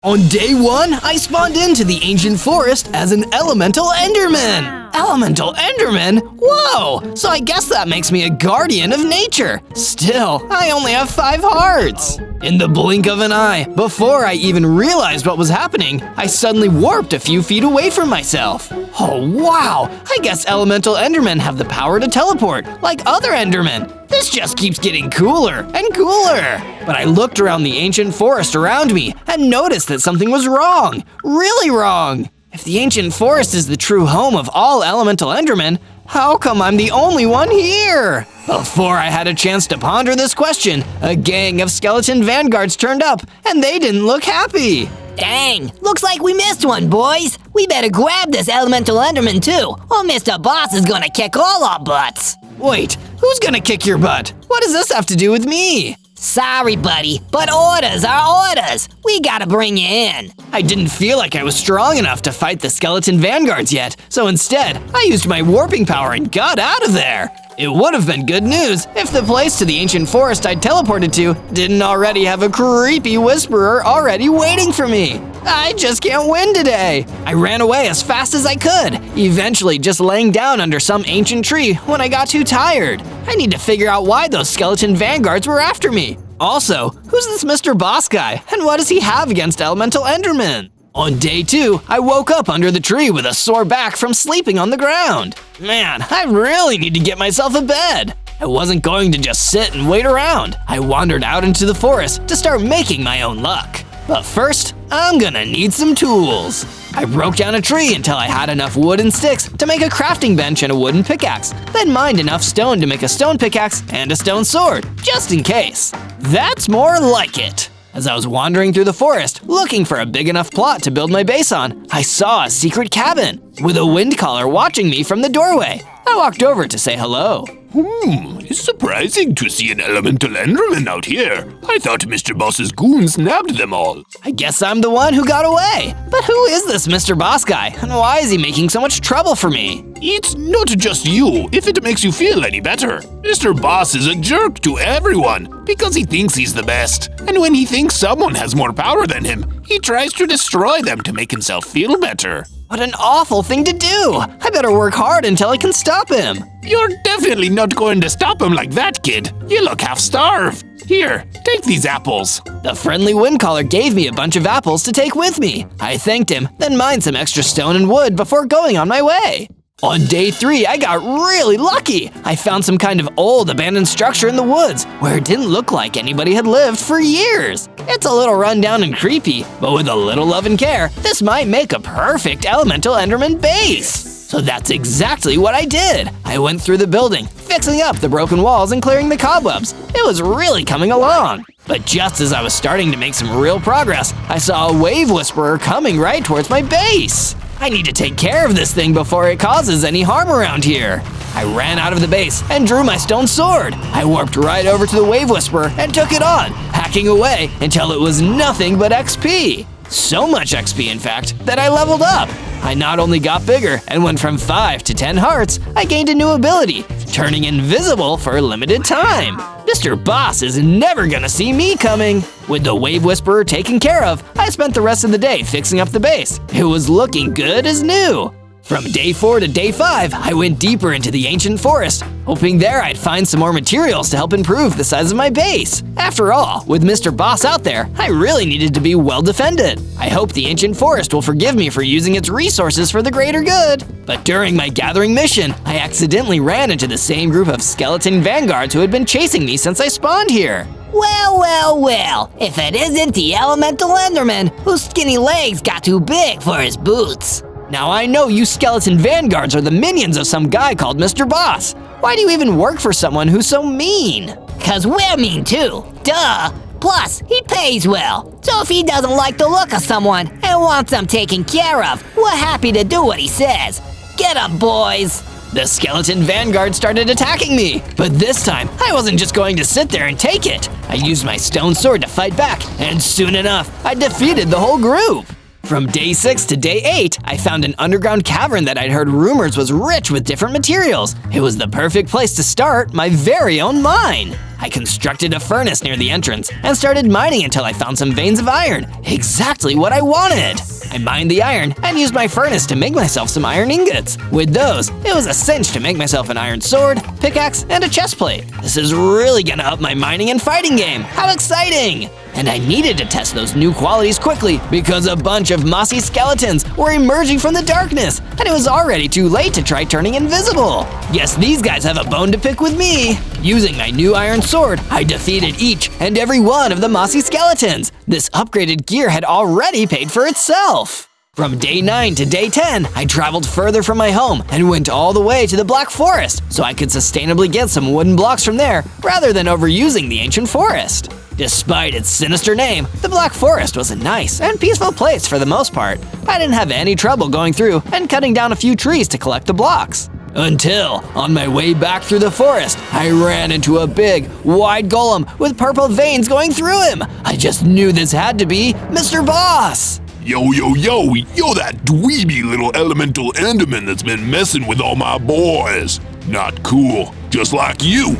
On day 1, I spawned into the ancient forest as an elemental enderman. Wow. Elemental enderman? Whoa! So I guess that makes me a guardian of nature. Still, I only have 5 hearts. In the blink of an eye, before I even realized what was happening, I suddenly warped a few feet away from myself. Oh wow! I guess elemental endermen have the power to teleport, like other endermen. This just keeps getting cooler and cooler. But I looked around the ancient forest around me and noticed that something was wrong. Really wrong. If the ancient forest is the true home of all elemental endermen, how come I'm the only one here? Before I had a chance to ponder this question, a gang of skeleton vanguards turned up, and they didn't look happy. Dang, looks like we missed one, boys. We better grab this elemental enderman too, or Mr. Boss is gonna kick all our butts. Wait, who's gonna kick your butt? What does this have to do with me? Sorry, buddy, but orders are orders. We gotta bring you in. I didn't feel like I was strong enough to fight the skeleton vanguards yet, so instead, I used my warping power and got out of there. It would have been good news if the place to the ancient forest I'd teleported to didn't already have a creepy whisperer already waiting for me. I just can't win today. I ran away as fast as I could, eventually just laying down under some ancient tree when I got too tired. I need to figure out why those skeleton vanguards were after me. Also, who's this Mr. Boss guy, and what does he have against elemental endermen? On day 2, I woke up under the tree with a sore back from sleeping on the ground. Man, I really need to get myself a bed. I wasn't going to just sit and wait around. I wandered out into the forest to start making my own luck. But first, I'm gonna need some tools. I broke down a tree until I had enough wood and sticks to make a crafting bench and a wooden pickaxe, then mined enough stone to make a stone pickaxe and a stone sword, just in case. That's more like it. As I was wandering through the forest, looking for a big enough plot to build my base on, I saw a secret cabin, with a wind caller watching me from the doorway. I walked over to say hello. It's surprising to see an elemental enderman out here. I thought Mr. Boss's goons nabbed them all. I guess I'm the one who got away. But who is this Mr. Boss guy, and why is he making so much trouble for me? It's not just you, if it makes you feel any better. Mr. Boss is a jerk to everyone because he thinks he's the best. And when he thinks someone has more power than him, he tries to destroy them to make himself feel better. What an awful thing to do! I better work hard until I can stop him. You're definitely not going to stop him like that, kid. You look half-starved. Here, take these apples. The friendly windcaller gave me a bunch of apples to take with me. I thanked him, then mined some extra stone and wood before going on my way. On day 3, I got really lucky. I found some kind of old abandoned structure in the woods where it didn't look like anybody had lived for years. It's a little rundown and creepy, but with a little love and care, this might make a perfect elemental enderman base. So that's exactly what I did. I went through the building, fixing up the broken walls and clearing the cobwebs. It was really coming along. But just as I was starting to make some real progress, I saw a wave whisperer coming right towards my base. I need to take care of this thing before it causes any harm around here. I ran out of the base and drew my stone sword. I warped right over to the wave whisperer and took it on, hacking away until it was nothing but XP. So much XP, in fact, that I leveled up. I not only got bigger and went from 5 to 10 hearts, I gained a new ability, turning invisible for a limited time. Mr. Boss is never gonna see me coming. With the Wave Whisperer taken care of, I spent the rest of the day fixing up the base. It was looking good as new. From day 4 to day 5, I went deeper into the ancient forest, hoping there I'd find some more materials to help improve the size of my base. After all, with Mr. Boss out there, I really needed to be well defended. I hope the ancient forest will forgive me for using its resources for the greater good. But during my gathering mission, I accidentally ran into the same group of skeleton vanguards who had been chasing me since I spawned here. Well, if it isn't the elemental enderman whose skinny legs got too big for his boots. Now I know you skeleton vanguards are the minions of some guy called Mr. Boss. Why do you even work for someone who's so mean? 'Cause we're mean too, duh. Plus, he pays well. So if he doesn't like the look of someone and wants them taken care of, we're happy to do what he says. Get up, boys. The skeleton vanguard started attacking me, but this time I wasn't just going to sit there and take it. I used my stone sword to fight back, and soon enough, I defeated the whole group. From day 6 to day 8, I found an underground cavern that I'd heard rumors was rich with different materials. It was the perfect place to start my very own mine. I constructed a furnace near the entrance and started mining until I found some veins of iron, exactly what I wanted. I mined the iron and used my furnace to make myself some iron ingots. With those, it was a cinch to make myself an iron sword, pickaxe, and a chest plate. This is really gonna up my mining and fighting game. How exciting! And I needed to test those new qualities quickly because a bunch of mossy skeletons were emerging from the darkness, and it was already too late to try turning invisible. Guess these guys have a bone to pick with me. Using my new iron sword, I defeated each and every one of the mossy skeletons. This upgraded gear had already paid for itself. From day 9 to day 10, I traveled further from my home and went all the way to the Black Forest so I could sustainably get some wooden blocks from there rather than overusing the ancient forest. Despite its sinister name, the Black Forest was a nice and peaceful place for the most part. I didn't have any trouble going through and cutting down a few trees to collect the blocks. Until, on my way back through the forest, I ran into a big, wide golem with purple veins going through him. I just knew this had to be Mr. Boss. Yo, you're that dweeby little elemental enderman that's been messing with all my boys. Not cool, just like you.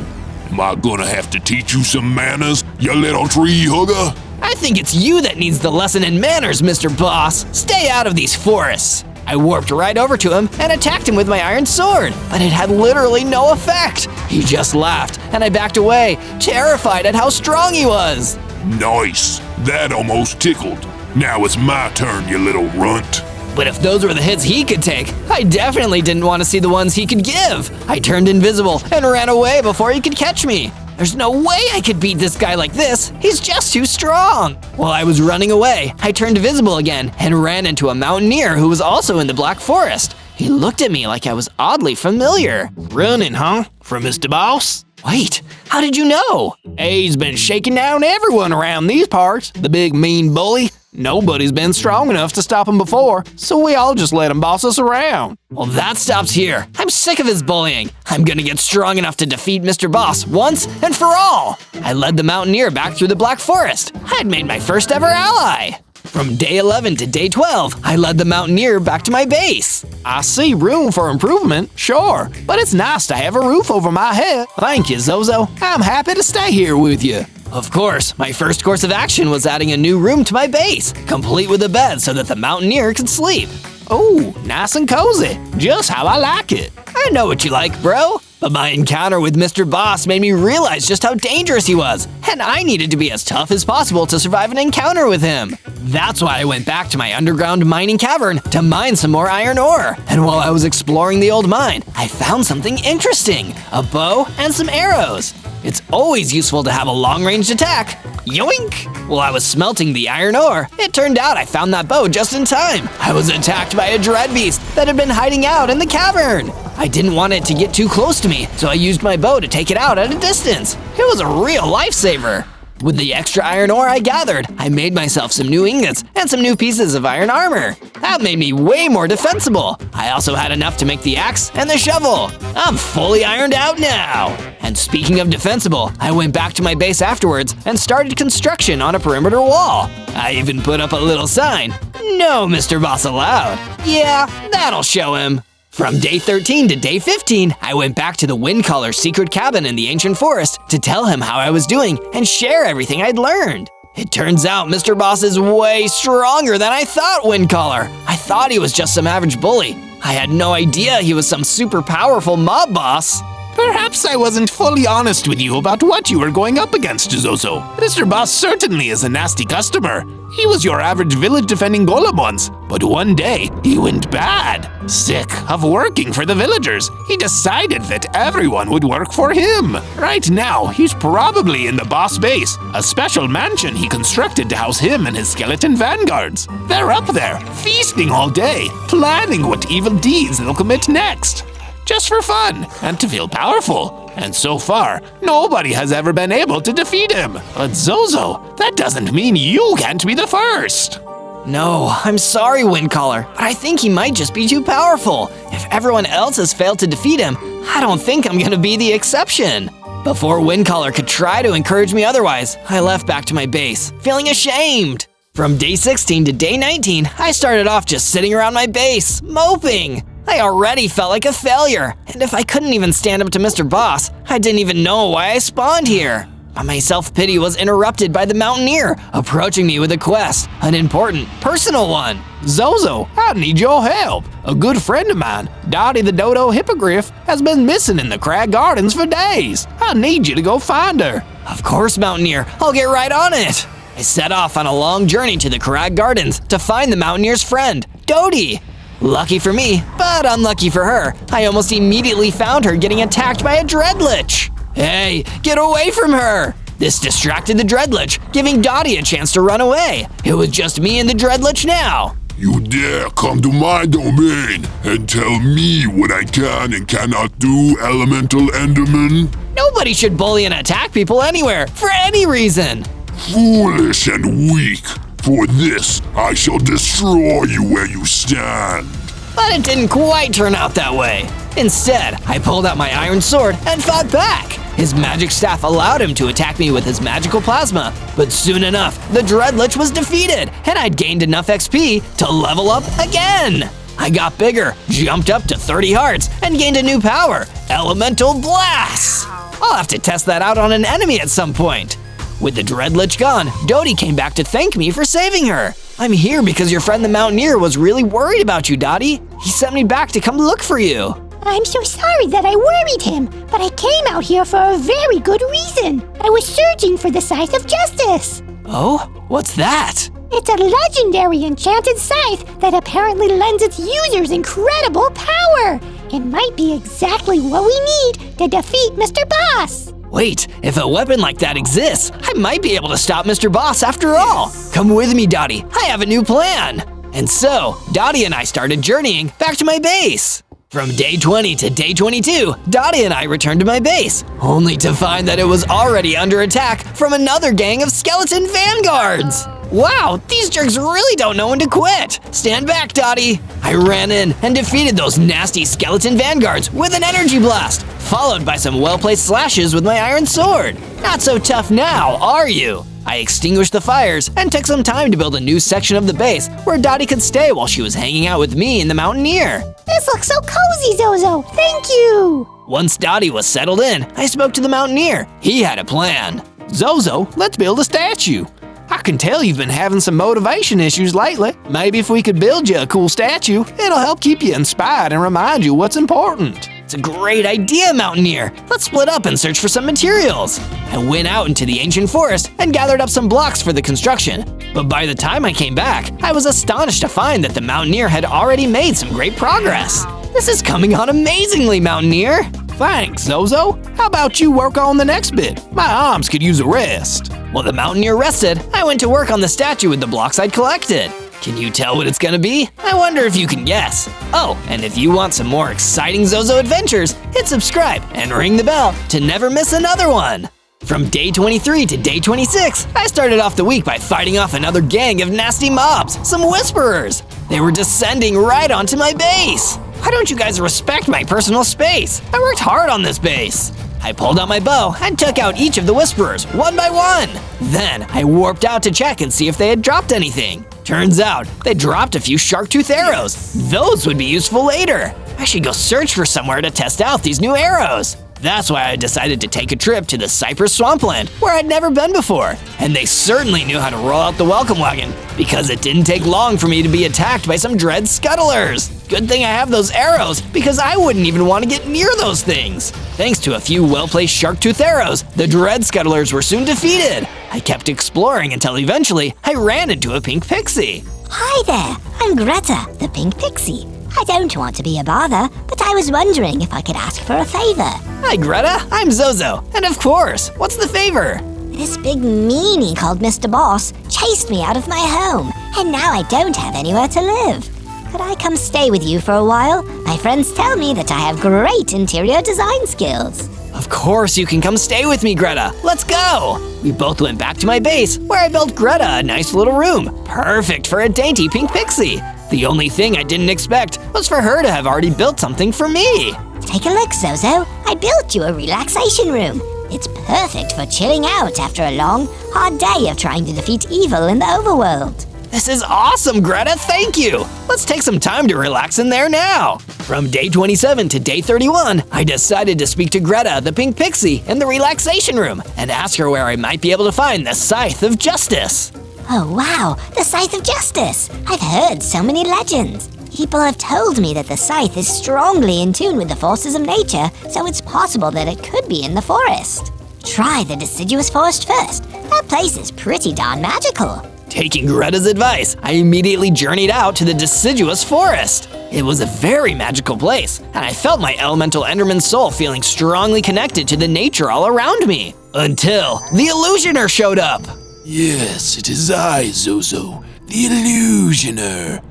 Am I gonna have to teach you some manners, you little tree hugger? I think it's you that needs the lesson in manners, Mr. Boss. Stay out of these forests. I warped right over to him and attacked him with my iron sword, but it had literally no effect. He just laughed, and I backed away, terrified at how strong he was. Nice, that almost tickled. Now it's my turn, you little runt. But if those were the hits he could take, I definitely didn't want to see the ones he could give. I turned invisible and ran away before he could catch me. There's no way I could beat this guy like this. He's just too strong. While I was running away, I turned visible again and ran into a mountaineer who was also in the Black Forest. He looked at me like I was oddly familiar. Running, huh? From Mr. Boss? Wait, how did you know? He's been shaking down everyone around these parts, the big mean bully. Nobody's been strong enough to stop him before, so we all just let him boss us around. Well, that stops here. I'm sick of his bullying. I'm gonna get strong enough to defeat Mr. Boss once and for all. I led the mountaineer back through the Black Forest. I'd made my first ever ally. From day 11 to day 12, I led the mountaineer back to my base. I see room for improvement, sure, but it's nice to have a roof over my head. Thank you, Zozo. I'm happy to stay here with you. Of course, my first course of action was adding a new room to my base, complete with a bed so that the mountaineer could sleep. Oh, nice and cozy, just how I like it. I know what you like, bro. But my encounter with Mr. Boss made me realize just how dangerous he was, and I needed to be as tough as possible to survive an encounter with him. That's why I went back to my underground mining cavern to mine some more iron ore. And while I was exploring the old mine, I found something interesting, a bow and some arrows. It's always useful to have a long-range attack. Yoink! While I was smelting the iron ore, it turned out I found that bow just in time. I was attacked by a dread beast that had been hiding out in the cavern. I didn't want it to get too close to me, so I used my bow to take it out at a distance. It was a real lifesaver. With the extra iron ore I gathered, I made myself some new ingots and some new pieces of iron armor. That made me way more defensible. I also had enough to make the axe and the shovel. I'm fully ironed out now. And speaking of defensible, I went back to my base afterwards and started construction on a perimeter wall. I even put up a little sign, "No Mr. Boss allowed." Yeah, that'll show him. From day 13 to day 15, I went back to the Windcaller's secret cabin in the ancient forest to tell him how I was doing and share everything I'd learned. It turns out Mr. Boss is way stronger than I thought, Windcaller. I thought he was just some average bully. I had no idea he was some super powerful mob boss. Perhaps I wasn't fully honest with you about what you were going up against, Zozo. Mr. Boss certainly is a nasty customer. He was your average village defending golem once, but one day he went bad. Sick of working for the villagers, he decided that everyone would work for him. Right now, he's probably in the boss base, a special mansion he constructed to house him and his skeleton vanguards. They're up there, feasting all day, planning what evil deeds they'll commit next. Just for fun, and to feel powerful. And so far, nobody has ever been able to defeat him. But Zozo, that doesn't mean you can't be the first. No, I'm sorry, Windcaller, but I think he might just be too powerful. If everyone else has failed to defeat him, I don't think I'm gonna be the exception. Before Windcaller could try to encourage me otherwise, I left back to my base, feeling ashamed. From day 16 to day 19, I started off just sitting around my base, moping. I already felt like a failure, and if I couldn't even stand up to Mr. Boss, I didn't even know why I spawned here. But my self-pity was interrupted by the Mountaineer approaching me with a quest, an important, personal one. Zozo, I need your help. A good friend of mine, Dottie the Dodo Hippogriff, has been missing in the Crag Gardens for days. I need you to go find her. Of course, Mountaineer, I'll get right on it. I set off on a long journey to the Crag Gardens to find the Mountaineer's friend, Dodie. Lucky for me, but unlucky for her, I almost immediately found her getting attacked by a Dreadlich. Hey, get away from her! This distracted the Dreadlich, giving Dottie a chance to run away. It was just me and the Dreadlich now. You dare come to my domain and tell me what I can and cannot do, Elemental Enderman? Nobody should bully and attack people anywhere, for any reason. Foolish and weak. For this, I shall destroy you where you stand. But it didn't quite turn out that way. Instead, I pulled out my iron sword and fought back. His magic staff allowed him to attack me with his magical plasma, but soon enough, the Dreadlich was defeated, and I'd gained enough XP to level up again. I got bigger, jumped up to 30 hearts, and gained a new power, Elemental Blast. I'll have to test that out on an enemy at some point. With the Dreadlich gone, Dottie came back to thank me for saving her. I'm here because your friend the Mountaineer was really worried about you, Dottie. He sent me back to come look for you. I'm so sorry that I worried him, but I came out here for a very good reason. I was searching for the Scythe of Justice. Oh? What's that? It's a legendary enchanted scythe that apparently lends its users incredible power. It might be exactly what we need to defeat Mr. Boss. Wait, if a weapon like that exists, I might be able to stop Mr. Boss after all. Come with me, Dottie. I have a new plan. And so, Dottie and I started journeying back to my base. From day 20 to day 22, Dottie and I returned to my base, only to find that it was already under attack from another gang of skeleton vanguards. Wow, these jerks really don't know when to quit. Stand back, Dottie. I ran in and defeated those nasty skeleton vanguards with an energy blast, followed by some well-placed slashes with my iron sword. Not so tough now, are you? I extinguished the fires and took some time to build a new section of the base where Dottie could stay while she was hanging out with me and the Mountaineer. This looks so cozy, Zozo. Thank you. Once Dottie was settled in, I spoke to the Mountaineer. He had a plan. Zozo, let's build a statue. I can tell you've been having some motivation issues lately. Maybe if we could build you a cool statue, it'll help keep you inspired and remind you what's important. It's a great idea, Mountaineer. Let's split up and search for some materials. I went out into the ancient forest and gathered up some blocks for the construction. But by the time I came back, I was astonished to find that the Mountaineer had already made some great progress. This is coming on amazingly, Mountaineer. Thanks, Zozo. How about you work on the next bit? My arms could use a rest. While the Mountaineer rested, I went to work on the statue with the blocks I'd collected. Can you tell what it's gonna be? I wonder if you can guess. Oh, and if you want some more exciting Zozo adventures, hit subscribe and ring the bell to never miss another one. From day 23 to day 26, I started off the week by fighting off another gang of nasty mobs, some whisperers. They were descending right onto my base. Why don't you guys respect my personal space? I worked hard on this base. I pulled out my bow and took out each of the whisperers one by one. Then I warped out to check and see if they had dropped anything. Turns out they dropped a few shark tooth arrows. Those would be useful later. I should go search for somewhere to test out these new arrows. That's why I decided to take a trip to the Cypress Swampland, where I'd never been before. And they certainly knew how to roll out the welcome wagon, because it didn't take long for me to be attacked by some dread scuttlers. Good thing I have those arrows, because I wouldn't even want to get near those things. Thanks to a few well-placed shark tooth arrows, the dread scuttlers were soon defeated. I kept exploring until eventually I ran into a pink pixie. Hi there, I'm Greta, the pink pixie. I don't want to be a bother, but I was wondering if I could ask for a favor. Hi Greta, I'm Zozo, and of course, what's the favor? This big meanie called Mr. Boss chased me out of my home, and now I don't have anywhere to live. Could I come stay with you for a while? My friends tell me that I have great interior design skills. Of course you can come stay with me, Greta. Let's go! We both went back to my base, where I built Greta a nice little room, perfect for a dainty pink pixie. The only thing I didn't expect was for her to have already built something for me. Take a look, Zozo. I built you a relaxation room. It's perfect for chilling out after a long, hard day of trying to defeat evil in the overworld. This is awesome, Greta, thank you! Let's take some time to relax in there now! From day 27 to day 31, I decided to speak to Greta, the pink pixie, in the relaxation room and ask her where I might be able to find the Scythe of Justice. Oh wow, the Scythe of Justice! I've heard so many legends. People have told me that the Scythe is strongly in tune with the forces of nature, so it's possible that it could be in the forest. Try the deciduous forest first. That place is pretty darn magical. Taking Greta's advice, I immediately journeyed out to the deciduous forest. It was a very magical place, and I felt my elemental Enderman soul feeling strongly connected to the nature all around me. Until the Illusioner showed up. Yes, it is I, Zozo, the Illusioner.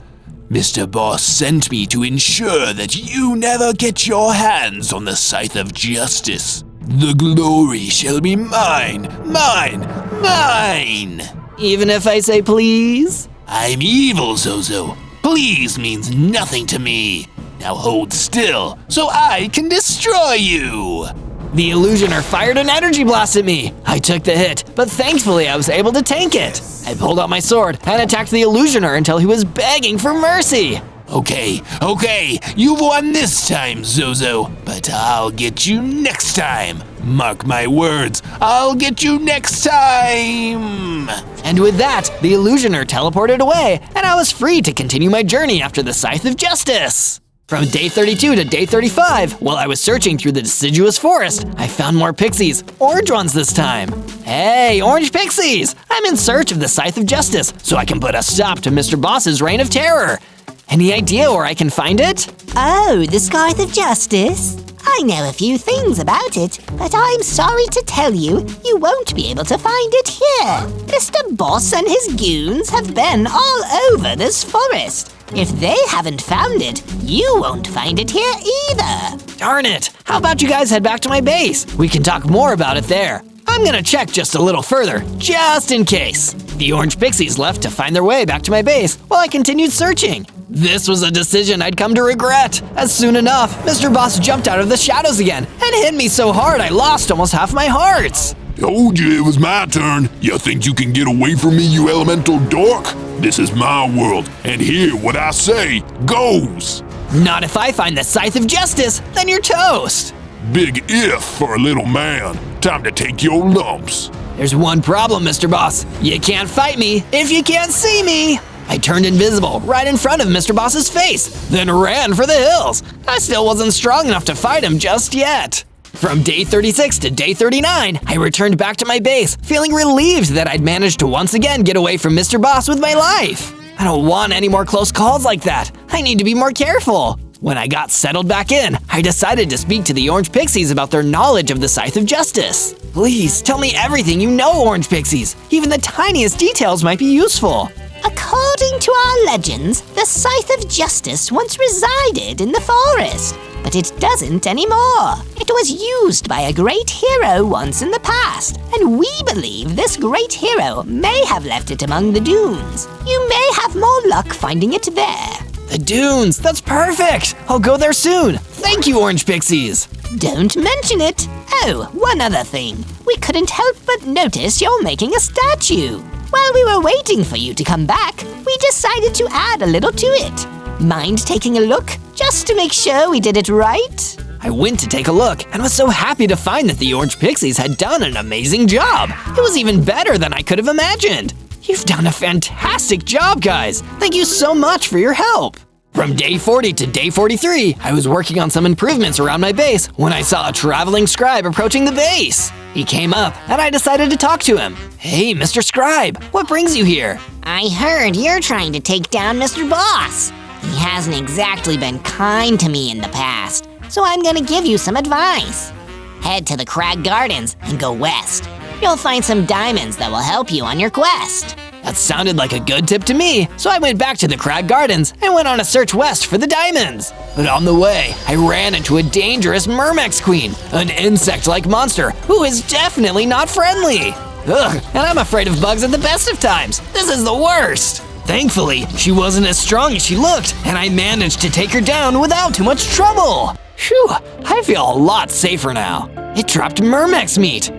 Mr. Boss sent me to ensure that you never get your hands on the Scythe of Justice. The glory shall be mine, mine, mine! Even if I say please? I'm evil, Zozo. Please means nothing to me. Now hold still, so I can destroy you! The Illusioner fired an energy blast at me. I took the hit, but thankfully I was able to tank it. I pulled out my sword and attacked the Illusioner until he was begging for mercy. Okay, you've won this time, Zozo, but I'll get you next time. Mark my words, I'll get you next time! And with that, the Illusioner teleported away, and I was free to continue my journey after the Scythe of Justice. From day 32 to day 35, while I was searching through the deciduous forest, I found more pixies, orange ones this time. Hey, orange pixies! I'm in search of the Scythe of Justice, so I can put a stop to Mr. Boss's reign of terror. Any idea where I can find it? Oh, the Scythe of Justice? I know a few things about it, but I'm sorry to tell you, you won't be able to find it here. Mr. Boss and his goons have been all over this forest. If they haven't found it, you won't find it here either. Darn it! How about you guys head back to my base? We can talk more about it there. I'm gonna check just a little further, just in case. The orange pixies left to find their way back to my base while I continued searching. This was a decision I'd come to regret, as soon enough, Mr. Boss jumped out of the shadows again and hit me so hard I lost almost half my hearts. Told you it was my turn. You think you can get away from me, you elemental dork? This is my world, and here what I say goes. Not if I find the Scythe of Justice, then you're toast. Big if for a little man. Time to take your lumps. There's one problem, Mr. Boss. You can't fight me if you can't see me. I turned invisible right in front of Mr. Boss's face, then ran for the hills. I still wasn't strong enough to fight him just yet. From day 36 to day 39, I returned back to my base, feeling relieved that I'd managed to once again get away from Mr. Boss with my life. I don't want any more close calls like that. I need to be more careful. When I got settled back in, I decided to speak to the Orange Pixies about their knowledge of the Scythe of Justice. Please, tell me everything you know, Orange Pixies. Even the tiniest details might be useful. According to our legends, the Scythe of Justice once resided in the forest, but it doesn't anymore. It was used by a great hero once in the past, and we believe this great hero may have left it among the dunes. You may have more luck finding it there. The dunes, that's perfect! I'll go there soon. Thank you, Orange Pixies. Don't mention it. Oh, one other thing. We couldn't help but notice you're making a statue. While we were waiting for you to come back, we decided to add a little to it. Mind taking a look, just to make sure we did it right? I went to take a look and was so happy to find that the Orange Pixies had done an amazing job. It was even better than I could have imagined. You've done a fantastic job, guys. Thank you so much for your help. From day 40 to day 43, I was working on some improvements around my base when I saw a traveling scribe approaching the base. He came up, and I decided to talk to him. Hey, Mr. Scribe, what brings you here? I heard you're trying to take down Mr. Boss. He hasn't exactly been kind to me in the past, so I'm gonna give you some advice. Head to the Crag Gardens and go west. You'll find some diamonds that will help you on your quest. That sounded like a good tip to me, so I went back to the Crag Gardens and went on a search west for the diamonds. But on the way, I ran into a dangerous Mermex Queen, an insect-like monster who is definitely not friendly. Ugh, and I'm afraid of bugs at the best of times. This is the worst. Thankfully, she wasn't as strong as she looked, and I managed to take her down without too much trouble. Phew, I feel a lot safer now. It dropped Myrmex meat.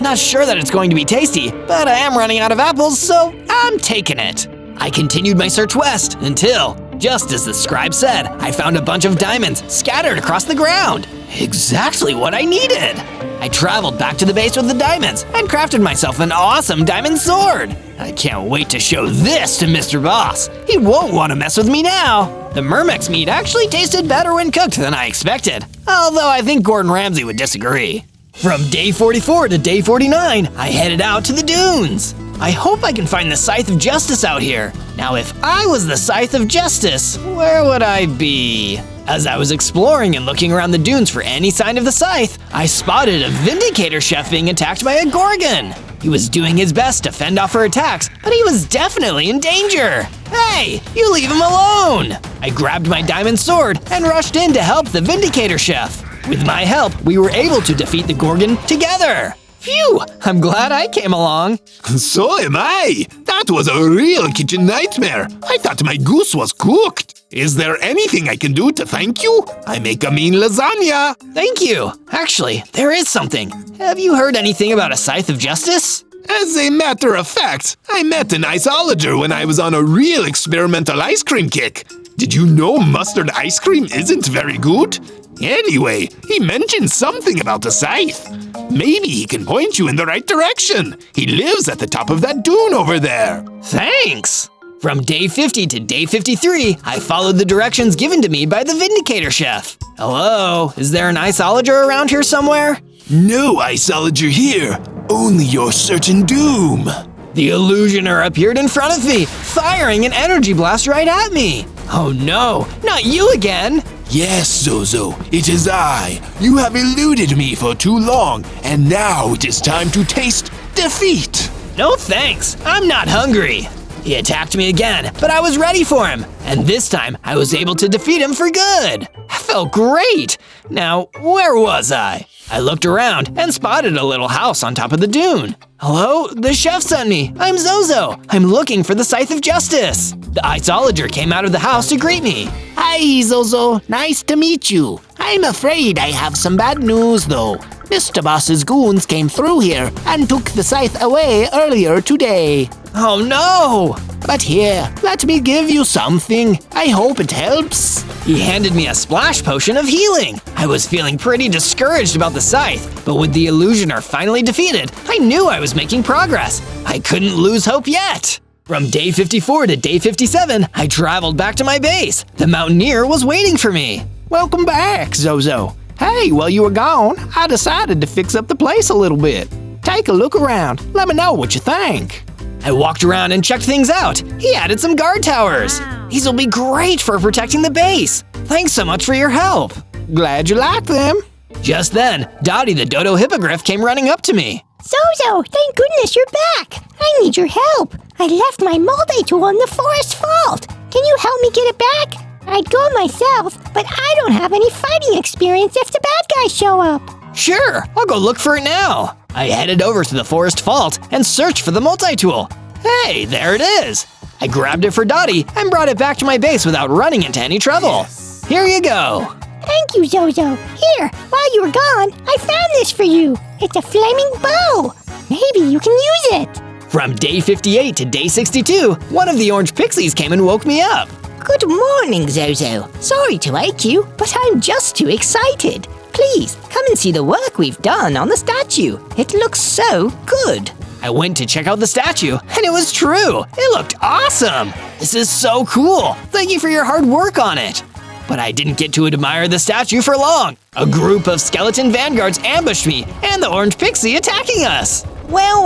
Not sure that it's going to be tasty, but I am running out of apples, so I'm taking it. I continued my search west until, just as the scribe said, I found a bunch of diamonds scattered across the ground. Exactly what I needed. I traveled back to the base with the diamonds and crafted myself an awesome diamond sword. I can't wait to show this to Mr. Boss. He won't want to mess with me now. The Myrmex meat actually tasted better when cooked than I expected, although I think Gordon Ramsay would disagree. From day 44 to day 49, I headed out to the dunes. I hope I can find the Scythe of Justice out here. Now, if I was the Scythe of Justice, where would I be? As I was exploring and looking around the dunes for any sign of the Scythe, I spotted a Vindicator chef being attacked by a Gorgon. He was doing his best to fend off her attacks, but he was definitely in danger. Hey, you leave him alone! I grabbed my diamond sword and rushed in to help the Vindicator chef. With my help, we were able to defeat the Gorgon together. Phew, I'm glad I came along. So am I. That was a real kitchen nightmare. I thought my goose was cooked. Is there anything I can do to thank you? I make a mean lasagna. Thank you. Actually, there is something. Have you heard anything about a Scythe of Justice? As a matter of fact, I met an iceologer when I was on a real experimental ice cream kick. Did you know mustard ice cream isn't very good? Anyway, he mentioned something about a scythe. Maybe he can point you in the right direction. He lives at the top of that dune over there. Thanks! From day 50 to day 53, I followed the directions given to me by the Vindicator chef. Hello, is there an iceologer around here somewhere? No iceologer here, only your certain doom. The illusioner appeared in front of me, firing an energy blast right at me. Oh no, not you again! Yes, Zozo, it is I. You have eluded me for too long, and now it is time to taste defeat. No thanks, I'm not hungry. He attacked me again, but I was ready for him, and this time I was able to defeat him for good. I felt great. Now, where was I? I looked around and spotted a little house on top of the dune. Hello, the chef sent me. I'm Zozo. I'm looking for the Scythe of Justice. The iceologer came out of the house to greet me. Hi, Zozo. Nice to meet you. I'm afraid I have some bad news, though. Mr. Boss's goons came through here and took the scythe away earlier today. Oh no! But here, let me give you something. I hope it helps. He handed me a splash potion of healing. I was feeling pretty discouraged about the scythe, but with the illusioner finally defeated, I knew I was making progress. I couldn't lose hope yet. From day 54 to day 57, I traveled back to my base. The mountaineer was waiting for me. Welcome back, Zozo. Hey, while you were gone, I decided to fix up the place a little bit. Take a look around. Let me know what you think. I walked around and checked things out. He added some guard towers. These will be great for protecting the base. Thanks so much for your help. Glad you like them. Just then, Dottie the dodo hippogriff came running up to me. Zozo, thank goodness you're back. I need your help. I left my multi-tool in the forest vault. Can you help me get it back? I'd go myself, but I don't have any fighting experience if the bad guys show up. Sure, I'll go look for it now. I headed over to the forest vault and searched for the multi-tool. Hey, there it is. I grabbed it for Dottie and brought it back to my base without running into any trouble. Here you go. Thank you, Zozo. Here, while you were gone, I found this for you. It's a flaming bow. Maybe you can use it. From day 58 to day 62, one of the orange pixies came and woke me up. Good morning, Zozo. Sorry to wake you, but I'm just too excited. Please, come and see the work we've done on the statue. It looks so good. I went to check out the statue, and it was true. It looked awesome. This is so cool. Thank you for your hard work on it. But I didn't get to admire the statue for long. A group of skeleton vanguards ambushed me, and the orange pixie attacking us. Well.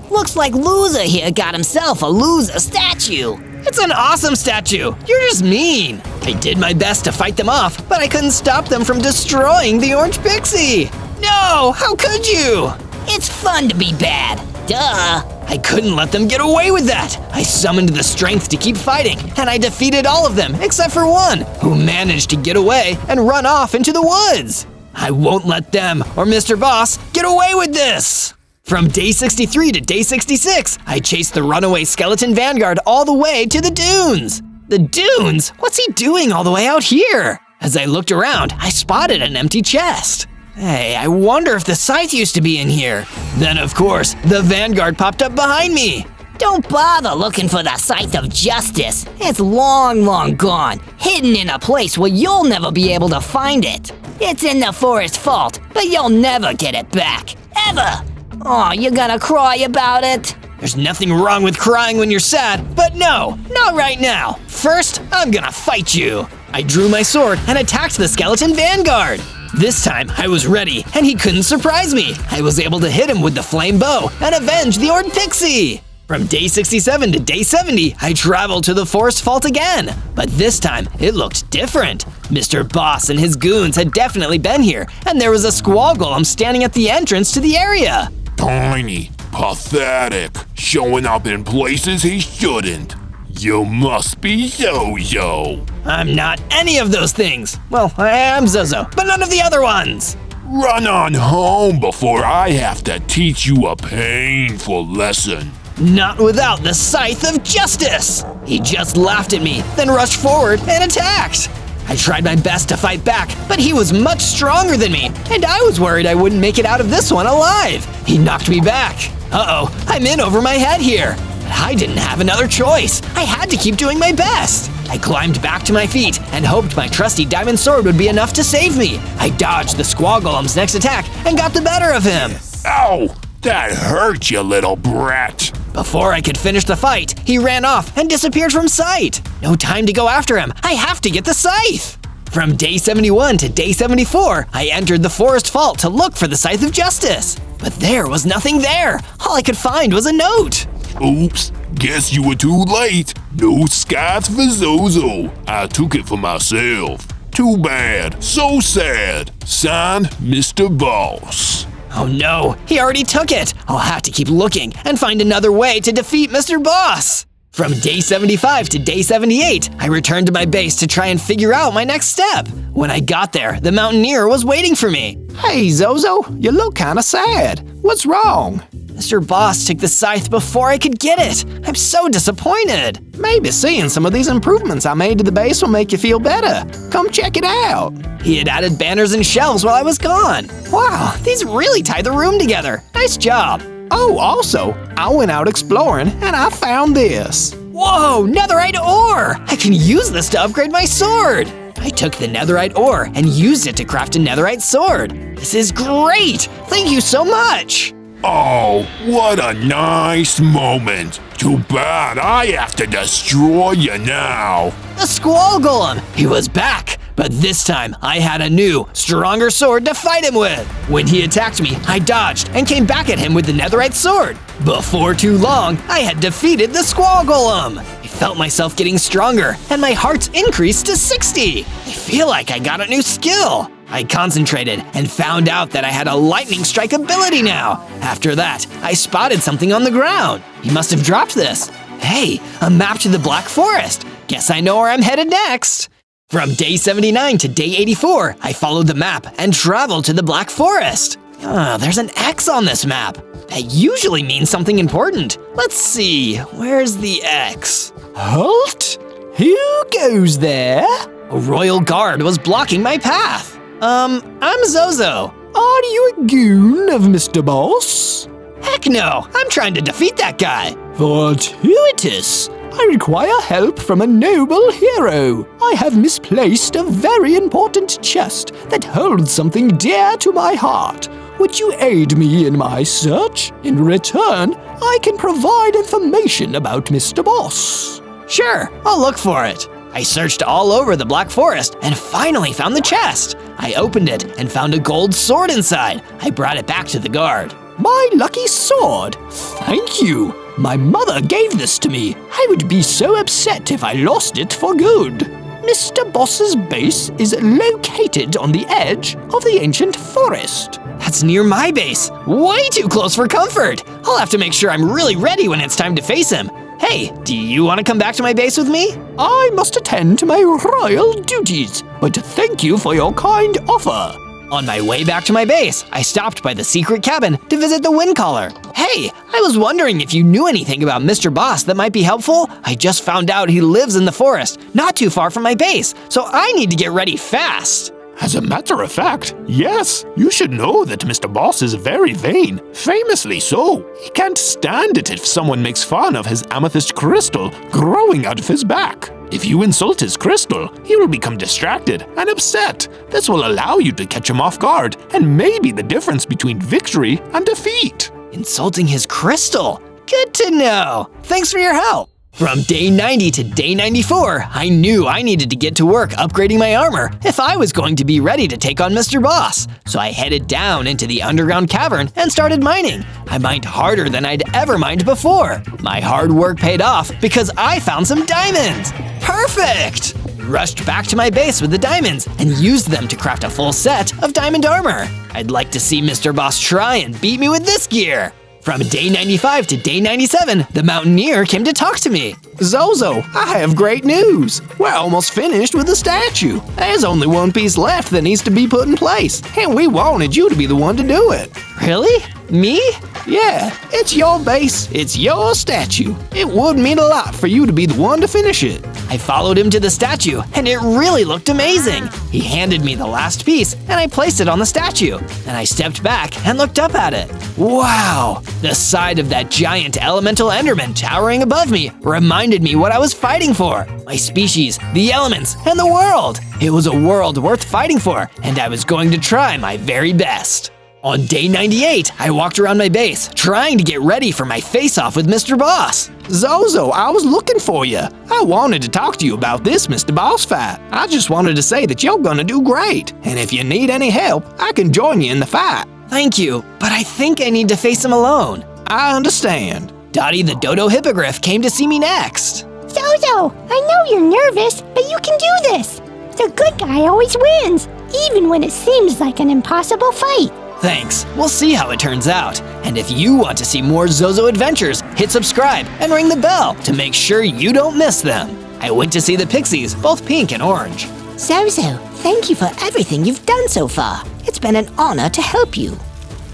Looks like Loser here got himself a loser statue. It's an awesome statue. You're just mean. I did my best to fight them off, but I couldn't stop them from destroying the orange pixie. No, how could you? It's fun to be bad. Duh. I couldn't let them get away with that. I summoned the strength to keep fighting, and I defeated all of them except for one, who managed to get away and run off into the woods. I won't let them or Mr. Boss get away with this. From day 63 to day 66, I chased the runaway skeleton vanguard all the way to the dunes. The dunes? What's he doing all the way out here? As I looked around, I spotted an empty chest. Hey, I wonder if the scythe used to be in here. Then, of course, the Vanguard popped up behind me. Don't bother looking for the Scythe of Justice. It's long, long gone, hidden in a place where you'll never be able to find it. It's in the forest vault, but you'll never get it back. Ever! Oh, you're gonna cry about it? There's nothing wrong with crying when you're sad, but no, not right now. First, I'm gonna fight you. I drew my sword and attacked the skeleton Vanguard. This time, I was ready, and he couldn't surprise me. I was able to hit him with the flame bow and avenge the Ord Pixie. From day 67 to day 70, I traveled to the forest vault again. But this time, it looked different. Mr. Boss and his goons had definitely been here, and there was a squall golem standing at the entrance to the area. Tiny, pathetic, showing up in places he shouldn't. You must be Zozo. I'm not any of those things. Well, I am Zozo, but none of the other ones. Run on home before I have to teach you a painful lesson. Not without the Scythe of Justice! He just laughed at me, then rushed forward and attacked. I tried my best to fight back, but he was much stronger than me, and I was worried I wouldn't make it out of this one alive. He knocked me back. Uh-oh, I'm in over my head here. But I didn't have another choice. I had to keep doing my best. I climbed back to my feet and hoped my trusty diamond sword would be enough to save me. I dodged the squall golem's next attack and got the better of him. Ow! That hurt, you little brat. Before I could finish the fight, he ran off and disappeared from sight. No time to go after him. I have to get the scythe. From day 71 to day 74, I entered the forest vault to look for the Scythe of Justice. But there was nothing there. All I could find was a note. Oops, guess you were too late. No scythe for Zozo. I took it for myself. Too bad, so sad. Signed, Mr. Boss. Oh no, he already took it. I'll have to keep looking and find another way to defeat Mr. Boss. From day 75 to day 78, I returned to my base to try and figure out my next step. When I got there, the Mountaineer was waiting for me. Hey, Zozo, you look kinda sad. What's wrong? Mr. Boss took the scythe before I could get it. I'm so disappointed. Maybe seeing some of these improvements I made to the base will make you feel better. Come check it out. He had added banners and shelves while I was gone. Wow, these really tie the room together. Nice job. Oh, also, I went out exploring and I found this. Whoa, netherite ore! I can use this to upgrade my sword. I took the netherite ore and used it to craft a netherite sword. This is great! Thank you so much! Oh, what a nice moment. Too bad I have to destroy you now. The squall golem! He was back! But this time, I had a new, stronger sword to fight him with. When he attacked me, I dodged and came back at him with the netherite sword. Before too long, I had defeated the squall golem. I felt myself getting stronger, and my hearts increased to 60. I feel like I got a new skill. I concentrated and found out that I had a lightning strike ability now. After that, I spotted something on the ground. He must have dropped this. Hey, a map to the Black Forest. Guess I know where I'm headed next. From day 79 to day 84, I followed the map and traveled to the Black Forest. There's an X on this map. That usually means something important. Let's see, where's the X? Halt! Who goes there? A royal guard was blocking my path. I'm Zozo. Are you a goon of Mr. Boss? Heck no, I'm trying to defeat that guy. Fortuitous. I require help from a noble hero. I have misplaced a very important chest that holds something dear to my heart. Would you aid me in my search? In return, I can provide information about Mr. Boss. Sure, I'll look for it. I searched all over the Black Forest and finally found the chest. I opened it and found a gold sword inside. I brought it back to the guard. My lucky sword! Thank you! My mother gave this to me. I would be so upset if I lost it for good. Mr. Boss's base is located on the edge of the ancient forest. That's near my base. Way too close for comfort. I'll have to make sure I'm really ready when it's time to face him. Hey, do you want to come back to my base with me? I must attend to my royal duties, but thank you for your kind offer. On my way back to my base, I stopped by the secret cabin to visit the Windcaller. Hey, I was wondering if you knew anything about Mr. Boss that might be helpful. I just found out he lives in the forest, not too far from my base, so I need to get ready fast. As a matter of fact, yes. You should know that Mr. Boss is very vain, famously so. He can't stand it if someone makes fun of his amethyst crystal growing out of his back. If you insult his crystal, he will become distracted and upset. This will allow you to catch him off guard and maybe the difference between victory and defeat. Insulting his crystal? Good to know. Thanks for your help. From day 90 to day 94, I knew I needed to get to work upgrading my armor if I was going to be ready to take on Mr. Boss. So I headed down into the underground cavern and started mining. I mined harder than I'd ever mined before. My hard work paid off because I found some diamonds. Perfect! Rushed back to my base with the diamonds and used them to craft a full set of diamond armor. I'd like to see Mr. Boss try and beat me with this gear. From day 95 to day 97, the Mountaineer came to talk to me. Zozo, I have great news. We're almost finished with the statue. There's only one piece left that needs to be put in place, and we wanted you to be the one to do it. Really? Me? Yeah, it's your base, it's your statue. It would mean a lot for you to be the one to finish it. I followed him to the statue, and it really looked amazing. He handed me the last piece, and I placed it on the statue. And I stepped back and looked up at it. Wow! The sight of that giant elemental enderman towering above me reminded me what I was fighting for. My species, the elements, and the world. It was a world worth fighting for, and I was going to try my very best. On day 98, I walked around my base, trying to get ready for my face-off with Mr. Boss. Zozo, I was looking for you. I wanted to talk to you about this Mr. Boss fight. I just wanted to say that you're gonna do great, and if you need any help, I can join you in the fight. Thank you, but I think I need to face him alone. I understand. Dottie the Dodo Hippogriff came to see me next. Zozo, I know you're nervous, but you can do this. The good guy always wins, even when it seems like an impossible fight. Thanks, we'll see how it turns out. And if you want to see more Zozo adventures, hit subscribe and ring the bell to make sure you don't miss them. I went to see the pixies, both pink and orange. Zozo, thank you for everything you've done so far. It's been an honor to help you.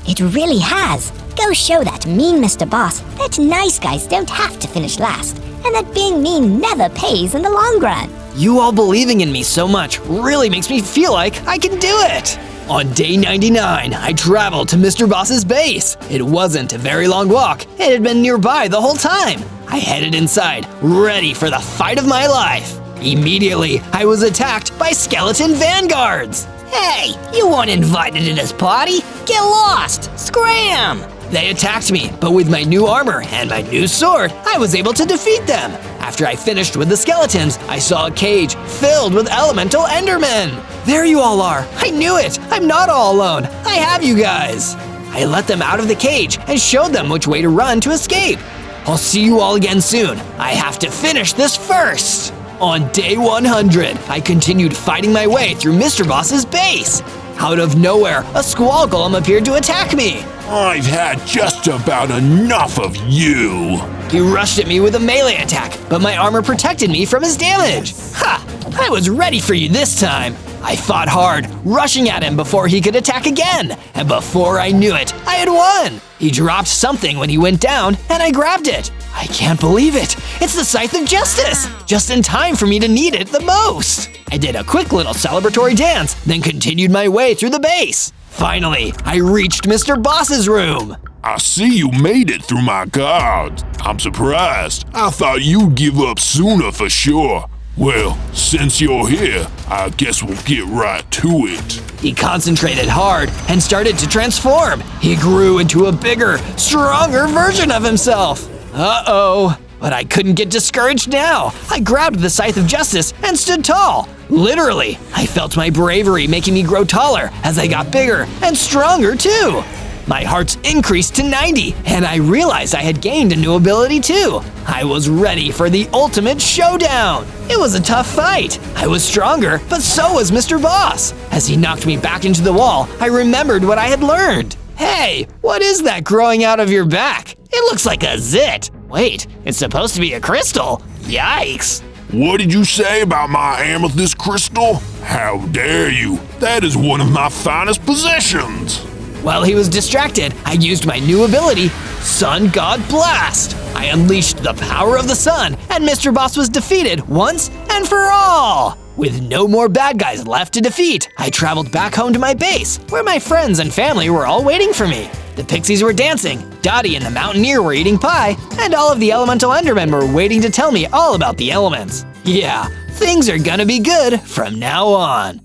It really has. Go show that mean Mr. Boss that nice guys don't have to finish last, and that being mean never pays in the long run. You all believing in me so much really makes me feel like I can do it. On day 99, I traveled to Mr. Boss's base. It wasn't a very long walk. It had been nearby the whole time. I headed inside, ready for the fight of my life. Immediately, I was attacked by skeleton vanguards. Hey, you weren't invited to this party. Get lost! Scram! They attacked me, but with my new armor and my new sword, I was able to defeat them. After I finished with the skeletons, I saw a cage filled with elemental endermen. There you all are. I knew it. I'm not all alone. I have you guys. I let them out of the cage and showed them which way to run to escape. I'll see you all again soon. I have to finish this first. On day 100, I continued fighting my way through Mr. Boss's base. Out of nowhere, a squall golem appeared to attack me. I've had just about enough of you. He rushed at me with a melee attack, but my armor protected me from his damage. Ha! I was ready for you this time. I fought hard, rushing at him before he could attack again, and before I knew it, I had won. He dropped something when he went down, and I grabbed it. I can't believe it. It's the Scythe of Justice, just in time for me to need it the most. I did a quick little celebratory dance, then continued my way through the base. Finally, I reached Mr. Boss's room. I see you made it through my guards. I'm surprised. I thought you'd give up sooner for sure. Well, since you're here, I guess we'll get right to it. He concentrated hard and started to transform. He grew into a bigger, stronger version of himself. Uh-oh. But I couldn't get discouraged now. I grabbed the Scythe of Justice and stood tall. Literally, I felt my bravery making me grow taller as I got bigger and stronger too. My hearts increased to 90, and I realized I had gained a new ability too. I was ready for the ultimate showdown. It was a tough fight. I was stronger, but so was Mr. Boss. As he knocked me back into the wall, I remembered what I had learned. Hey, what is that growing out of your back? It looks like a zit. Wait, it's supposed to be a crystal. Yikes. What did you say about my amethyst crystal? How dare you? That is one of my finest possessions. While he was distracted, I used my new ability, Sun God Blast. I unleashed the power of the sun, and Mr. Boss was defeated once and for all. With no more bad guys left to defeat, I traveled back home to my base, where my friends and family were all waiting for me. The pixies were dancing, Dottie and the Mountaineer were eating pie, and all of the elemental endermen were waiting to tell me all about the elements. Yeah, things are gonna be good from now on.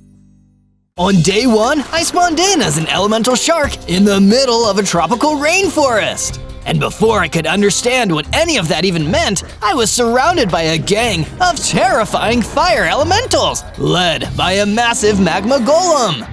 On day 1, I spawned in as an elemental shark in the middle of a tropical rainforest. And before I could understand what any of that even meant, I was surrounded by a gang of terrifying fire elementals, led by a massive magma golem.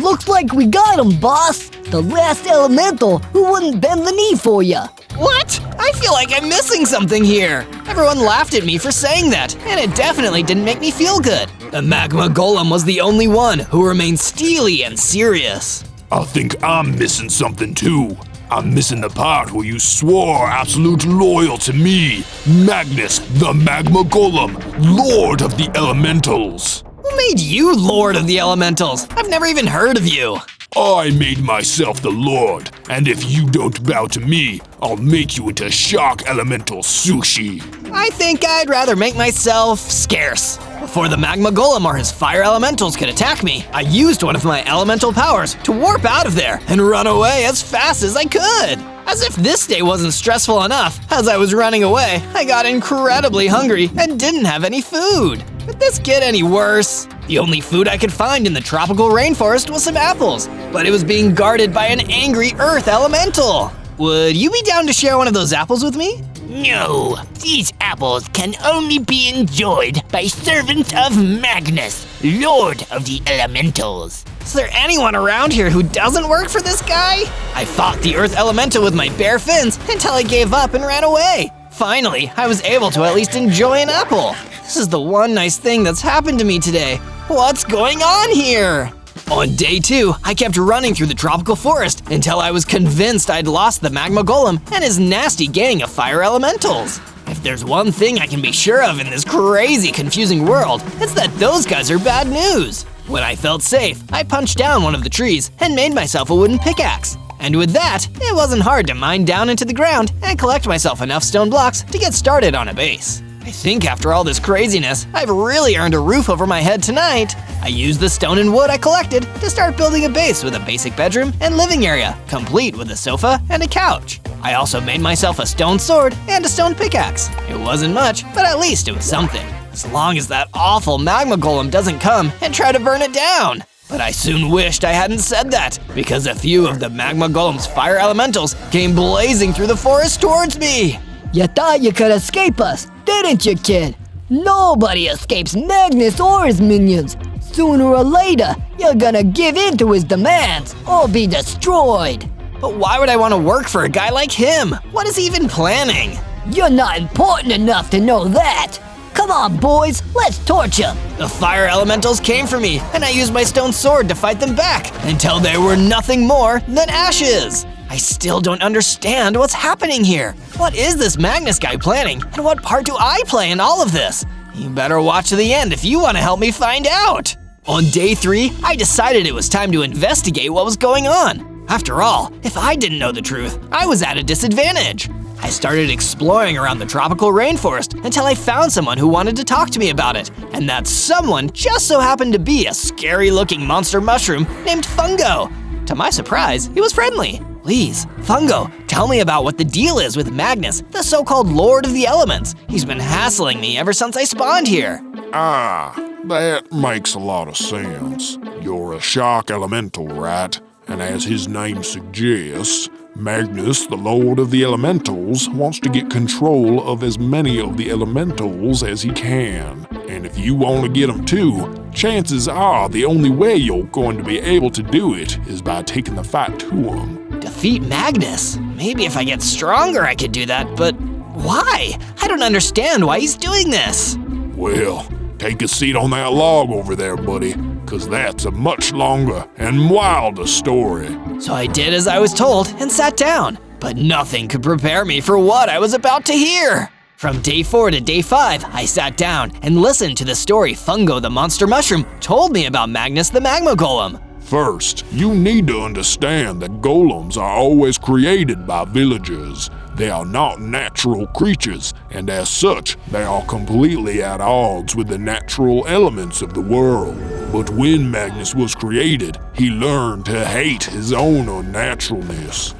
Looks like we got him, boss. The last elemental who wouldn't bend the knee for ya. What? I feel like I'm missing something here. Everyone laughed at me for saying that, and it definitely didn't make me feel good. The magma golem was the only one who remained steely and serious. I think I'm missing something too. I'm missing the part where you swore absolute loyal to me, Magnus the Magma Golem, Lord of the Elementals. Who made you Lord of the Elementals? I've never even heard of you. I made myself the Lord, and if you don't bow to me, I'll make you into Shark Elemental Sushi. I think I'd rather make myself scarce. Before the magma golem or his fire elementals could attack me, I used one of my elemental powers to warp out of there and run away as fast as I could. As if this day wasn't stressful enough, as I was running away, I got incredibly hungry and didn't have any food. Could this get any worse? The only food I could find in the tropical rainforest was some apples, but it was being guarded by an angry earth elemental. Would you be down to share one of those apples with me? No, these apples can only be enjoyed by servants of Magnus, Lord of the Elementals. Is there anyone around here who doesn't work for this guy? I fought the earth elemental with my bare fins until I gave up and ran away. Finally, I was able to at least enjoy an apple. This is the one nice thing that's happened to me today. What's going on here? On day 2, I kept running through the tropical forest until I was convinced I'd lost the magma golem and his nasty gang of fire elementals. If there's one thing I can be sure of in this crazy, confusing world, it's that those guys are bad news. When I felt safe, I punched down one of the trees and made myself a wooden pickaxe. And with that, it wasn't hard to mine down into the ground and collect myself enough stone blocks to get started on a base. I think after all this craziness, I've really earned a roof over my head tonight. I used the stone and wood I collected to start building a base with a basic bedroom and living area, complete with a sofa and a couch. I also made myself a stone sword and a stone pickaxe. It wasn't much, but at least it was something. As long as that awful magma golem doesn't come and try to burn it down. But I soon wished I hadn't said that, because a few of the magma golem's fire elementals came blazing through the forest towards me. You thought you could escape us, didn't you, kid? Nobody escapes Magnus or his minions. Sooner or later, you're gonna give in to his demands or be destroyed. But why would I want to work for a guy like him? What is he even planning? You're not important enough to know that. Come on, boys, let's torch him. The fire elementals came for me, and I used my stone sword to fight them back until they were nothing more than ashes. I still don't understand what's happening here. What is this Magnus guy planning, and what part do I play in all of this? You better watch to the end if you want to help me find out. On day 3, I decided it was time to investigate what was going on. After all, if I didn't know the truth, I was at a disadvantage. I started exploring around the tropical rainforest until I found someone who wanted to talk to me about it, and that someone just so happened to be a scary-looking monster mushroom named Fungo. To my surprise, he was friendly. Please, Fungo, tell me about what the deal is with Magnus, the so-called Lord of the Elements. He's been hassling me ever since I spawned here. Ah, that makes a lot of sense. You're a shark elemental, right? And as his name suggests, Magnus, the Lord of the Elementals, wants to get control of as many of the elementals as he can. And if you want to get them too, chances are the only way you're going to be able to do it is by taking the fight to him. Defeat Magnus? Maybe if I get stronger I could do that, but why? I don't understand why he's doing this. Well, take a seat on that log over there, buddy, 'cause that's a much longer and wilder story. So I did as I was told and sat down, but nothing could prepare me for what I was about to hear. From day 4 to day 5, I sat down and listened to the story Fungo the monster mushroom told me about Magnus the magma golem. First, you need to understand that golems are always created by villagers. They are not natural creatures, and as such, they are completely at odds with the natural elements of the world. But when Magnus was created, he learned to hate his own unnaturalness.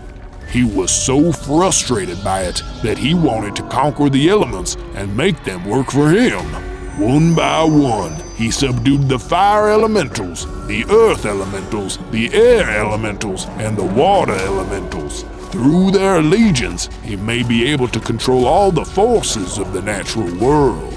He was so frustrated by it that he wanted to conquer the elements and make them work for him. One by one, he subdued the fire elementals, the earth elementals, the air elementals, and the water elementals. Through their allegiance, he may be able to control all the forces of the natural world.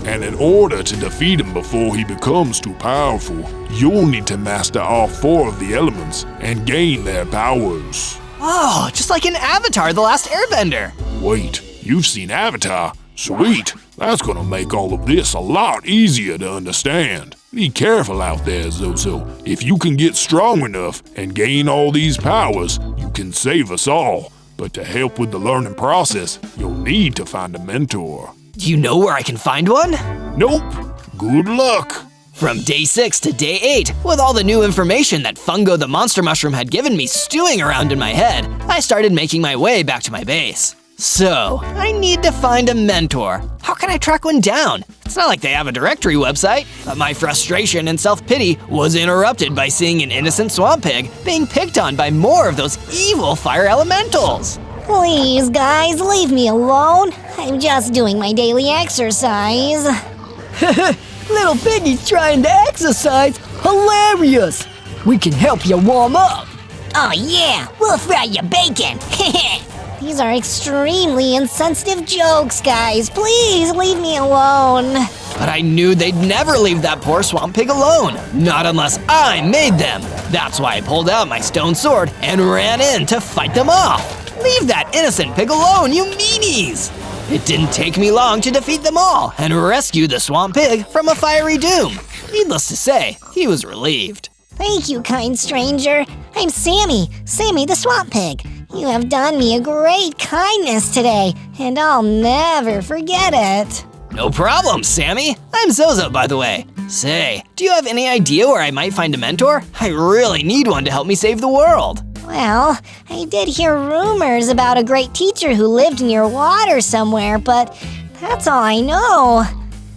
And in order to defeat him before he becomes too powerful, you'll need to master all 4 of the elements and gain their powers. Oh, just like in Avatar: The Last Airbender. Wait, you've seen Avatar? Sweet, that's gonna make all of this a lot easier to understand. Be careful out there, Zozo. If you can get strong enough and gain all these powers, you can save us all. But to help with the learning process, you'll need to find a mentor. Do you know where I can find one? Nope. Good luck. From day 6 to day 8, with all the new information that Fungo the monster mushroom had given me stewing around in my head, I started making my way back to my base. So, I need to find a mentor. How can I track one down? It's not like they have a directory website, but my frustration and self-pity was interrupted by seeing an innocent swamp pig being picked on by more of those evil fire elementals. Please, guys, leave me alone. I'm just doing my daily exercise. Little piggy's trying to exercise. Hilarious. We can help you warm up. Oh yeah, we'll fry your bacon. These are extremely insensitive jokes, guys. Please leave me alone. But I knew they'd never leave that poor swamp pig alone. Not unless I made them. That's why I pulled out my stone sword and ran in to fight them off. Leave that innocent pig alone, you meanies! It didn't take me long to defeat them all and rescue the swamp pig from a fiery doom. Needless to say, he was relieved. Thank you, kind stranger. I'm Sammy the swamp pig. You have done me a great kindness today, and I'll never forget it. No problem, Sammy. I'm Zozo, by the way. Say, do you have any idea where I might find a mentor? I really need one to help me save the world. Well, I did hear rumors about a great teacher who lived near water somewhere, but that's all I know.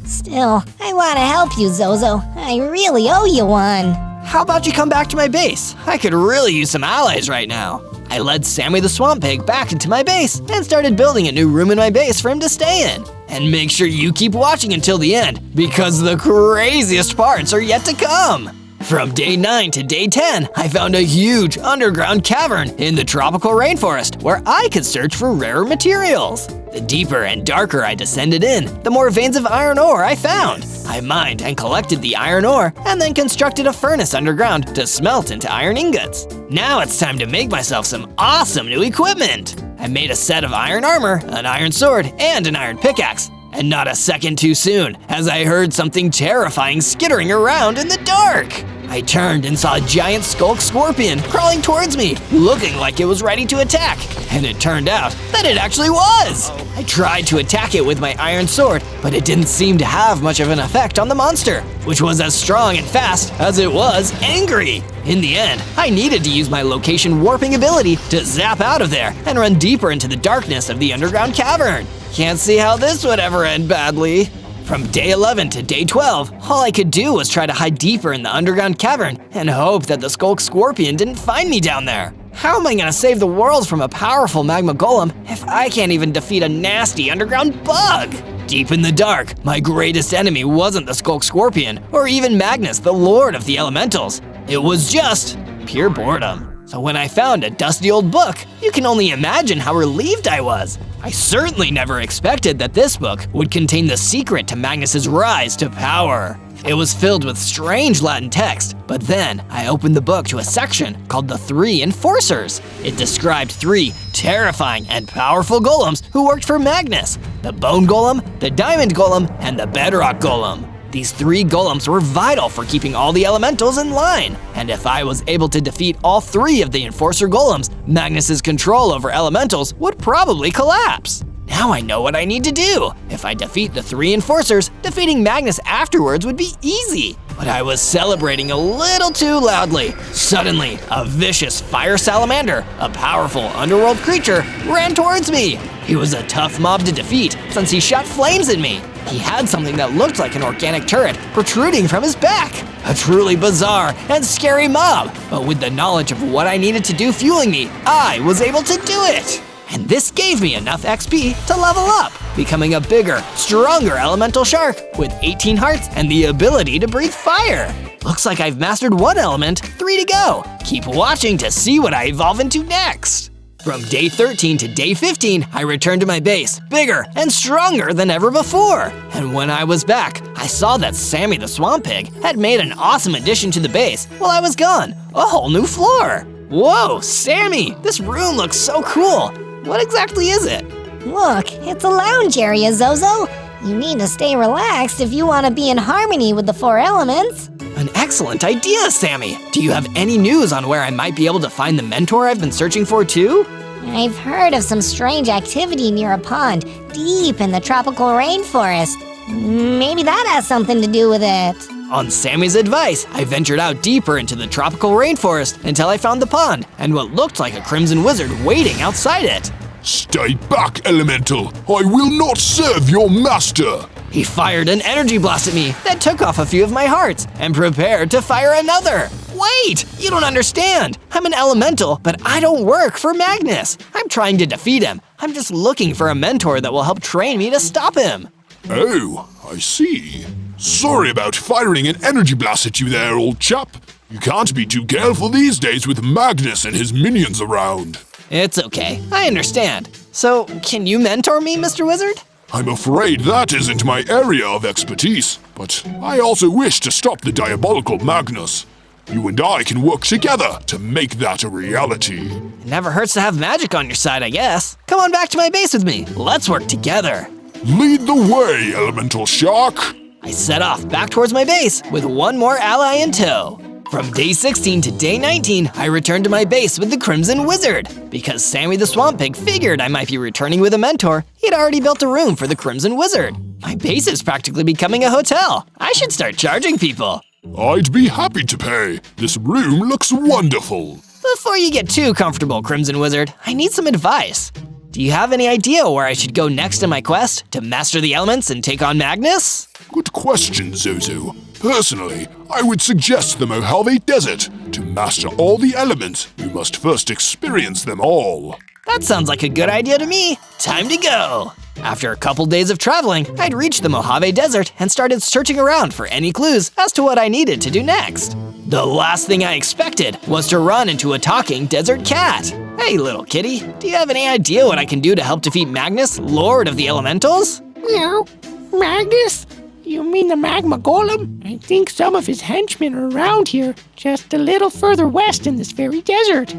Still, I want to help you, Zozo. I really owe you one. How about you come back to my base? I could really use some allies right now. I led Sammy the Swamp Pig back into my base and started building a new room in my base for him to stay in. And make sure you keep watching until the end, because the craziest parts are yet to come. From day 9 to day 10, I found a huge underground cavern in the tropical rainforest where I could search for rare materials. The deeper and darker I descended in, the more veins of iron ore I found. I mined and collected the iron ore and then constructed a furnace underground to smelt into iron ingots. Now it's time to make myself some awesome new equipment. I made a set of iron armor, an iron sword, and an iron pickaxe. And not a second too soon, as I heard something terrifying skittering around in the dark. I turned and saw a giant skulk scorpion crawling towards me, looking like it was ready to attack. And it turned out that it actually was. I tried to attack it with my iron sword, but it didn't seem to have much of an effect on the monster, which was as strong and fast as it was angry. In the end, I needed to use my location warping ability to zap out of there and run deeper into the darkness of the underground cavern. Can't see how this would ever end badly. From day 11 to day 12, all I could do was try to hide deeper in the underground cavern and hope that the skulk scorpion didn't find me down there. How am I gonna save the world from a powerful magma golem if I can't even defeat a nasty underground bug? Deep in the dark, my greatest enemy wasn't the skulk scorpion or even Magnus, the lord of the elementals. It was just pure boredom. So when I found a dusty old book, you can only imagine how relieved I was. I certainly never expected that this book would contain the secret to Magnus's rise to power. It was filled with strange Latin text, but then I opened the book to a section called the 3 Enforcers. It described 3 terrifying and powerful golems who worked for Magnus: the Bone Golem, the Diamond Golem, and the Bedrock Golem. These 3 golems were vital for keeping all the elementals in line, and if I was able to defeat all 3 of the Enforcer golems, Magnus's control over elementals would probably collapse. Now I know what I need to do. If I defeat the 3 Enforcers, defeating Magnus afterwards would be easy. But I was celebrating a little too loudly. Suddenly, a vicious fire salamander, a powerful underworld creature, ran towards me. He was a tough mob to defeat since he shot flames at me. He had something that looked like an organic turret protruding from his back. A truly bizarre and scary mob, but with the knowledge of what I needed to do fueling me, I was able to do it. And this gave me enough XP to level up, becoming a bigger, stronger elemental shark with 18 hearts and the ability to breathe fire. Looks like I've mastered one element, 3 to go. Keep watching to see what I evolve into next. From day 13 to day 15, I returned to my base, bigger and stronger than ever before. And when I was back, I saw that Sammy the Swamp Pig had made an awesome addition to the base while I was gone, a whole new floor. Whoa, Sammy, this room looks so cool. What exactly is it? Look, it's a lounge area, Zozo. You need to stay relaxed if you want to be in harmony with the 4 elements. An excellent idea, Sammy. Do you have any news on where I might be able to find the mentor I've been searching for too? I've heard of some strange activity near a pond deep in the tropical rainforest. Maybe that has something to do with it. On Sammy's advice, I ventured out deeper into the tropical rainforest until I found the pond and what looked like a crimson wizard waiting outside it. Stay back, Elemental! I will not serve your master! He fired an energy blast at me that took off a few of my hearts and prepared to fire another. Wait, you don't understand. I'm an elemental, but I don't work for Magnus. I'm trying to defeat him. I'm just looking for a mentor that will help train me to stop him. Oh, I see. Sorry about firing an energy blast at you there, old chap. You can't be too careful these days with Magnus and his minions around. It's okay, I understand. So, can you mentor me, Mr. Wizard? I'm afraid that isn't my area of expertise, but I also wish to stop the diabolical Magnus. You and I can work together to make that a reality. It never hurts to have magic on your side, I guess. Come on back to my base with me. Let's work together. Lead the way, Elemental Shark. I set off back towards my base with one more ally in tow. From day 16 to day 19, I returned to my base with the Crimson Wizard. Because Sammy the Swamp Pig figured I might be returning with a mentor, he'd already built a room for the Crimson Wizard. My base is practically becoming a hotel. I should start charging people. I'd be happy to pay. This room looks wonderful. Before you get too comfortable, Crimson Wizard, I need some advice. Do you have any idea where I should go next in my quest to master the elements and take on Magnus? Good question, Zozo. Personally, I would suggest the Mojave Desert. To master all the elements, you must first experience them all. That sounds like a good idea to me. Time to go. After a couple days of traveling, I'd reached the Mojave Desert and started searching around for any clues as to what I needed to do next. The last thing I expected was to run into a talking desert cat. Hey, little kitty, do you have any idea what I can do to help defeat Magnus, Lord of the Elementals? Meow. Magnus? You mean the magma golem? I think some of his henchmen are around here, just a little further west in this very desert.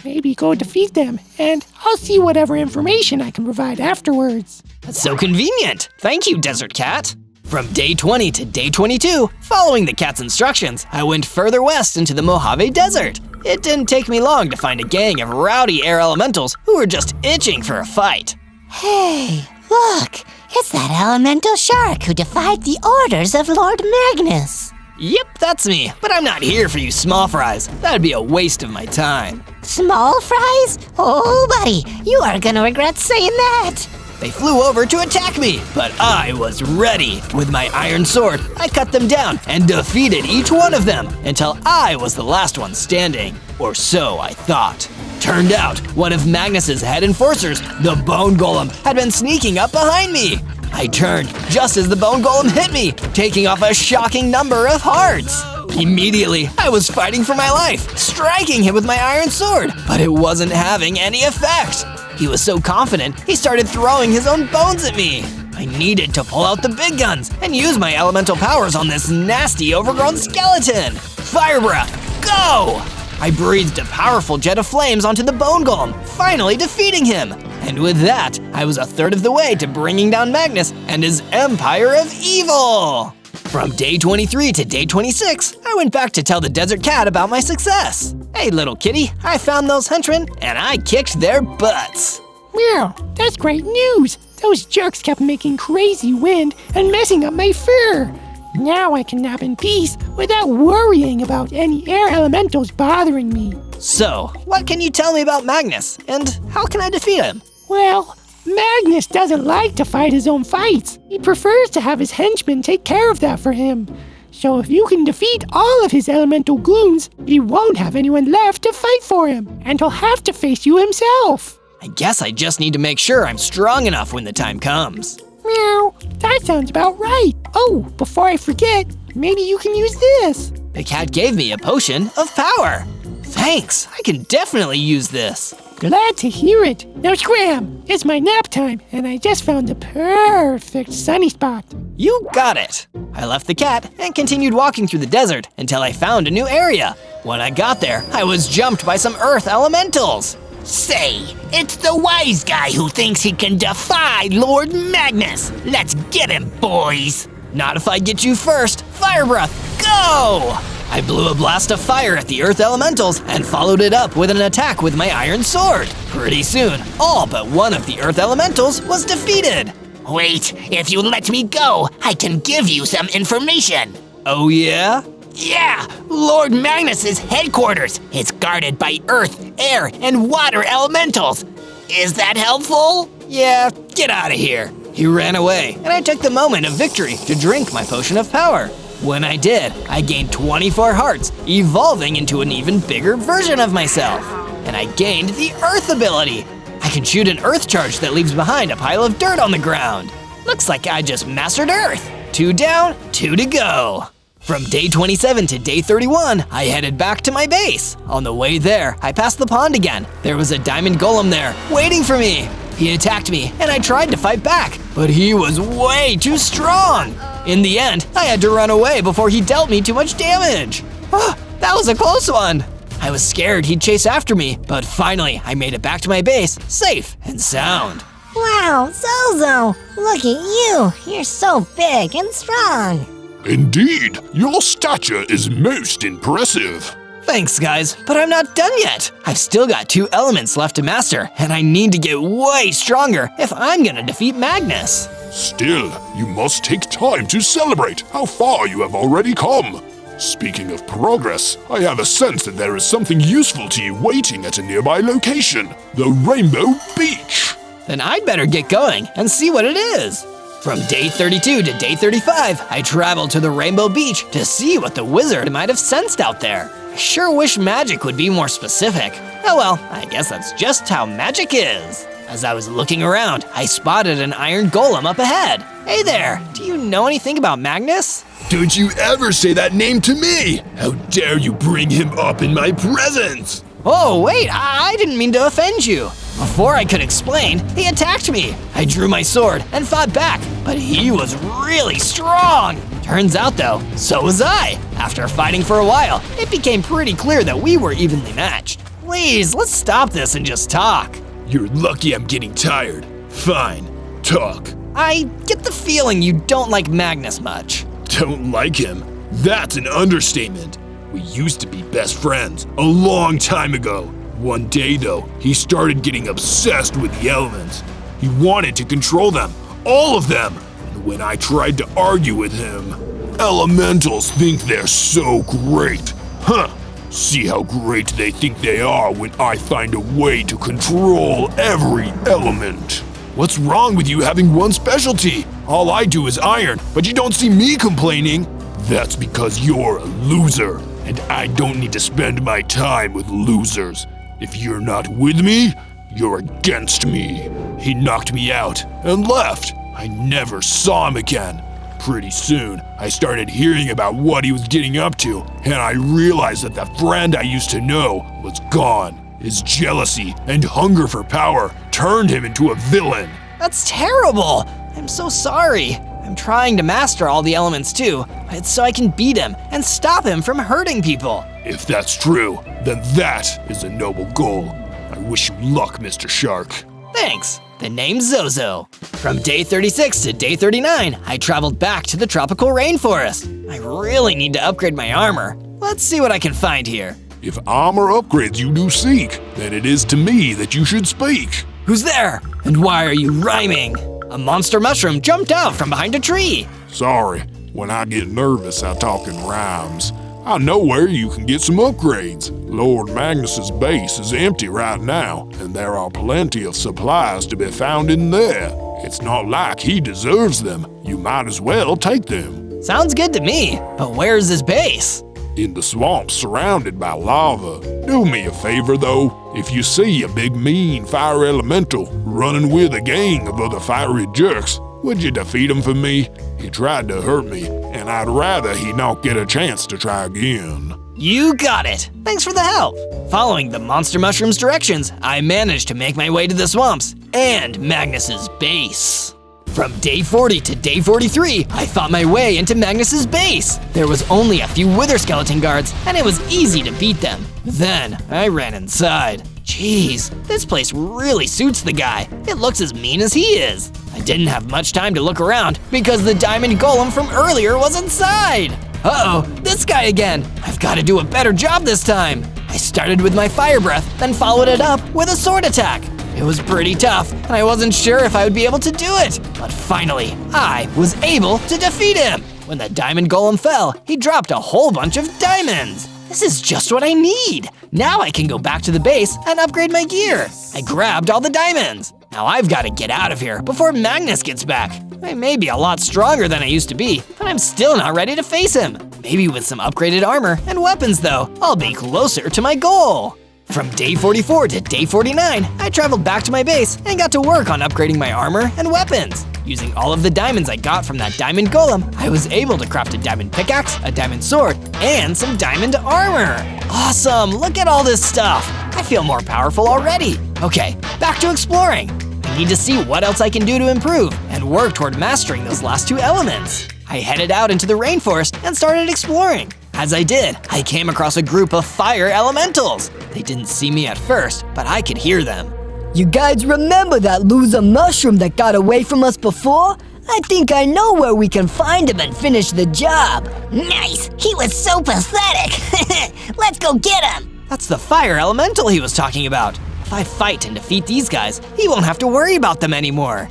Maybe go defeat them, and I'll see whatever information I can provide afterwards. That's so convenient. Thank you, Desert Cat. From day 20 to day 22, following the cat's instructions, I went further west into the Mojave Desert. It didn't take me long to find a gang of rowdy air elementals who were just itching for a fight. Hey, look! It's that elemental shark who defied the orders of Lord Magnus. Yep, that's me, but I'm not here for you small fries. That'd be a waste of my time. Small fries? Oh, buddy, you are gonna regret saying that. They flew over to attack me, but I was ready. With my iron sword, I cut them down and defeated each one of them until I was the last one standing. Or so I thought. Turned out, one of Magnus's head enforcers, the Bone Golem, had been sneaking up behind me. I turned just as the Bone Golem hit me, taking off a shocking number of hearts. Immediately, I was fighting for my life, striking him with my iron sword, but it wasn't having any effect. He was so confident, he started throwing his own bones at me. I needed to pull out the big guns and use my elemental powers on this nasty overgrown skeleton. Fire breath, go! I breathed a powerful jet of flames onto the Bone Golem, finally defeating him. And with that, I was a third of the way to bringing down Magnus and his empire of evil. From day 23 to day 26, I went back to tell the Desert Cat about my success. Hey, little kitty, I found those henchmen and I kicked their butts. Meow, that's great news. Those jerks kept making crazy wind and messing up my fur. Now I can nap in peace without worrying about any air elementals bothering me. So, what can you tell me about Magnus, and how can I defeat him? Well, Magnus doesn't like to fight his own fights. He prefers to have his henchmen take care of that for him. So if you can defeat all of his elemental goons, he won't have anyone left to fight for him, and he'll have to face you himself. I guess I just need to make sure I'm strong enough when the time comes. Meow, that sounds about right. Oh, before I forget, maybe you can use this. The cat gave me a potion of power. Thanks, I can definitely use this. Glad to hear it. Now scram, it's my nap time, and I just found the perfect sunny spot. You got it. I left the cat and continued walking through the desert until I found a new area. When I got there, I was jumped by some earth elementals. Say, it's the wise guy who thinks he can defy Lord Magnus. Let's get him, boys. Not if I get you first. Fire breath, go! I blew a blast of fire at the earth elementals and followed it up with an attack with my iron sword. Pretty soon, all but one of the earth elementals was defeated. Wait, if you let me go, I can give you some information. Oh yeah? Yeah, Lord Magnus's headquarters. It's guarded by earth, air, and water elementals. Is that helpful? Yeah, get out of here. He ran away, and I took the moment of victory to drink my potion of power. When I did, I gained 24 hearts, evolving into an even bigger version of myself. And I gained the Earth ability. I can shoot an Earth charge that leaves behind a pile of dirt on the ground. Looks like I just mastered Earth. 2 down, 2 to go. From day 27 to day 31, I headed back to my base. On the way there, I passed the pond again. There was a diamond golem there, waiting for me. He attacked me, and I tried to fight back, but he was way too strong. In the end, I had to run away before he dealt me too much damage. That was a close one. I was scared he'd chase after me, but finally I made it back to my base, safe and sound. Wow, Zozo, look at you. You're so big and strong. Indeed, your stature is most impressive. Thanks, guys, but I'm not done yet. I've still got 2 elements left to master, and I need to get way stronger if I'm gonna defeat Magnus. Still, you must take time to celebrate how far you have already come. Speaking of progress, I have a sense that there is something useful to you waiting at a nearby location, the Rainbow Beach. Then I'd better get going and see what it is. From day 32 to day 35, I traveled to the Rainbow Beach to see what the wizard might have sensed out there. I sure wish magic would be more specific. Oh well, I guess that's just how magic is. As I was looking around, I spotted an iron golem up ahead. Hey there, do you know anything about Magnus? Don't you ever say that name to me! How dare you bring him up in my presence! Oh wait, I didn't mean to offend you. Before I could explain, he attacked me. I drew my sword and fought back, but he was really strong. Turns out though, so was I. After fighting for a while, it became pretty clear that we were evenly matched. Please, let's stop this and just talk. You're lucky I'm getting tired. Fine, talk. I get the feeling you don't like Magnus much. Don't like him? That's an understatement. We used to be best friends a long time ago. One day though, he started getting obsessed with the elements. He wanted to control them, all of them. And when I tried to argue with him, elementals think they're so great. Huh. See how great they think they are when I find a way to control every element. What's wrong with you having one specialty? All I do is iron, but you don't see me complaining. That's because you're a loser, and I don't need to spend my time with losers. If you're not with me, you're against me. He knocked me out and left. I never saw him again. Pretty soon, I started hearing about what he was getting up to, and I realized that the friend I used to know was gone. His jealousy and hunger for power turned him into a villain. That's terrible. I'm so sorry. I'm trying to master all the elements too, so I can beat him and stop him from hurting people. If that's true, then that is a noble goal. I wish you luck, Mr. Shark. Thanks. The name's Zozo. From day 36 to day 39, I traveled back to the tropical rainforest. I really need to upgrade my armor. Let's see what I can find here. If armor upgrades you do seek, then it is to me that you should speak. Who's there? And why are you rhyming? A monster mushroom jumped out from behind a tree. Sorry, When I get nervous, I talk in rhymes. I know where you can get some upgrades. Lord Magnus's base is empty right now, and there are plenty of supplies to be found in there. It's not like he deserves them. You might as well take them. Sounds good to me, but where's his base? In the swamp surrounded by lava. Do me a favor though, if you see a big mean fire elemental running with a gang of other fiery jerks, would you defeat him for me? He tried to hurt me, and I'd rather he not get a chance to try again. You got it! Thanks for the help! Following the monster mushroom's directions, I managed to make my way to the swamps and Magnus's base. From day 40 to day 43, I fought my way into Magnus's base. There was only a few wither skeleton guards, and it was easy to beat them. Then, I ran inside. Jeez, this place really suits the guy. It looks as mean as he is. I didn't have much time to look around because the diamond golem from earlier was inside. Uh-oh, this guy again. I've got to do a better job this time. I started with my fire breath, then followed it up with a sword attack. It was pretty tough, and I wasn't sure if I would be able to do it. But finally, I was able to defeat him. When the diamond golem fell, he dropped a whole bunch of diamonds. This is just what I need. Now I can go back to the base and upgrade my gear. I grabbed all the diamonds. Now I've got to get out of here before Magnus gets back. I may be a lot stronger than I used to be, but I'm still not ready to face him. Maybe with some upgraded armor and weapons though, I'll be closer to my goal. From day 44 to day 49, I traveled back to my base and got to work on upgrading my armor and weapons. Using all of the diamonds I got from that diamond golem, I was able to craft a diamond pickaxe, a diamond sword, and some diamond armor. Awesome, look at all this stuff. I feel more powerful already. Okay, back to exploring. I need to see what else I can do to improve and work toward mastering those last two elements. I headed out into the rainforest and started exploring. As I did, I came across a group of fire elementals. They didn't see me at first, but I could hear them. You guys remember that loser mushroom that got away from us before? I think I know where we can find him and finish the job. Nice! He was so pathetic! Let's go get him! That's the fire elemental he was talking about. If I fight and defeat these guys, he won't have to worry about them anymore.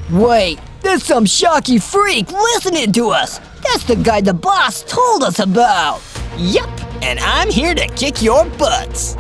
Wait, there's some shocky freak listening to us. That's the guy the boss told us about. Yup, and I'm here to kick your butts.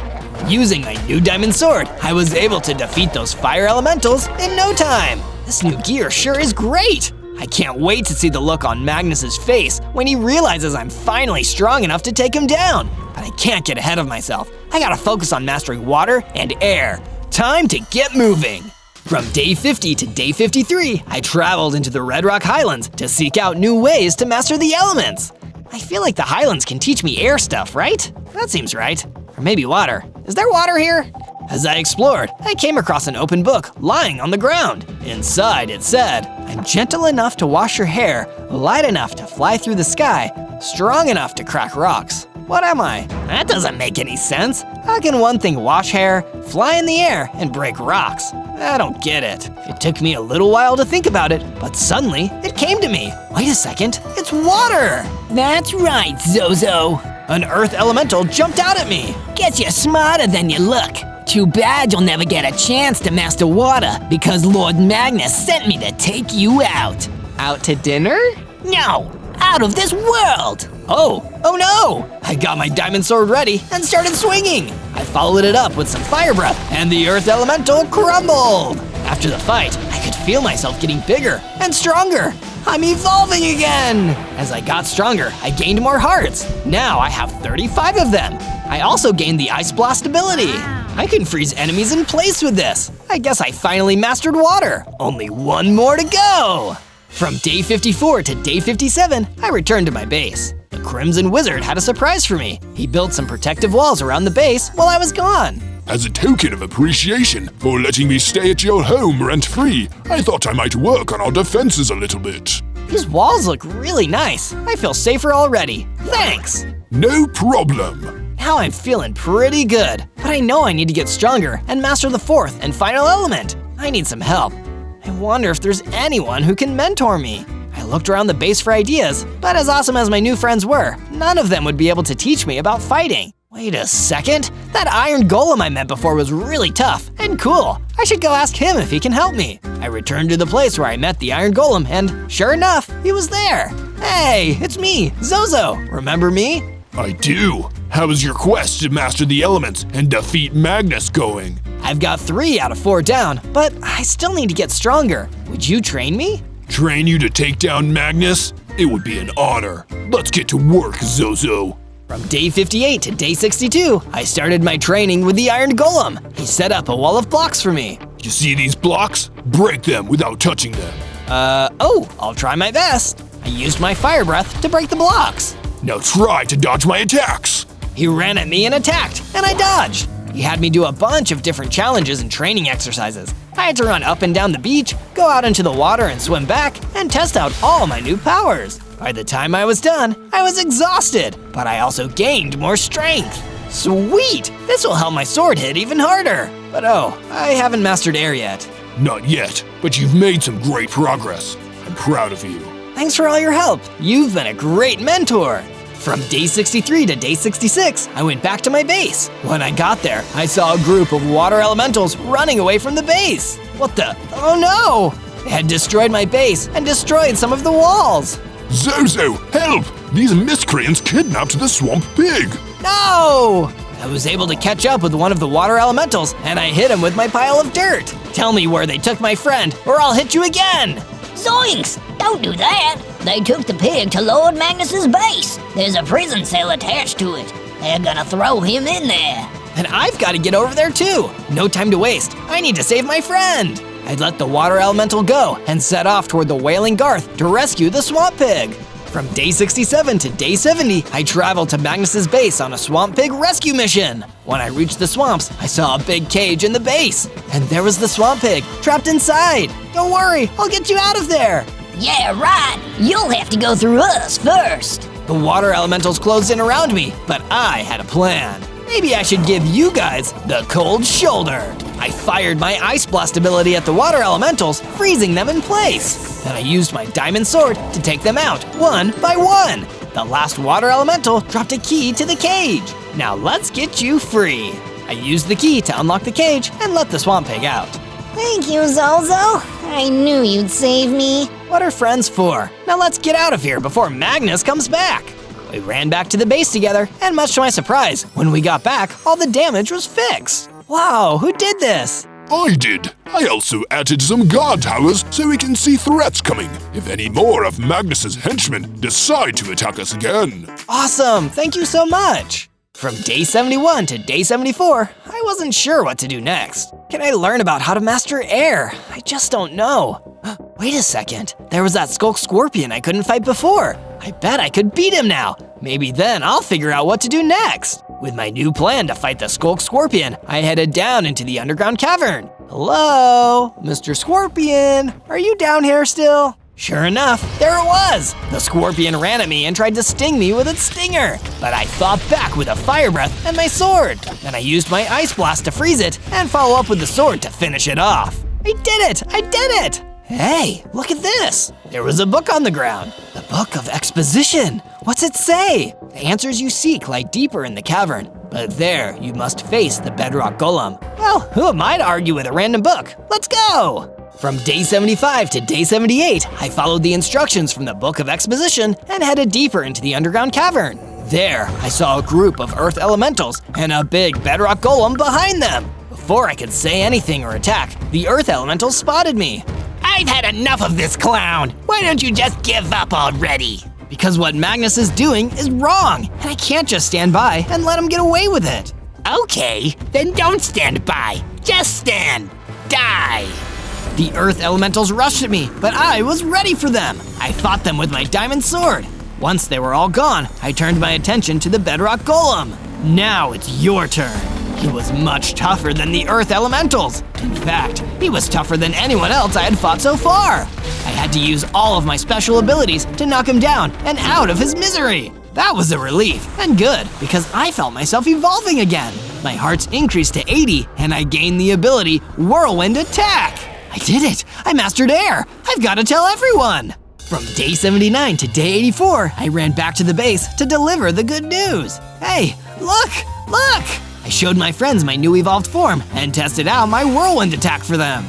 Using my new diamond sword, I was able to defeat those fire elementals in no time. This new gear sure is great. I can't wait to see the look on Magnus's face when he realizes I'm finally strong enough to take him down. But I can't get ahead of myself. I gotta focus on mastering water and air. Time to get moving. From day 50 to day 53, I traveled into the Red Rock Highlands to seek out new ways to master the elements. I feel like the Highlands can teach me air stuff, right? That seems right. Or maybe water. Is there water here? As I explored, I came across an open book lying on the ground. Inside it said, "I'm gentle enough to wash your hair, light enough to fly through the sky, strong enough to crack rocks." What am I? That doesn't make any sense. How can one thing wash hair, fly in the air, and break rocks? I don't get it. It took me a little while to think about it, but suddenly it came to me. Wait a second, it's water! That's right, Zozo. An earth elemental jumped out at me. Guess you're smarter than you look. Too bad you'll never get a chance to master water because Lord Magnus sent me to take you out. Out to dinner? No, out of this world. Oh no! I got my diamond sword ready and started swinging. I followed it up with some fire breath and the earth elemental crumbled. After the fight, I could feel myself getting bigger and stronger. I'm evolving again! As I got stronger, I gained more hearts. Now I have 35 of them. I also gained the Ice Blast ability. I can freeze enemies in place with this. I guess I finally mastered water. Only one more to go! From day 54 to day 57, I returned to my base. The Crimson Wizard had a surprise for me. He built some protective walls around the base while I was gone. As a token of appreciation for letting me stay at your home rent-free, I thought I might work on our defenses a little bit. These walls look really nice. I feel safer already. Thanks! No problem. Now I'm feeling pretty good, but I know I need to get stronger and master the fourth and final element. I need some help. I wonder if there's anyone who can mentor me. I looked around the base for ideas, but as awesome as my new friends were, none of them would be able to teach me about fighting. Wait a second, that iron golem I met before was really tough and cool. I should go ask him if he can help me. I returned to the place where I met the iron golem and sure enough, he was there. Hey, it's me, Zozo. Remember me? I do. How is your quest to master the elements and defeat Magnus going? I've got 3 out of 4 down, but I still need to get stronger. Would you train me? Train you to take down Magnus? It would be an honor. Let's get to work, Zozo. From day 58 to day 62, I started my training with the Iron Golem. He set up a wall of blocks for me. You see these blocks? Break them without touching them. I'll try my best. I used my fire breath to break the blocks. Now try to dodge my attacks. He ran at me and attacked, and I dodged. He had me do a bunch of different challenges and training exercises. I had to run up and down the beach, go out into the water and swim back, and test out all my new powers. By the time I was done, I was exhausted, but I also gained more strength. Sweet! This will help my sword hit even harder. But I haven't mastered air yet. Not yet, but you've made some great progress. I'm proud of you. Thanks for all your help. You've been a great mentor. From day 63 to day 66, I went back to my base. When I got there, I saw a group of water elementals running away from the base. What the? Oh no! They had destroyed my base and destroyed some of the walls. Zozo, help! These miscreants kidnapped the swamp pig! No! I was able to catch up with one of the water elementals, and I hit him with my pile of dirt. Tell me where they took my friend, or I'll hit you again! Zoinks! Don't do that! They took the pig to Lord Magnus's base. There's a prison cell attached to it. They're gonna throw him in there. And I've got to get over there too. No time to waste. I need to save my friend. I'd let the water elemental go and set off toward the Wailing Garth to rescue the swamp pig. From day 67 to day 70, I traveled to Magnus's base on a swamp pig rescue mission. When I reached the swamps, I saw a big cage in the base, and there was the swamp pig trapped inside. Don't worry, I'll get you out of there. Yeah, right. You'll have to go through us first. The water elementals closed in around me, but I had a plan. Maybe I should give you guys the cold shoulder. I fired my ice blast ability at the water elementals, freezing them in place. Then I used my diamond sword to take them out, one by one. The last water elemental dropped a key to the cage. Now let's get you free. I used the key to unlock the cage and let the swamp pig out. Thank you, Zozo. I knew you'd save me. What are friends for? Now let's get out of here before Magnus comes back. We ran back to the base together, and much to my surprise, when we got back, all the damage was fixed. Wow, who did this? I did. I also added some guard towers so we can see threats coming if any more of Magnus's henchmen decide to attack us again. Awesome, thank you so much. From day 71 to day 74, I wasn't sure what to do next. Can I learn about how to master air? I just don't know. Wait a second, there was that Skulk Scorpion I couldn't fight before. I bet I could beat him now. Maybe then I'll figure out what to do next. With my new plan to fight the Skulk Scorpion, I headed down into the underground cavern. Hello, Mr. Scorpion, are you down here still? Sure enough, there it was! The scorpion ran at me and tried to sting me with its stinger, but I fought back with a fire breath and my sword. Then I used my ice blast to freeze it and follow up with the sword to finish it off. I did it! I did it! Hey, look at this! There was a book on the ground. The Book of Exposition. What's it say? The answers you seek lie deeper in the cavern, but there you must face the bedrock golem. Well, who am I to argue with a random book? Let's go! From day 75 to day 78, I followed the instructions from the Book of Exposition and headed deeper into the underground cavern. There, I saw a group of earth elementals and a big bedrock golem behind them. Before I could say anything or attack, the earth elementals spotted me. I've had enough of this clown. Why don't you just give up already? Because what Magnus is doing is wrong, and I can't just stand by and let him get away with it. Okay, then don't stand by. Just stand. Die. The earth elementals rushed at me, but I was ready for them. I fought them with my diamond sword. Once they were all gone, I turned my attention to the bedrock golem. Now it's your turn. He was much tougher than the earth elementals. In fact, he was tougher than anyone else I had fought so far. I had to use all of my special abilities to knock him down and out of his misery. That was a relief, and good, because I felt myself evolving again. My hearts increased to 80, and I gained the ability Whirlwind Attack. I did it! I mastered air! I've got to tell everyone! From day 79 to day 84, I ran back to the base to deliver the good news. Hey, look! Look! I showed my friends my new evolved form and tested out my Whirlwind Attack for them.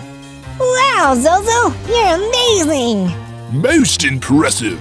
Wow, Zozo, you're amazing! Most impressive.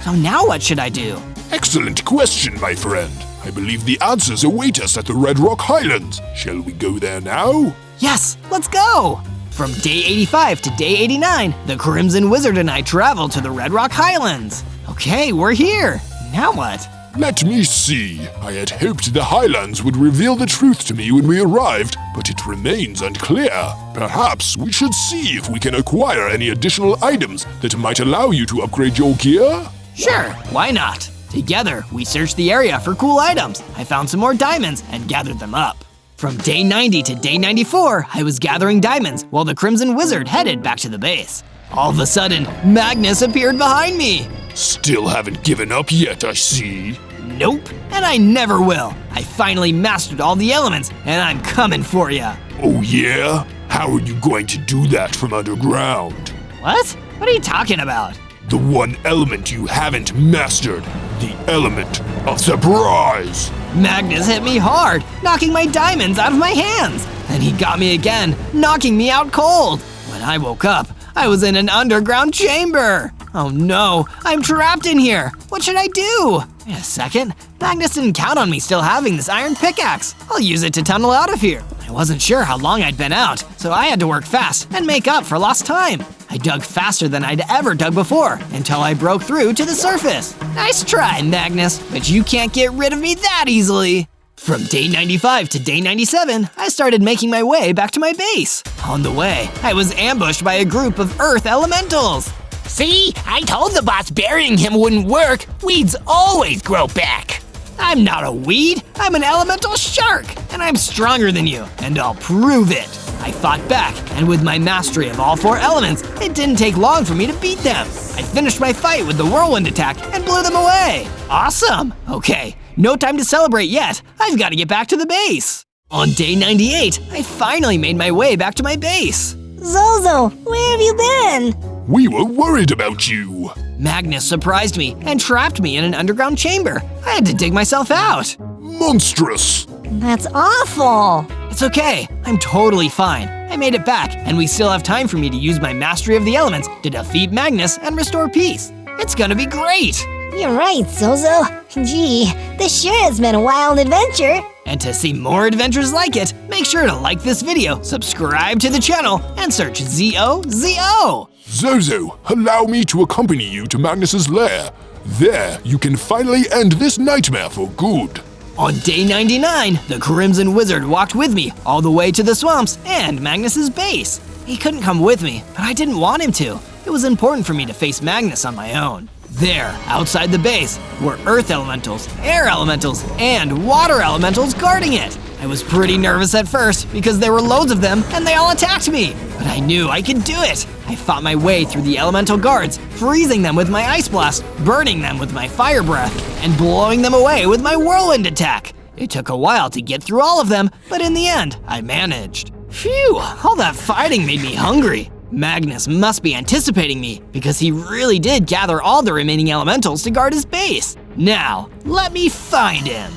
So now what should I do? Excellent question, my friend. I believe the answers await us at the Red Rock Highlands. Shall we go there now? Yes, let's go! From day 85 to day 89, the Crimson Wizard and I traveled to the Red Rock Highlands. Okay, we're here. Now what? Let me see. I had hoped the Highlands would reveal the truth to me when we arrived, but it remains unclear. Perhaps we should see if we can acquire any additional items that might allow you to upgrade your gear? Sure, why not? Together, we searched the area for cool items. I found some more diamonds and gathered them up. From day 90 to day 94, I was gathering diamonds while the Crimson Wizard headed back to the base. All of a sudden, Magnus appeared behind me. Still haven't given up yet, I see. Nope, and I never will. I finally mastered all the elements, and I'm coming for ya. Oh yeah? How are you going to do that from underground? What? What are you talking about? The one element you haven't mastered, the element of surprise. Magnus hit me hard, knocking my diamonds out of my hands. Then he got me again, knocking me out cold. When I woke up, I was in an underground chamber. Oh no, I'm trapped in here. What should I do? Wait a second, Magnus didn't count on me still having this iron pickaxe. I'll use it to tunnel out of here. I wasn't sure how long I'd been out, so I had to work fast and make up for lost time. I dug faster than I'd ever dug before, until I broke through to the surface. Nice try, Magnus, but you can't get rid of me that easily. From day 95 to day 97, I started making my way back to my base. On the way, I was ambushed by a group of Earth Elementals. See? I told the boss burying him wouldn't work. Weeds always grow back. I'm not a weed, I'm an elemental shark, and I'm stronger than you, and I'll prove it. I fought back, and with my mastery of all 4 elements, it didn't take long for me to beat them. I finished my fight with the whirlwind attack and blew them away. Awesome! Okay, no time to celebrate yet. I've got to get back to the base. On day 98, I finally made my way back to my base. Zozo, where have you been? We were worried about you. Magnus surprised me and trapped me in an underground chamber. I had to dig myself out. Monstrous. That's awful. It's okay, I'm totally fine. I made it back, and we still have time for me to use my mastery of the elements to defeat Magnus and restore peace. It's gonna be great! You're right, Zozo. Gee, this sure has been a wild adventure. And to see more adventures like it, make sure to like this video, subscribe to the channel, and search ZOZO! Zozo, allow me to accompany you to Magnus's lair. There, you can finally end this nightmare for good. On day 99, the Crimson Wizard walked with me all the way to the swamps and Magnus's base. He couldn't come with me, but I didn't want him to. It was important for me to face Magnus on my own. There, outside the base, were Earth Elementals, Air Elementals, and Water Elementals guarding it. I was pretty nervous at first because there were loads of them and they all attacked me, but I knew I could do it. I fought my way through the elemental guards, freezing them with my ice blast, burning them with my fire breath, and blowing them away with my whirlwind attack. It took a while to get through all of them, but in the end, I managed. Phew, all that fighting made me hungry. Magnus must be anticipating me because he really did gather all the remaining elementals to guard his base. Now, let me find him.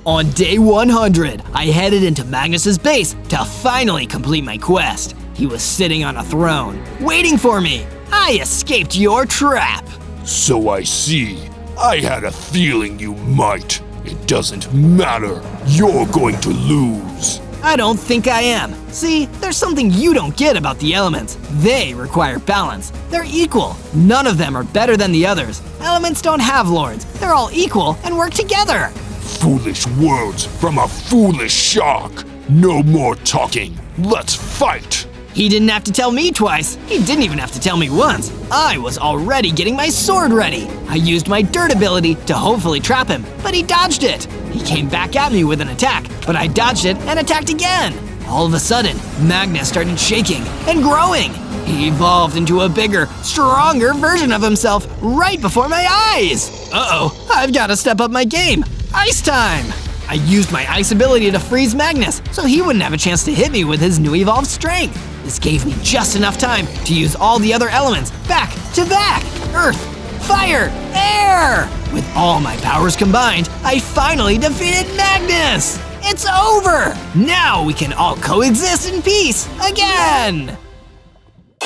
On day 100, I headed into Magnus's base to finally complete my quest. He was sitting on a throne, waiting for me. I escaped your trap. So I see. I had a feeling you might. It doesn't matter. You're going to lose. I don't think I am. See, there's something you don't get about the elements. They require balance. They're equal. None of them are better than the others. Elements don't have lords. They're all equal and work together. Foolish words from a foolish shark. No more talking. Let's fight. He didn't have to tell me twice. He didn't even have to tell me once. I was already getting my sword ready. I used my dirt ability to hopefully trap him, but he dodged it. He came back at me with an attack, but I dodged it and attacked again. All of a sudden, Magnus started shaking and growing. He evolved into a bigger, stronger version of himself right before my eyes. Uh-oh, I've got to step up my game. Ice time! I used my ice ability to freeze Magnus so he wouldn't have a chance to hit me with his new evolved strength. This gave me just enough time to use all the other elements back to back. Earth, fire, air! With all my powers combined, I finally defeated Magnus! It's over! Now we can all coexist in peace again!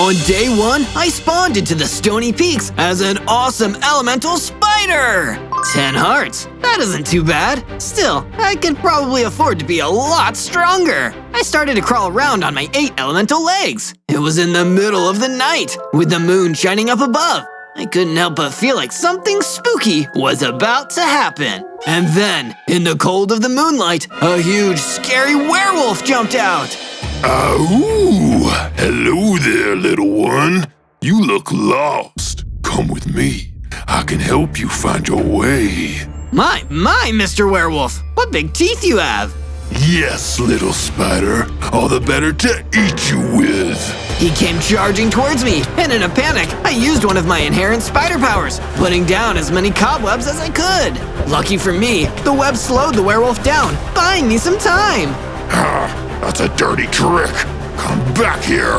On day 1, I spawned into the Stony Peaks as an awesome elemental spider! 10 hearts. That isn't too bad. Still, I could probably afford to be a lot stronger. I started to crawl around on my 8 elemental legs. It was in the middle of the night, with the moon shining up above. I couldn't help but feel like something spooky was about to happen. And then, in the cold of the moonlight, a huge, scary werewolf jumped out. Oh, hello there, little one. You look lost. Come with me. I can help you find your way. My, Mr. Werewolf, what big teeth you have. Yes, little spider. All the better to eat you with. He came charging towards me, and in a panic, I used one of my inherent spider powers, putting down as many cobwebs as I could. Lucky for me, the web slowed the werewolf down, buying me some time. That's a dirty trick. Come back here.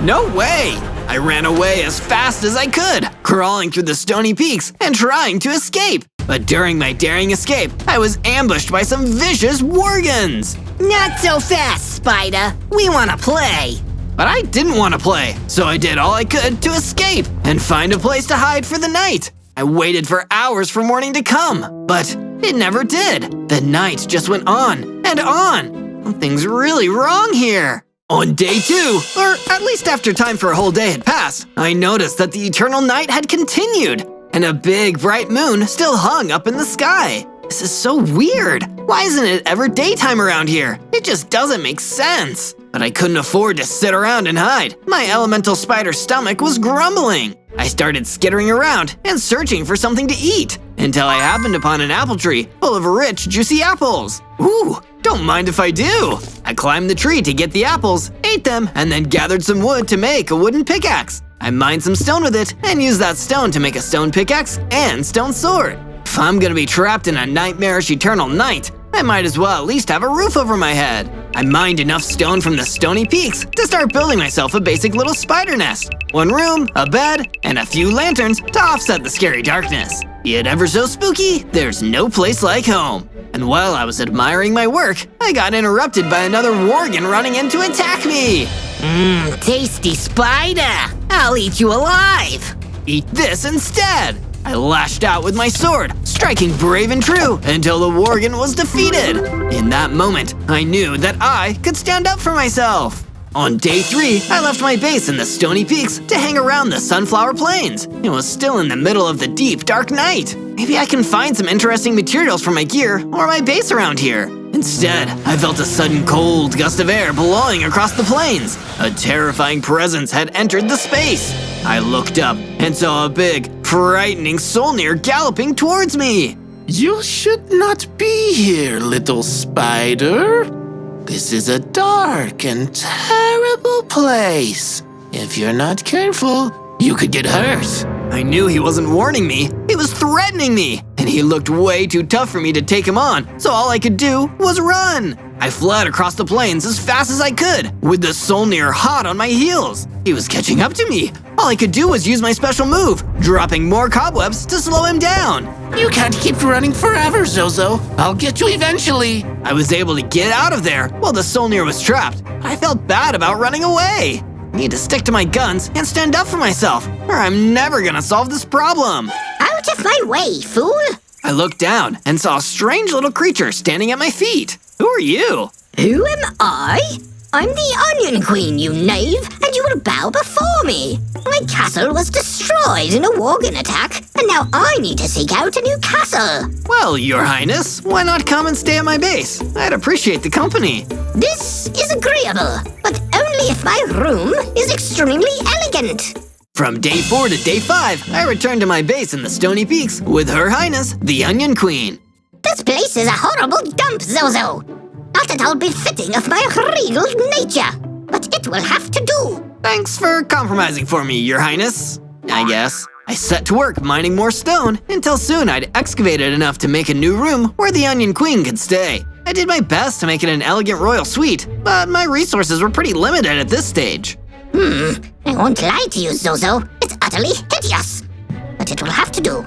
No way! I ran away as fast as I could, crawling through the Stony Peaks and trying to escape. But during my daring escape, I was ambushed by some vicious worgans. Not so fast, Spider. We want to play. But I didn't want to play, so I did all I could to escape and find a place to hide for the night. I waited for hours for morning to come, but it never did. The night just went on and on. Something's really wrong here. On day 2, or at least after time for a whole day had passed, I noticed that the eternal night had continued, and a big bright moon still hung up in the sky. This is so weird. Why isn't it ever daytime around here? It just doesn't make sense. But I couldn't afford to sit around and hide. My elemental spider stomach was grumbling. I started skittering around and searching for something to eat, until I happened upon an apple tree full of rich, juicy apples. Ooh, don't mind if I do. I climbed the tree to get the apples, ate them, and then gathered some wood to make a wooden pickaxe. I mined some stone with it and used that stone to make a stone pickaxe and stone sword. If I'm gonna be trapped in a nightmarish eternal night, I might as well at least have a roof over my head. I mined enough stone from the Stony Peaks to start building myself a basic little spider nest. 1 room, a bed, and a few lanterns to offset the scary darkness. Be it ever so spooky, there's no place like home. And while I was admiring my work, I got interrupted by another worgen running in to attack me. Tasty spider. I'll eat you alive. Eat this instead. I lashed out with my sword, striking brave and true until the worgen was defeated. In that moment, I knew that I could stand up for myself. On day 3, I left my base in the Stony Peaks to hang around the Sunflower Plains. It was still in the middle of the deep, dark night. Maybe I can find some interesting materials for my gear or my base around here. Instead, I felt a sudden cold gust of air blowing across the plains. A terrifying presence had entered the space. I looked up and saw a big, frightening Solnir galloping towards me. You should not be here, little spider. This is a dark and terrible place. If you're not careful, you could get hurt. I knew he wasn't warning me, he was threatening me, and he looked way too tough for me to take him on, so all I could do was run. I fled across the plains as fast as I could, with the Solnir hot on my heels. He was catching up to me. All I could do was use my special move, dropping more cobwebs to slow him down. You can't keep running forever, Zozo. I'll get you eventually. I was able to get out of there while the Solnir was trapped. I felt bad about running away. I need to stick to my guns and stand up for myself, or I'm never gonna solve this problem. Out of my way, fool! I looked down and saw a strange little creature standing at my feet. Who are you? Who am I? I'm the Onion Queen, you knave, and you will bow before me. My castle was destroyed in a worgen attack, and now I need to seek out a new castle. Well, Your Highness, why not come and stay at my base? I'd appreciate the company. This is agreeable, but only if my room is extremely elegant. From day 4 to day 5, I returned to my base in the Stony Peaks with Her Highness, the Onion Queen. This place is a horrible dump, Zozo. Not at all befitting of my regal nature, but it will have to do. Thanks for compromising for me, Your Highness, I guess. I set to work mining more stone until soon I'd excavated enough to make a new room where the Onion Queen could stay. I did my best to make it an elegant royal suite, but my resources were pretty limited at this stage. I won't lie to you, Zozo. It's utterly hideous. But it will have to do.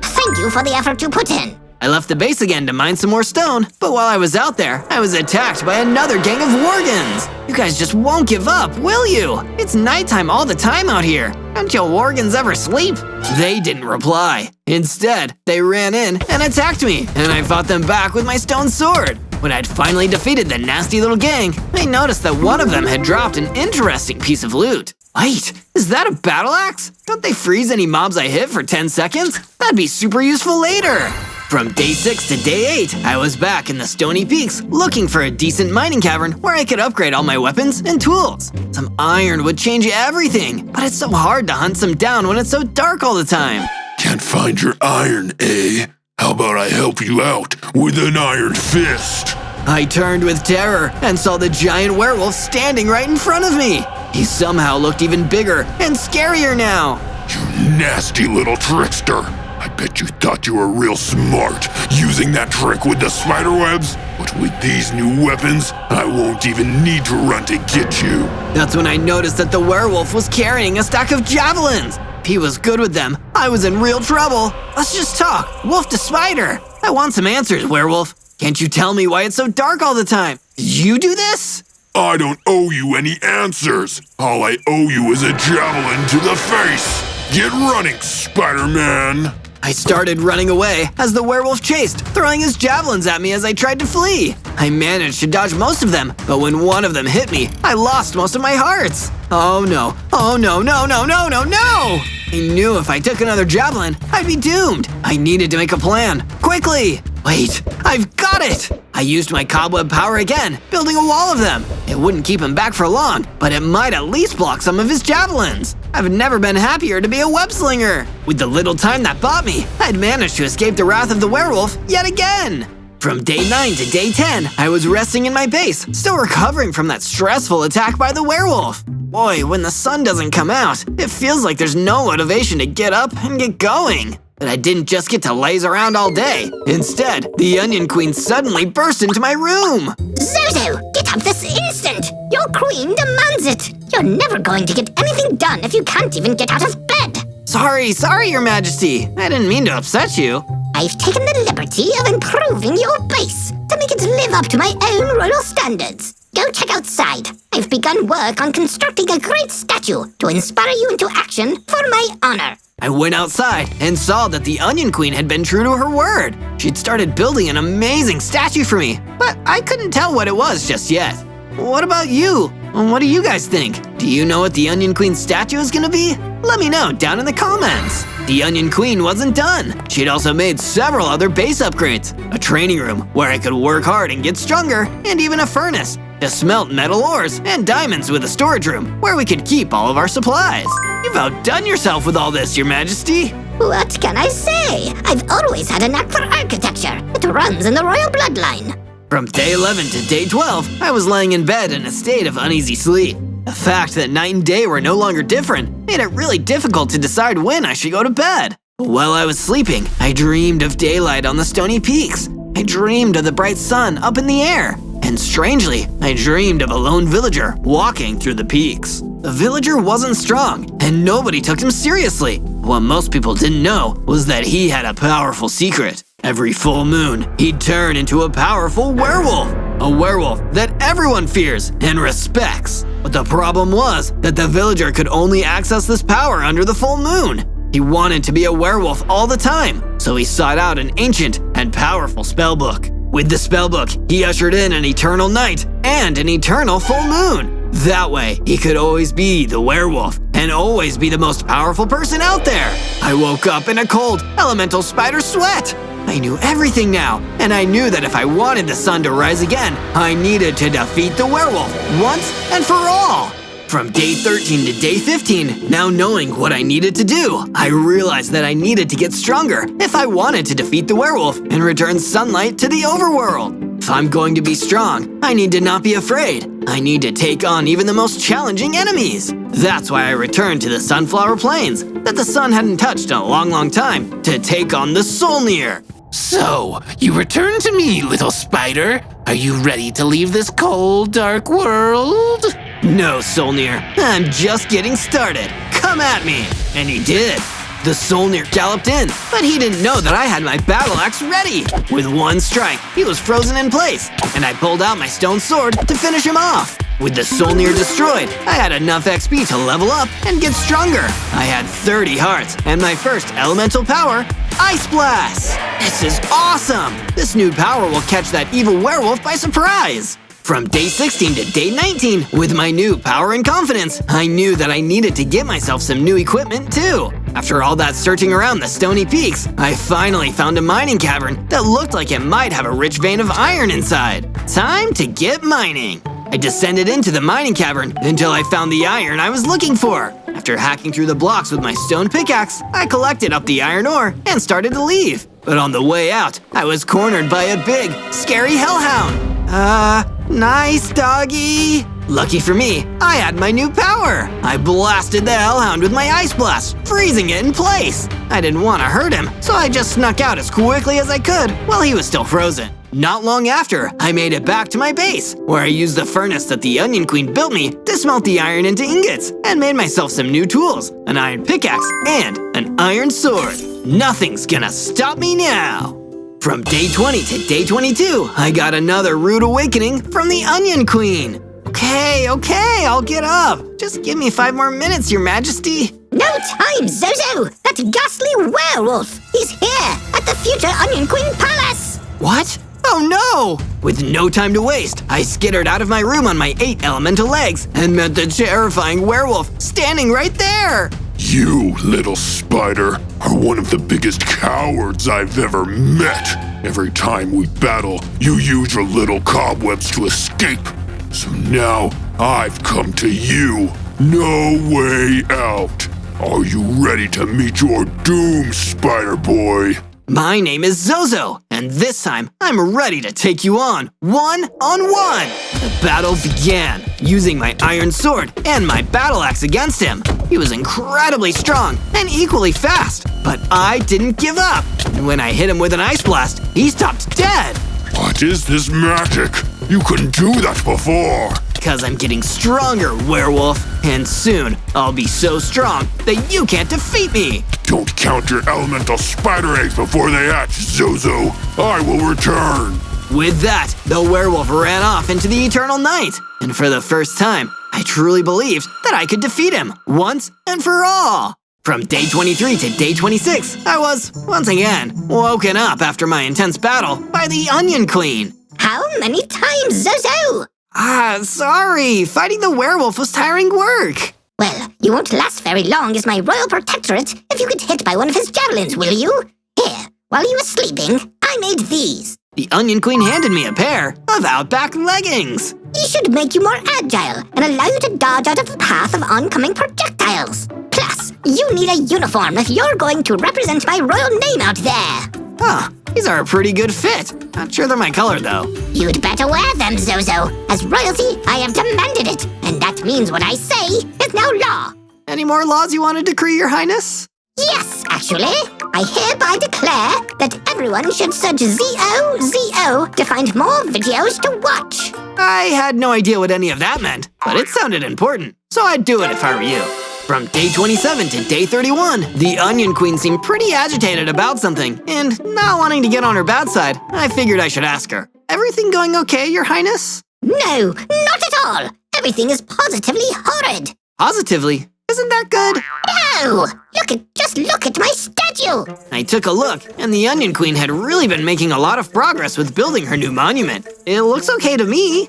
Thank you for the effort you put in. I left the base again to mine some more stone, but while I was out there, I was attacked by another gang of Worgans. You guys just won't give up, will you? It's nighttime all the time out here. Don't you Worgans ever sleep? They didn't reply. Instead, they ran in and attacked me, and I fought them back with my stone sword. When I'd finally defeated the nasty little gang, I noticed that one of them had dropped an interesting piece of loot. Wait, is that a battle axe? Don't they freeze any mobs I hit for 10 seconds? That'd be super useful later. From day 6 to day 8, I was back in the Stony Peaks looking for a decent mining cavern where I could upgrade all my weapons and tools. Some iron would change everything, but it's so hard to hunt some down when it's so dark all the time. Can't find your iron, eh? How about I help you out with an iron fist? I turned with terror and saw the giant werewolf standing right in front of me. He somehow looked even bigger and scarier now. You nasty little trickster. I bet you thought you were real smart using that trick with the spiderwebs. But with these new weapons, I won't even need to run to get you. That's when I noticed that the werewolf was carrying a stack of javelins. If he was good with them, I was in real trouble. Let's just talk, wolf to spider. I want some answers, werewolf. Can't you tell me why it's so dark all the time? Did you do this? I don't owe you any answers. All I owe you is a javelin to the face. Get running, Spider-Man. I started running away as the werewolf chased, throwing his javelins at me as I tried to flee. I managed to dodge most of them, but when one of them hit me, I lost most of my hearts. Oh no, oh no, no, no, no, no, no! I knew if I took another javelin, I'd be doomed. I needed to make a plan, quickly. Wait, I've got it! I used my cobweb power again, building a wall of them. It wouldn't keep him back for long, but it might at least block some of his javelins. I've never been happier to be a web slinger. With the little time that bought me, I'd managed to escape the wrath of the werewolf yet again. From day 9 to day 10, I was resting in my base, still recovering from that stressful attack by the werewolf. Boy, when the sun doesn't come out, it feels like there's no motivation to get up and get going. But I didn't just get to laze around all day. Instead, the Onion Queen suddenly burst into my room. Zozo, get up this instant! Your queen demands it! You're never going to get anything done if you can't even get out of bed! Sorry, Your Majesty. I didn't mean to upset you. I've taken the liberty of improving your base to make it live up to my own royal standards. Go check outside. I've begun work on constructing a great statue to inspire you into action for my honor. I went outside and saw that the Onion Queen had been true to her word. She'd started building an amazing statue for me, but I couldn't tell what it was just yet. What about you? What do you guys think? Do you know what the Onion Queen's statue is gonna be? Let me know down in the comments. The Onion Queen wasn't done. She'd also made several other base upgrades. A training room where I could work hard and get stronger, and even a furnace to smelt metal ores and diamonds with a storage room where we could keep all of our supplies. You've outdone yourself with all this, Your Majesty. What can I say? I've always had a knack for architecture. It runs in the royal bloodline. From day 11 to day 12, I was laying in bed in a state of uneasy sleep. The fact that night and day were no longer different made it really difficult to decide when I should go to bed. While I was sleeping, I dreamed of daylight on the Stony Peaks. I dreamed of the bright sun up in the air. And strangely, I dreamed of a lone villager walking through the peaks. The villager wasn't strong, and nobody took him seriously. What most people didn't know was that he had a powerful secret. Every full moon, he'd turn into a powerful werewolf. A werewolf that everyone fears and respects. But the problem was that the villager could only access this power under the full moon. He wanted to be a werewolf all the time, so he sought out an ancient and powerful spellbook. With the spellbook, he ushered in an eternal night and an eternal full moon. That way, he could always be the werewolf and always be the most powerful person out there. I woke up in a cold, elemental spider sweat. I knew everything now, and I knew that if I wanted the sun to rise again, I needed to defeat the werewolf once and for all. From day 13 to day 15, now knowing what I needed to do, I realized that I needed to get stronger if I wanted to defeat the werewolf and return sunlight to the overworld. If I'm going to be strong, I need to not be afraid. I need to take on even the most challenging enemies. That's why I returned to the Sunflower Plains that the sun hadn't touched in a long time to take on the Solnir. So, you return to me, little spider. Are you ready to leave this cold, dark world? No, Solnir, I'm just getting started. Come at me. And he did. The Solnir galloped in, but he didn't know that I had my battle axe ready. With one strike, he was frozen in place, and I pulled out my stone sword to finish him off. With the Solnir destroyed, I had enough XP to level up and get stronger. I had 30 hearts, and my first elemental power, Ice Blast! This is awesome! This new power will catch that evil werewolf by surprise! From day 16 to day 19, with my new power and confidence, I knew that I needed to get myself some new equipment too. After all that searching around the stony peaks, I finally found a mining cavern that looked like it might have a rich vein of iron inside. Time to get mining! I descended into the mining cavern until I found the iron I was looking for. After hacking through the blocks with my stone pickaxe, I collected up the iron ore and started to leave. But on the way out, I was cornered by a big, scary hellhound. Nice doggy. Lucky for me, I had my new power. I blasted the hellhound with my ice blast, freezing it in place. I didn't want to hurt him, so I just snuck out as quickly as I could while he was still frozen. Not long after, I made it back to my base, where I used the furnace that the Onion Queen built me to smelt the iron into ingots, and made myself some new tools, an iron pickaxe and an iron sword. Nothing's gonna stop me now! From day 20 to day 22, I got another rude awakening from the Onion Queen. Okay, I'll get up. Just give me 5 more minutes, Your Majesty. No time, Zozo! That ghastly werewolf! He's here, at the future Onion Queen Palace! What? Oh no! With no time to waste, I skittered out of my room on my 8 elemental legs and met the terrifying werewolf standing right there! You, little spider, are one of the biggest cowards I've ever met. Every time we battle, you use your little cobwebs to escape. So now, I've come to you. No way out. Are you ready to meet your doom, Spider Boy? My name is Zozo, and this time, I'm ready to take you on, one-on-one! The battle began, using my iron sword and my battle axe against him. He was incredibly strong and equally fast, but I didn't give up. And when I hit him with an ice blast, he stopped dead. What is this magic? You couldn't do that before. Because I'm getting stronger, werewolf. And soon, I'll be so strong that you can't defeat me. Don't count your elemental spider eggs before they hatch, Zozo. I will return. With that, the werewolf ran off into the eternal night. And for the first time, I truly believed that I could defeat him once and for all. From day 23 to day 26, I was, once again, woken up after my intense battle by the Onion Queen. How many times, Zozo? Sorry. Fighting the werewolf was tiring work. Well, you won't last very long as my royal protectorate if you get hit by one of his javelins, will you? Here, while you were sleeping, I made these. The Onion Queen handed me a pair of Outback leggings. These should make you more agile and allow you to dodge out of the path of oncoming projectiles. Plus, you need a uniform if you're going to represent my royal name out there. Huh, these are a pretty good fit. Not sure they're my color, though. You'd better wear them, Zozo. As royalty, I have demanded it, and that means what I say is now law. Any more laws you want to decree, Your Highness? Yes, actually. I hereby declare that everyone should search ZOZO to find more videos to watch. I had no idea what any of that meant, but it sounded important, so I'd do it if I were you. From day 27 to day 31, the Onion Queen seemed pretty agitated about something, and not wanting to get on her bad side, I figured I should ask her. Everything going okay, Your Highness? No, not at all. Everything is positively horrid. Positively? Isn't that good? No! Just look at my statue! I took a look, and the Onion Queen had really been making a lot of progress with building her new monument. It looks okay to me.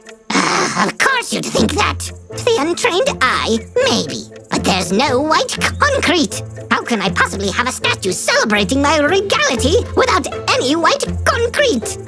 Of course you'd think that. To the untrained eye, maybe. But there's no white concrete. How can I possibly have a statue celebrating my regality without any white concrete?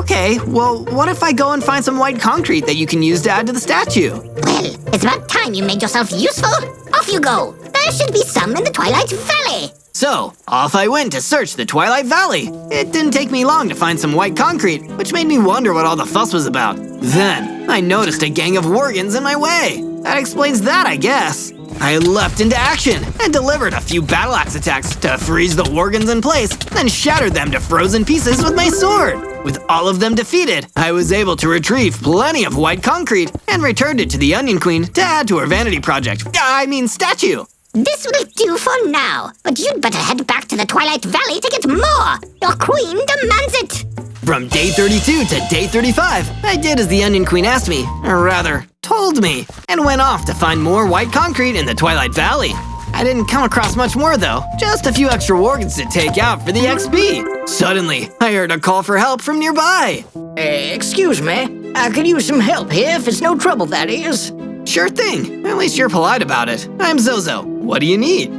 Okay. Well, what if I go and find some white concrete that you can use to add to the statue? Well, it's about time you made yourself useful. Off you go. There should be some in the Twilight Valley. So, off I went to search the Twilight Valley. It didn't take me long to find some white concrete, which made me wonder what all the fuss was about. Then, I noticed a gang of Worgans in my way. That explains that, I guess. I leapt into action and delivered a few battle axe attacks to freeze the Worgans in place, then shattered them to frozen pieces with my sword. With all of them defeated, I was able to retrieve plenty of white concrete and returned it to the Onion Queen to add to her vanity project. I mean statue. This will do for now, but you'd better head back to the Twilight Valley to get more. Your queen demands it. From day 32 to day 35, I did as the Onion Queen asked me, or rather, told me, and went off to find more white concrete in the Twilight Valley. I didn't come across much more though, just a few extra organs to take out for the XP. Suddenly, I heard a call for help from nearby. Excuse me, I could use some help here if it's no trouble, that is. Sure thing, at least you're polite about it. I'm Zozo, what do you need?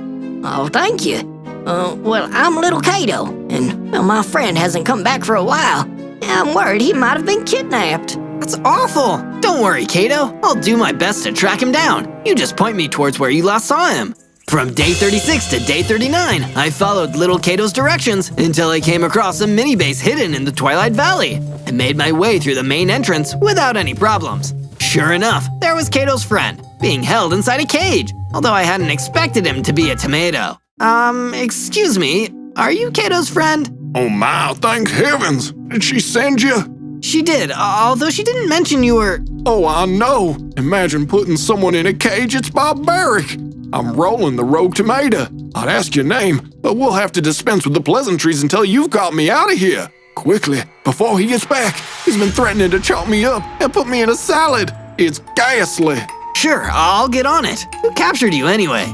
Oh, thank you. Well, I'm Little Kato, and my friend hasn't come back for a while. I'm worried he might have been kidnapped. That's awful. Don't worry, Kato. I'll do my best to track him down. You just point me towards where you last saw him. From day 36 to day 39, I followed Little Kato's directions until I came across a mini base hidden in the Twilight Valley. I made my way through the main entrance without any problems. Sure enough, there was Kato's friend, being held inside a cage, although I hadn't expected him to be a tomato. Excuse me, are you Kato's friend? Oh my, thank heavens! Did she send you? She did, although she didn't mention you were… Oh, I know! Imagine putting someone in a cage, it's barbaric! I'm Roland the Rogue Tomato. I'd ask your name, but we'll have to dispense with the pleasantries until you've got me out of here. Quickly, before he gets back. He's been threatening to chop me up and put me in a salad. It's ghastly. Sure, I'll get on it. Who captured you anyway?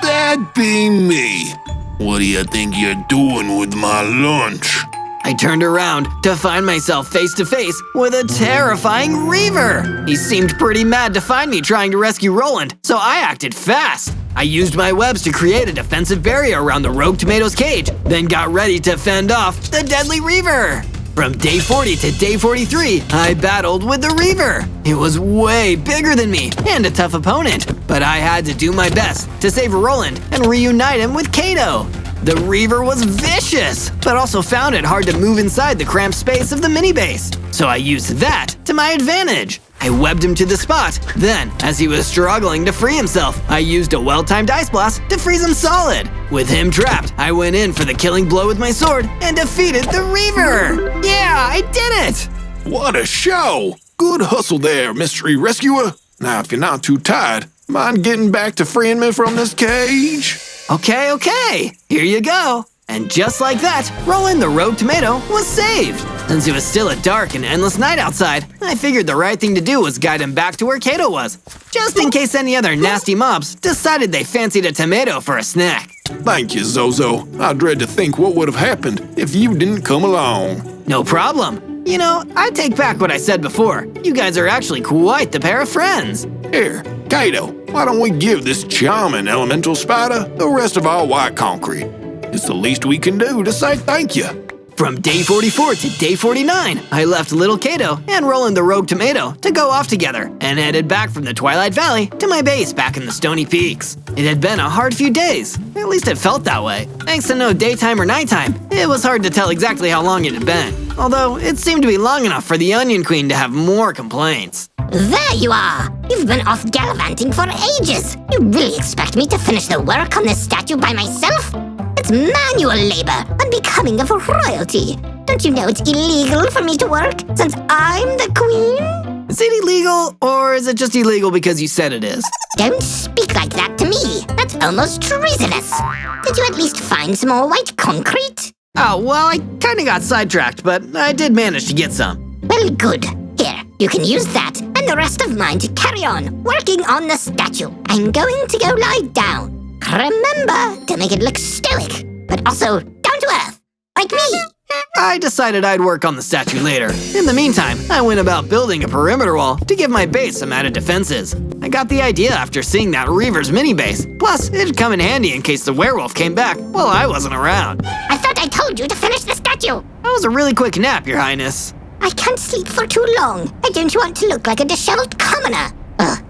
That'd be me. What do you think you're doing with my lunch? I turned around to find myself face to face with a terrifying Reaver. He seemed pretty mad to find me trying to rescue Roland, so I acted fast. I used my webs to create a defensive barrier around the Rogue Tomato's cage, then got ready to fend off the deadly Reaver. From day 40 to day 43, I battled with the Reaver. It was way bigger than me and a tough opponent, but I had to do my best to save Roland and reunite him with Kato. The Reaver was vicious, but also found it hard to move inside the cramped space of the mini base. So I used that to my advantage. I webbed him to the spot. Then, as he was struggling to free himself, I used a well-timed ice blast to freeze him solid. With him trapped, I went in for the killing blow with my sword and defeated the Reaver. Yeah, I did it! What a show! Good hustle there, mystery rescuer. Now, if you're not too tired, mind getting back to freeing me from this cage? Okay, here you go. And just like that, Roland the Rogue Tomato was saved. Since it was still a dark and endless night outside, I figured the right thing to do was guide him back to where Kato was, just in case any other nasty mobs decided they fancied a tomato for a snack. Thank you, Zozo. I dread to think what would have happened if you didn't come along. No problem. You know, I take back what I said before. You guys are actually quite the pair of friends. Here, Kato, why don't we give this charming elemental spider the rest of our white concrete? It's the least we can do to say thank you. From day 44 to day 49, I left Little Kato and Roland the Rogue Tomato to go off together and headed back from the Twilight Valley to my base back in the Stony Peaks. It had been a hard few days, at least it felt that way. Thanks to no daytime or nighttime, it was hard to tell exactly how long it had been. Although, it seemed to be long enough for the Onion Queen to have more complaints. There you are! You've been off gallivanting for ages! You really expect me to finish the work on this statue by myself? It's manual labor, unbecoming of royalty. Don't you know it's illegal for me to work, since I'm the queen? Is it illegal, or is it just illegal because you said it is? Don't speak like that to me. That's almost treasonous. Did you at least find some more white concrete? Oh, well, I kinda got sidetracked, but I did manage to get some. Well, good. Here, you can use that and the rest of mine to carry on working on the statue. I'm going to go lie down. Remember to make it look stoic, but also down to earth, like me. I decided I'd work on the statue later. In the meantime, I went about building a perimeter wall to give my base some added defenses. I got the idea after seeing that Reaver's mini base. Plus, it'd come in handy in case the werewolf came back while I wasn't around. I thought I told you to finish the statue. That was a really quick nap, Your Highness. I can't sleep for too long. I don't want to look like a disheveled commoner.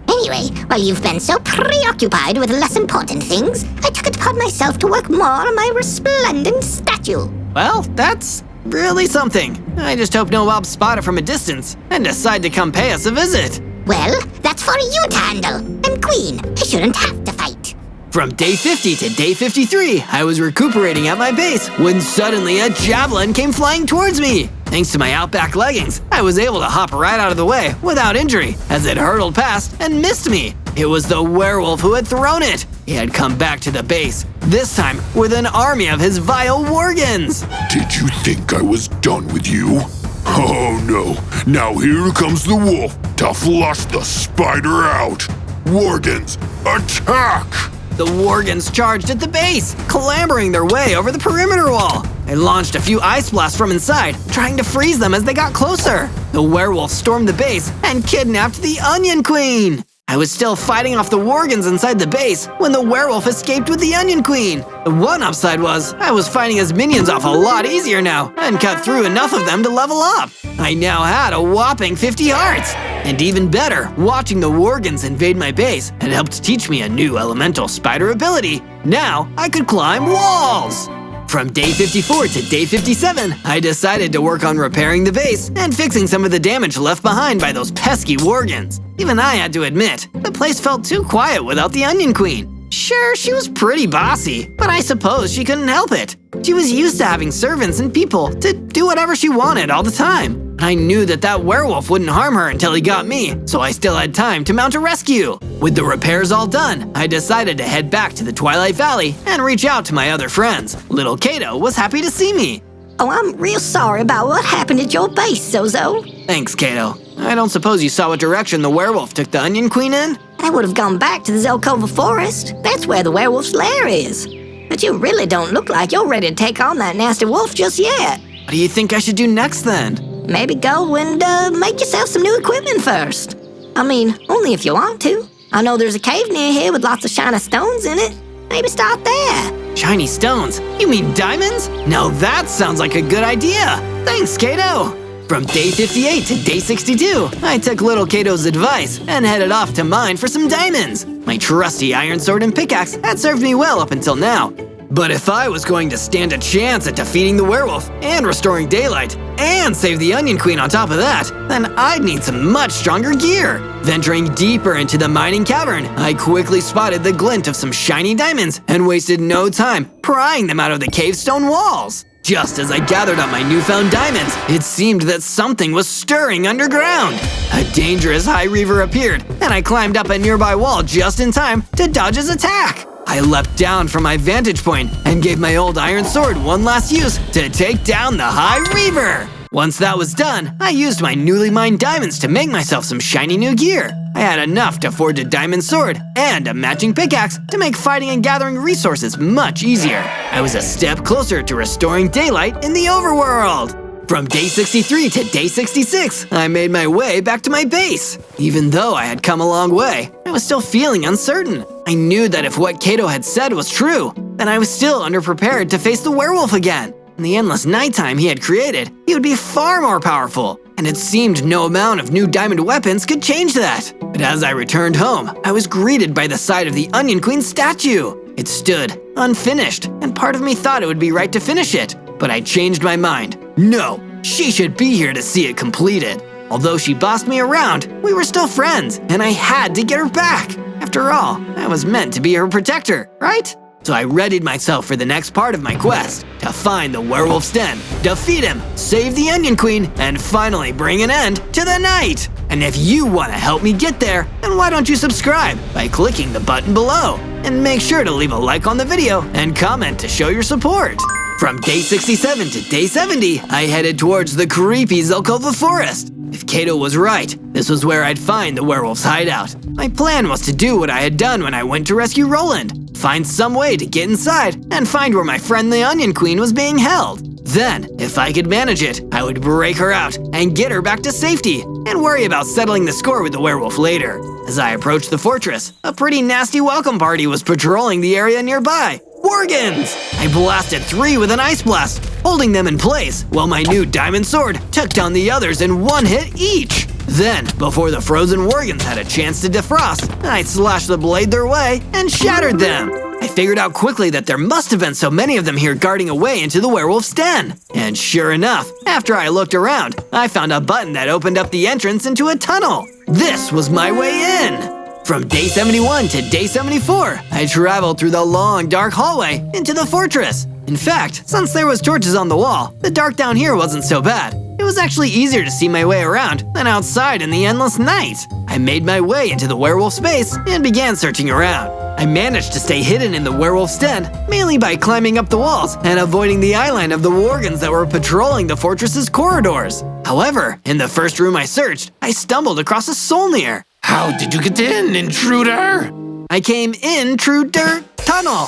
Anyway, while you've been so preoccupied with less important things, I took it upon myself to work more on my resplendent statue. Well, that's really something. I just hope no mobs spot it from a distance and decide to come pay us a visit. Well, that's for you to handle. I'm queen. I shouldn't have to fight. From day 50 to day 53, I was recuperating at my base when suddenly a javelin came flying towards me. Thanks to my Outback leggings, I was able to hop right out of the way without injury as it hurtled past and missed me. It was the werewolf who had thrown it. He had come back to the base, this time with an army of his vile worgans. Did you think I was done with you? Oh no, now here comes the wolf to flush the spider out. Worgans, attack! The worgans charged at the base, clambering their way over the perimeter wall. I launched a few ice blasts from inside, trying to freeze them as they got closer. The werewolf stormed the base and kidnapped the Onion Queen. I was still fighting off the worgans inside the base when the werewolf escaped with the Onion Queen. The one upside was, I was fighting his minions off a lot easier now and cut through enough of them to level up. I now had a whopping 50 hearts. And even better, watching the worgans invade my base had helped teach me a new elemental spider ability. Now I could climb walls. From day 54 to day 57, I decided to work on repairing the base and fixing some of the damage left behind by those pesky worgans. Even I had to admit, the place felt too quiet without the Onion Queen. Sure, she was pretty bossy, but I suppose she couldn't help it. She was used to having servants and people to do whatever she wanted all the time. I knew that werewolf wouldn't harm her until he got me, so I still had time to mount a rescue. With the repairs all done, I decided to head back to the Twilight Valley and reach out to my other friends. Little Kato was happy to see me. Oh, I'm real sorry about what happened at your base, Zozo. Thanks, Kato. I don't suppose you saw what direction the werewolf took the Onion Queen in? I would have gone back to the Zelkova Forest. That's where the werewolf's lair is. But you really don't look like you're ready to take on that nasty wolf just yet. What do you think I should do next then? Maybe go and make yourself some new equipment first. I mean, only if you want to. I know there's a cave near here with lots of shiny stones in it. Maybe start there. Shiny stones? You mean diamonds? Now that sounds like a good idea. Thanks, Kato. From day 58 to day 62, I took little Kato's advice and headed off to mine for some diamonds. My trusty iron sword and pickaxe had served me well up until now. But if I was going to stand a chance at defeating the werewolf and restoring daylight and save the Onion Queen on top of that, then I'd need some much stronger gear. Venturing deeper into the mining cavern, I quickly spotted the glint of some shiny diamonds and wasted no time prying them out of the cave stone walls. Just as I gathered up my newfound diamonds, it seemed that something was stirring underground. A dangerous high reaver appeared, and I climbed up a nearby wall just in time to dodge his attack. I leapt down from my vantage point and gave my old iron sword one last use to take down the High Reaver. Once that was done, I used my newly mined diamonds to make myself some shiny new gear. I had enough to forge a diamond sword and a matching pickaxe to make fighting and gathering resources much easier. I was a step closer to restoring daylight in the overworld. From day 63 to day 66, I made my way back to my base. Even though I had come a long way, I was still feeling uncertain. I knew that if what Kato had said was true, then I was still underprepared to face the werewolf again. In the endless nighttime he had created, he would be far more powerful, and it seemed no amount of new diamond weapons could change that. But as I returned home, I was greeted by the sight of the Onion Queen statue. It stood, unfinished, and part of me thought it would be right to finish it. But I changed my mind. No, she should be here to see it completed. Although she bossed me around, we were still friends, and I had to get her back. After all, I was meant to be her protector, right? So I readied myself for the next part of my quest, to find the werewolf's den, defeat him, save the Onion Queen, and finally bring an end to the night. And if you want to help me get there, then why don't you subscribe by clicking the button below? And make sure to leave a like on the video and comment to show your support. From day 67 to day 70, I headed towards the creepy Zelkova Forest. If Kato was right, this was where I'd find the werewolf's hideout. My plan was to do what I had done when I went to rescue Roland, find some way to get inside and find where my friend the Onion Queen was being held. Then, if I could manage it, I would break her out and get her back to safety and worry about settling the score with the werewolf later. As I approached the fortress, a pretty nasty welcome party was patrolling the area nearby. Worgans! I blasted 3 with an ice blast, holding them in place, while my new diamond sword took down the others in 1 hit each. Then, before the frozen Worgans had a chance to defrost, I slashed the blade their way and shattered them. I figured out quickly that there must have been so many of them here guarding a way into the werewolf's den. And sure enough, after I looked around, I found a button that opened up the entrance into a tunnel. This was my way in. From day 71 to day 74, I traveled through the long, dark hallway into the fortress. In fact, since there was torches on the wall, the dark down here wasn't so bad. It was actually easier to see my way around than outside in the endless night. I made my way into the werewolf's base and began searching around. I managed to stay hidden in the werewolf's den, mainly by climbing up the walls and avoiding the eyeline of the worgons that were patrolling the fortress's corridors. However, in the first room I searched, I stumbled across a Solnir. How did you get in, intruder? I came in through dirt tunnel.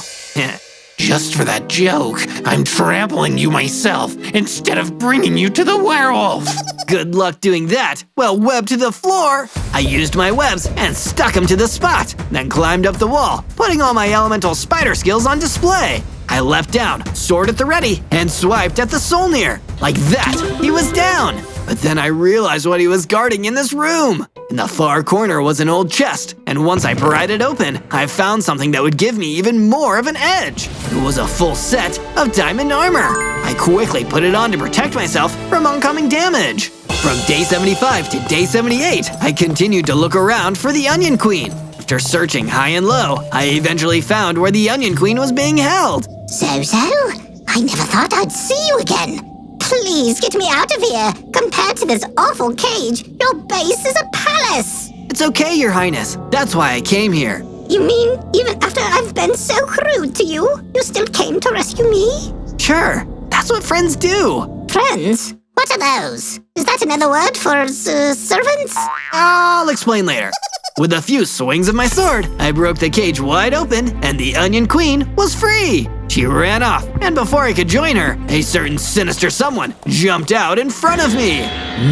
Just for that joke, I'm trampling you myself instead of bringing you to the werewolf. Good luck doing that. Well, web to the floor. I used my webs and stuck them to the spot, then climbed up the wall, putting all my elemental spider skills on display. I leapt down, sword at the ready, and swiped at the Solnir. Like that, he was down. But then I realized what he was guarding in this room. In the far corner was an old chest, and once I pried it open, I found something that would give me even more of an edge. It was a full set of diamond armor. I quickly put it on to protect myself from oncoming damage. From day 75 to day 78, I continued to look around for the Onion Queen. After searching high and low, I eventually found where the Onion Queen was being held. Zozo, I never thought I'd see you again. Please get me out of here. Compared to this awful cage, your base is a palace. It's okay, Your Highness. That's why I came here. You mean even after I've been so crude to you, you still came to rescue me? Sure, that's what friends do. Friends? What are those? Is that another word for servants? I'll explain later. With a few swings of my sword, I broke the cage wide open, and the Onion Queen was free. She ran off, and before I could join her, a certain sinister someone jumped out in front of me.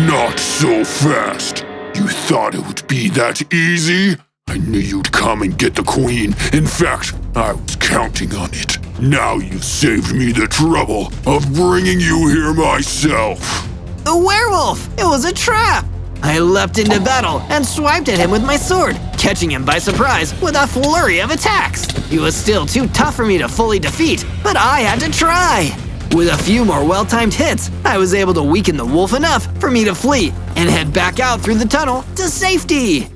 Not so fast. You thought it would be that easy? I knew you'd come and get the queen. In fact, I was counting on it. Now you've saved me the trouble of bringing you here myself. The werewolf! It was a trap! I leapt into battle and swiped at him with my sword, catching him by surprise with a flurry of attacks. He was still too tough for me to fully defeat, but I had to try. With a few more well-timed hits, I was able to weaken the wolf enough for me to flee and head back out through the tunnel to safety.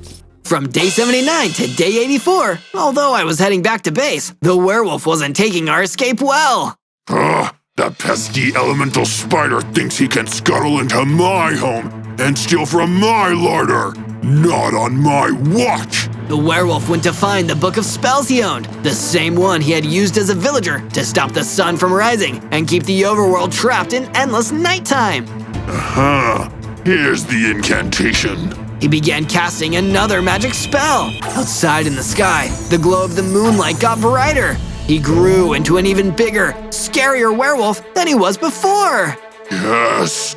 From day 79 to day 84, although I was heading back to base, the werewolf wasn't taking our escape well. That pesky elemental spider thinks he can scuttle into my home and steal from my larder. Not on my watch! The werewolf went to find the book of spells he owned, the same one he had used as a villager to stop the sun from rising and keep the overworld trapped in endless nighttime. Here's the incantation. He began casting another magic spell. Outside in the sky, the glow of the moonlight got brighter. He grew into an even bigger, scarier werewolf than he was before. Yes!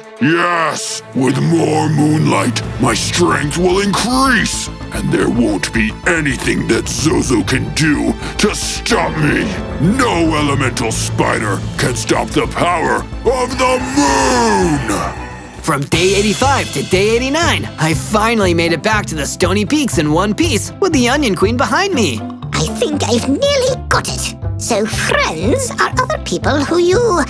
With more moonlight, my strength will increase, and there won't be anything that Zozo can do to stop me. No elemental spider can stop the power of the moon! From day 85 to day 89, I finally made it back to the Stony Peaks in one piece with the Onion Queen behind me. I think I've nearly got it. So friends are other people who you...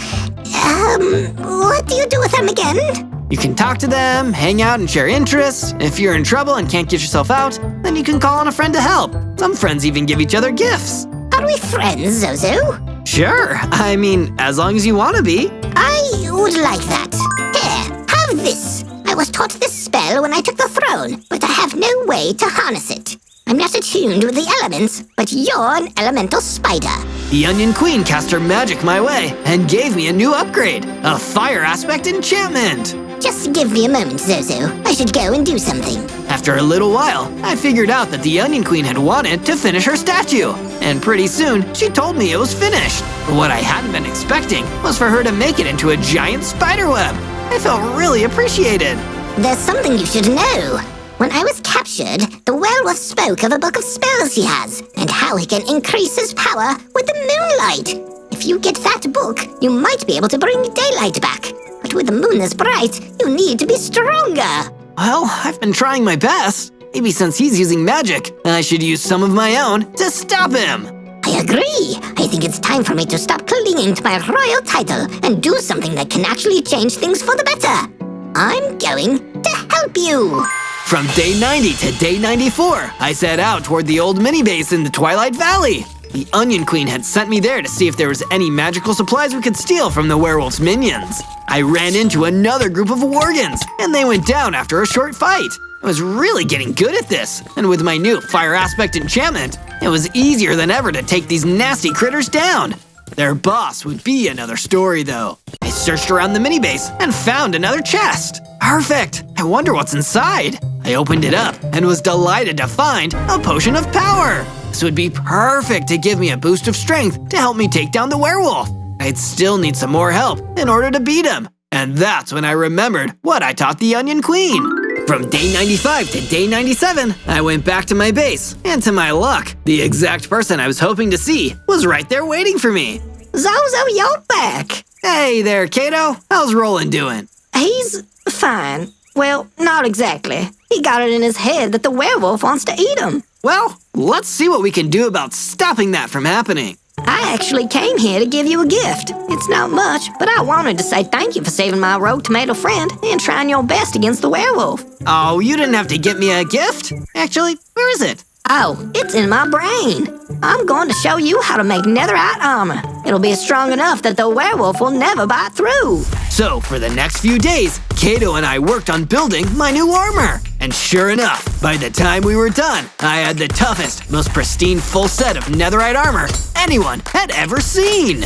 what do you do with them again? You can talk to them, hang out and share interests. If you're in trouble and can't get yourself out, then you can call on a friend to help. Some friends even give each other gifts. Are we friends, Zozo? Sure, I mean, as long as you want to be. I would like that. Here, have this. I was taught this spell when I took the throne, but I have no way to harness it. I'm not attuned with the elements, but you're an elemental spider. The Onion Queen cast her magic my way and gave me a new upgrade, a fire aspect enchantment. Just give me a moment, Zozo. I should go and do something. After a little while, I figured out that the Onion Queen had wanted to finish her statue, and pretty soon she told me it was finished. But what I hadn't been expecting was for her to make it into a giant spiderweb. I felt really appreciated. There's something you should know. When I was captured, the werewolf spoke of a book of spells he has, and how he can increase his power with the moonlight. If you get that book, you might be able to bring daylight back. But with the moon this bright, you need to be stronger. Well, I've been trying my best. Maybe since he's using magic, I should use some of my own to stop him. I agree. I think it's time for me to stop clinging to my royal title and do something that can actually change things for the better. I'm going to help you. From day 90 to day 94, I set out toward the old mini-base in the Twilight Valley. The Onion Queen had sent me there to see if there was any magical supplies we could steal from the werewolf's minions. I ran into another group of worgons, and they went down after a short fight. I was really getting good at this, and with my new fire aspect enchantment, it was easier than ever to take these nasty critters down. Their boss would be another story, though. I searched around the mini-base and found another chest. Perfect! I wonder what's inside. I opened it up and was delighted to find a potion of power. This would be perfect to give me a boost of strength to help me take down the werewolf. I'd still need some more help in order to beat him. And that's when I remembered what I taught the Onion Queen. From day 95 to day 97, I went back to my base, and to my luck, the exact person I was hoping to see was right there waiting for me. Zozo, you're back. Hey there, Kato. How's Roland doing? He's fine. Well, not exactly. He got it in his head that the werewolf wants to eat him. Well, let's see what we can do about stopping that from happening. I actually came here to give you a gift. It's not much, but I wanted to say thank you for saving my rogue tomato friend and trying your best against the werewolf. Oh, you didn't have to get me a gift. Actually, where is it? Oh, it's in my brain. I'm going to show you how to make netherite armor. It'll be strong enough that the werewolf will never bite through. So, for the next few days, Kato and I worked on building my new armor. And sure enough, by the time we were done, I had the toughest, most pristine full set of netherite armor anyone had ever seen.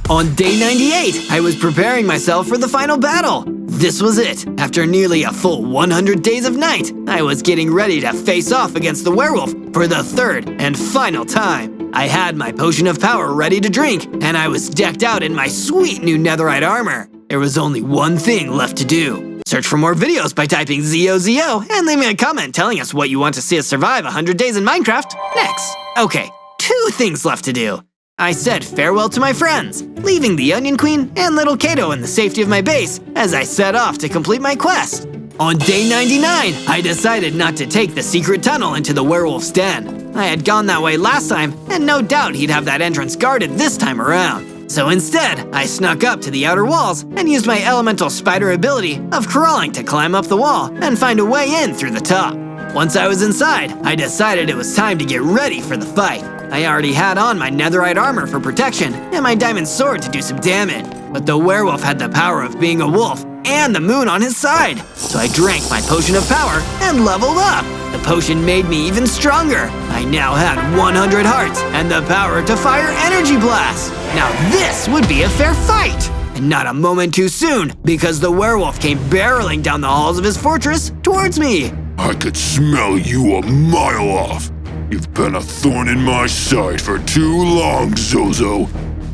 On day 98, I was preparing myself for the final battle. This was it. After nearly a full 100 days of night, I was getting ready to face off against the werewolf for the third and final time. I had my potion of power ready to drink, and I was decked out in my sweet new netherite armor. There was only one thing left to do. Search for more videos by typing ZOZO and leave me a comment telling us what you want to see us survive 100 days in Minecraft next. Okay, 2 things left to do. I said farewell to my friends, leaving the Onion Queen and little Kato in the safety of my base as I set off to complete my quest. On day 99, I decided not to take the secret tunnel into the werewolf's den. I had gone that way last time, and no doubt he'd have that entrance guarded this time around. So instead, I snuck up to the outer walls and used my elemental spider ability of crawling to climb up the wall and find a way in through the top. Once I was inside, I decided it was time to get ready for the fight. I already had on my netherite armor for protection and my diamond sword to do some damage. But the werewolf had the power of being a wolf and the moon on his side. So I drank my potion of power and leveled up. The potion made me even stronger. I now had 100 hearts and the power to fire energy blasts. Now this would be a fair fight. And not a moment too soon, because the werewolf came barreling down the halls of his fortress towards me. I could smell you a mile off. You've been a thorn in my side for too long, Zozo.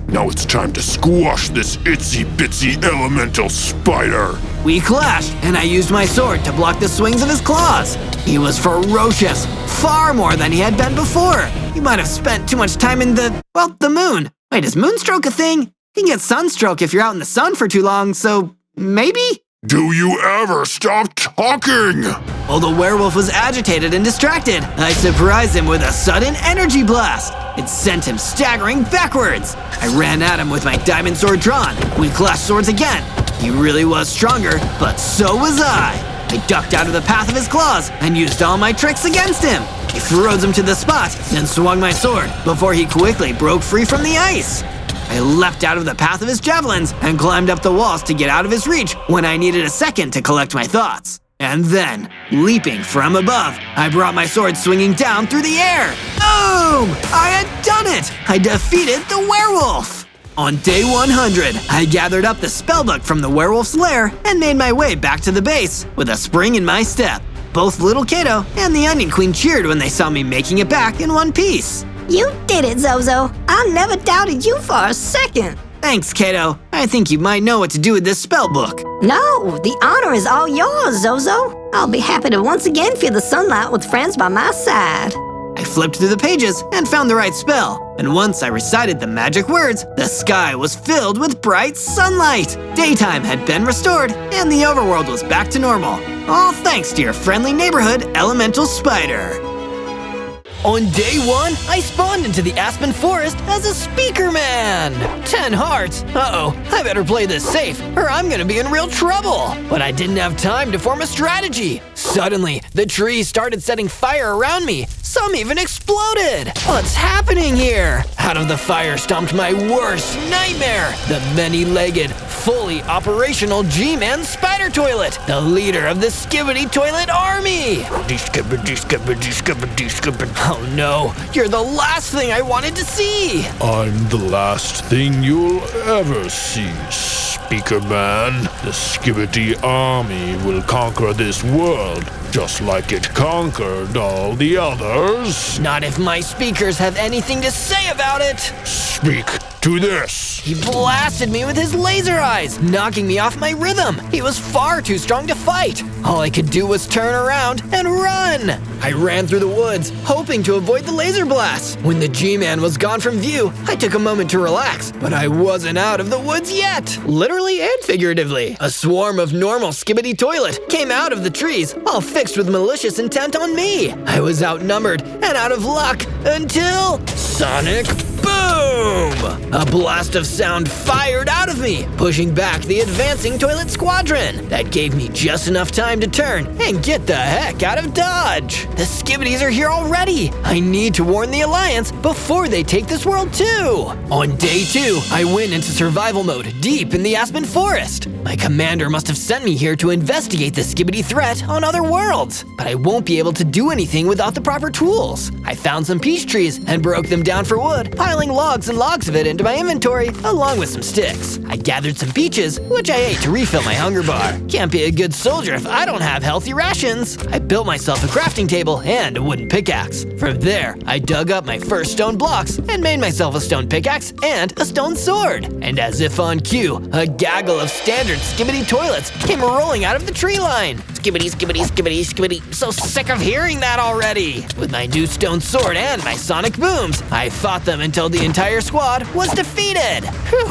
Now it's time to squash this itsy-bitsy elemental spider. We clashed, and I used my sword to block the swings of his claws. He was ferocious, far more than he had been before. He might have spent too much time in the moon. Wait, is moonstroke a thing? You can get sunstroke if you're out in the sun for too long, so maybe? Do you ever stop talking? While the werewolf was agitated and distracted, I surprised him with a sudden energy blast. It sent him staggering backwards. I ran at him with my diamond sword drawn. We clashed swords again. He really was stronger, but so was I. I ducked out of the path of his claws and used all my tricks against him. I froze him to the spot, then swung my sword before he quickly broke free from the ice. I leapt out of the path of his javelins and climbed up the walls to get out of his reach when I needed a second to collect my thoughts. And then, leaping from above, I brought my sword swinging down through the air. Boom! I had done it! I defeated the werewolf! On day 100, I gathered up the spellbook from the werewolf's lair and made my way back to the base with a spring in my step. Both little Kato and the Onion Queen cheered when they saw me making it back in one piece. You did it, Zozo. I never doubted you for a second. Thanks, Kato. I think you might know what to do with this spellbook. No, the honor is all yours, Zozo. I'll be happy to once again feel the sunlight with friends by my side. I flipped through the pages and found the right spell. And once I recited the magic words, the sky was filled with bright sunlight. Daytime had been restored, and the overworld was back to normal. All thanks to your friendly neighborhood elemental spider. On day 1, I spawned into the Aspen Forest as a SPEAKERMAN! 10 hearts? Uh-oh, I better play this safe, or I'm gonna be in real trouble! But I didn't have time to form a strategy! Suddenly, the trees started setting fire around me! Some even exploded! What's happening here? Out of the fire stomped my worst nightmare! The many-legged, fully operational G-Man Spider Toilet, the leader of the Skibidi Toilet Army! Oh no, you're the last thing I wanted to see! I'm the last thing you'll ever see, SPEAKERMAN. The Skibidi army will conquer this world, just like it conquered all the others. Not if my speakers have anything to say about it! Speak to this. He blasted me with his laser eyes, knocking me off my rhythm. He was far too strong to fight. All I could do was turn around and run. I ran through the woods, hoping to avoid the laser blasts. When the G-Man was gone from view, I took a moment to relax, but I wasn't out of the woods yet. Literally and figuratively. A swarm of normal Skibidi Toilet came out of the trees, all fixed with malicious intent on me. I was outnumbered and out of luck until Sonic Boom! A blast of sound fired out of me, pushing back the advancing toilet squadron. That gave me just enough time to turn and get the heck out of Dodge. The Skibidis are here already. I need to warn the Alliance before they take this world too. On day 2, I went into survival mode deep in the Aspen Forest. My commander must have sent me here to investigate the Skibidi threat on other worlds, but I won't be able to do anything without the proper tools. I found some peach trees and broke them down for wood, piling logs and logs of it into my inventory, along with some sticks. I gathered some peaches, which I ate to refill my hunger bar. Can't be a good soldier if I don't have healthy rations. I built myself a crafting table and a wooden pickaxe. From there, I dug up my first stone blocks and made myself a stone pickaxe and a stone sword. And as if on cue, a gaggle of standard Skibidi Toilets came rolling out of the tree line. Skibidi, skibidi, skibidi, skibidi. So sick of hearing that already. With my new stone sword and my sonic booms, I fought them until the entire squad was defeated. Whew,